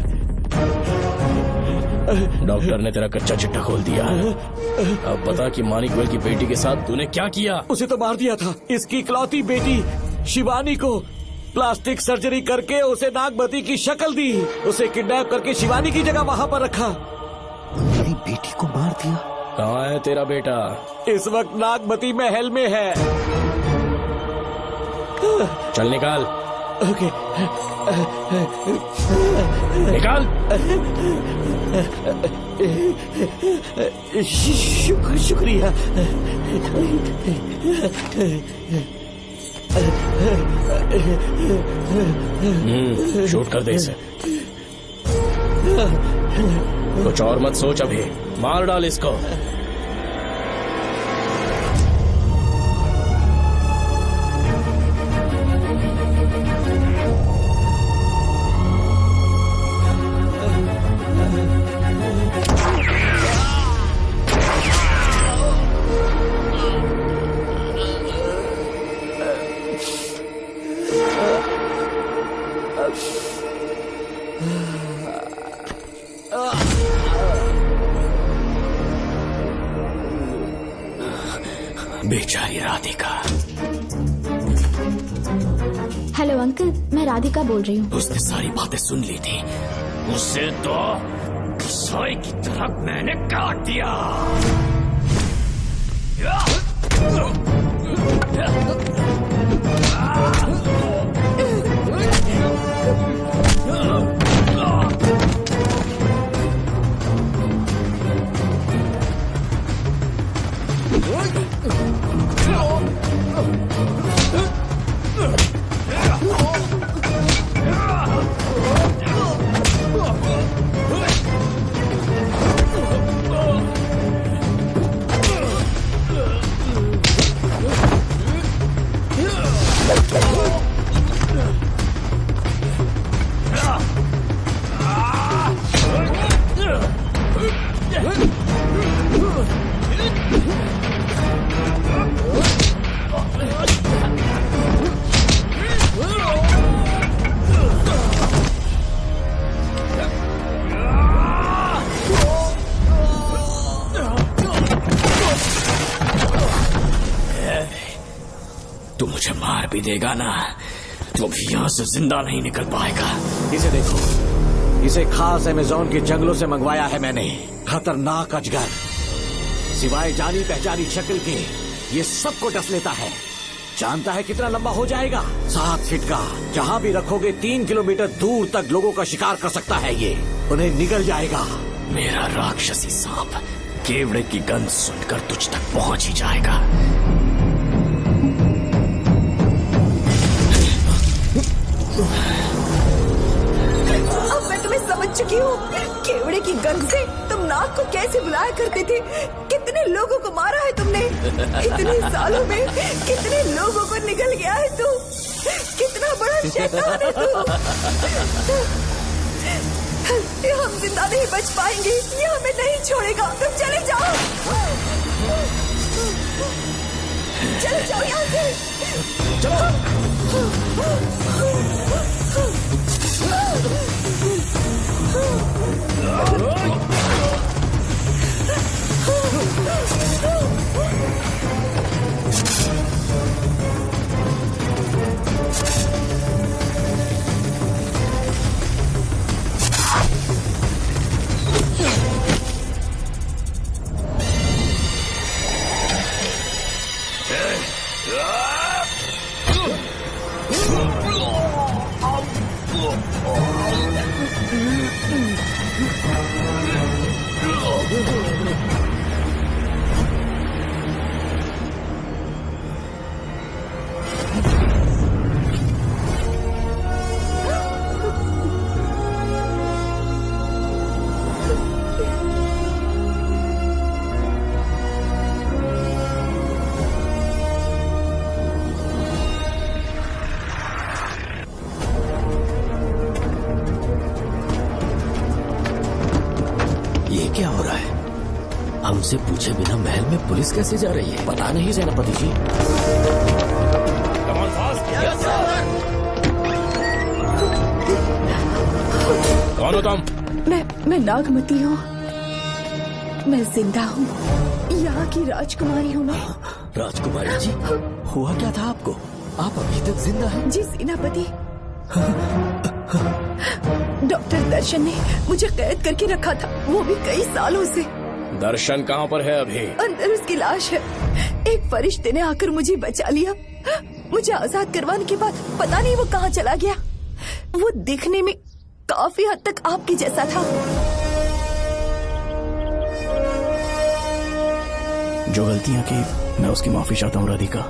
Speaker 4: डॉक्टर ने तेरा कच्चा चिट्ठा खोल दिया। अब बता कि मानिक गोयल की बेटी के साथ तूने क्या किया?
Speaker 12: उसे तो मार दिया था। इसकी इकलौती बेटी शिवानी को प्लास्टिक सर्जरी करके उसे नागमती की शक्ल दी। उसे किडनैप करके शिवानी की जगह वहाँ पर रखा।
Speaker 2: मेरी बेटी को मार दिया?
Speaker 4: कहाँ है तेरा बेटा?
Speaker 12: इस वक्त नागमती महल में है।
Speaker 4: चल निकाल।
Speaker 12: ओके।
Speaker 4: निकाल।
Speaker 12: शुक्रिया।
Speaker 4: शूट कर दे इसे। कुछ और मत सोच, अभी मार डाल इसको।
Speaker 12: बेचारी राधिका।
Speaker 17: हेलो अंकल, मैं राधिका बोल रही हूँ।
Speaker 12: उसने सारी बातें सुन ली थी। उसे तो सोए की तरह मैंने काट दिया।
Speaker 4: तू मुझे मार भी देगा ना तो भी यहाँ से जिंदा नहीं निकल पाएगा।
Speaker 11: इसे देखो, इसे खास अमेज़न के जंगलों से मंगवाया है मैंने। खतरनाक अजगर, सिवाय जानी पहचानी शक्ल के ये सबको डस लेता है। जानता है कितना लंबा हो जाएगा? 7 फीट का। जहाँ भी रखोगे 3 किलोमीटर दूर तक लोगों का शिकार कर सकता है ये। उन्हें निगल जाएगा।
Speaker 4: मेरा राक्षसी सांप केवड़े की गंध सुनकर तुझ तक पहुंच ही जाएगा।
Speaker 14: अब मैं तुम्हें समझ चुकी हूँ। केवड़े की गंध से तुम नाग को कैसे बुलाया करते थे। कितने लोगों को मारा है तुमने। इतने सालों में कितने लोगों को निगल गया है तू। कितना बड़ा शैतान है तू। हम जिंदा नहीं बच पाएंगे। ये हमें नहीं छोड़ेगा। तुम चले जाओ, चले जाओ यहाँ से।
Speaker 4: क्या हो रहा है? हमसे पूछे बिना महल में पुलिस कैसे जा रही है?
Speaker 11: पता नहीं सेनापति जी।
Speaker 6: कौन हो तुम?
Speaker 14: मैं नागमती हूँ। मैं जिंदा हूँ। यहाँ की राजकुमारी हूँ मैं।
Speaker 4: राजकुमारी जी, हुआ क्या था आपको? आप अभी तक जिंदा हैं?
Speaker 14: जी सेनापति। डॉक्टर दर्शन ने मुझे कैद करके रखा था, वो भी कई सालों से।
Speaker 6: दर्शन कहाँ पर है अभी?
Speaker 14: अंदर उसकी लाश है। एक फरिश्ते ने आकर मुझे बचा लिया। मुझे आजाद करवाने के बाद पता नहीं वो कहाँ चला गया। वो दिखने में काफी हद तक आपके जैसा था।
Speaker 4: जो गलतियां की मैं उसकी माफी चाहता हूँ राधिका।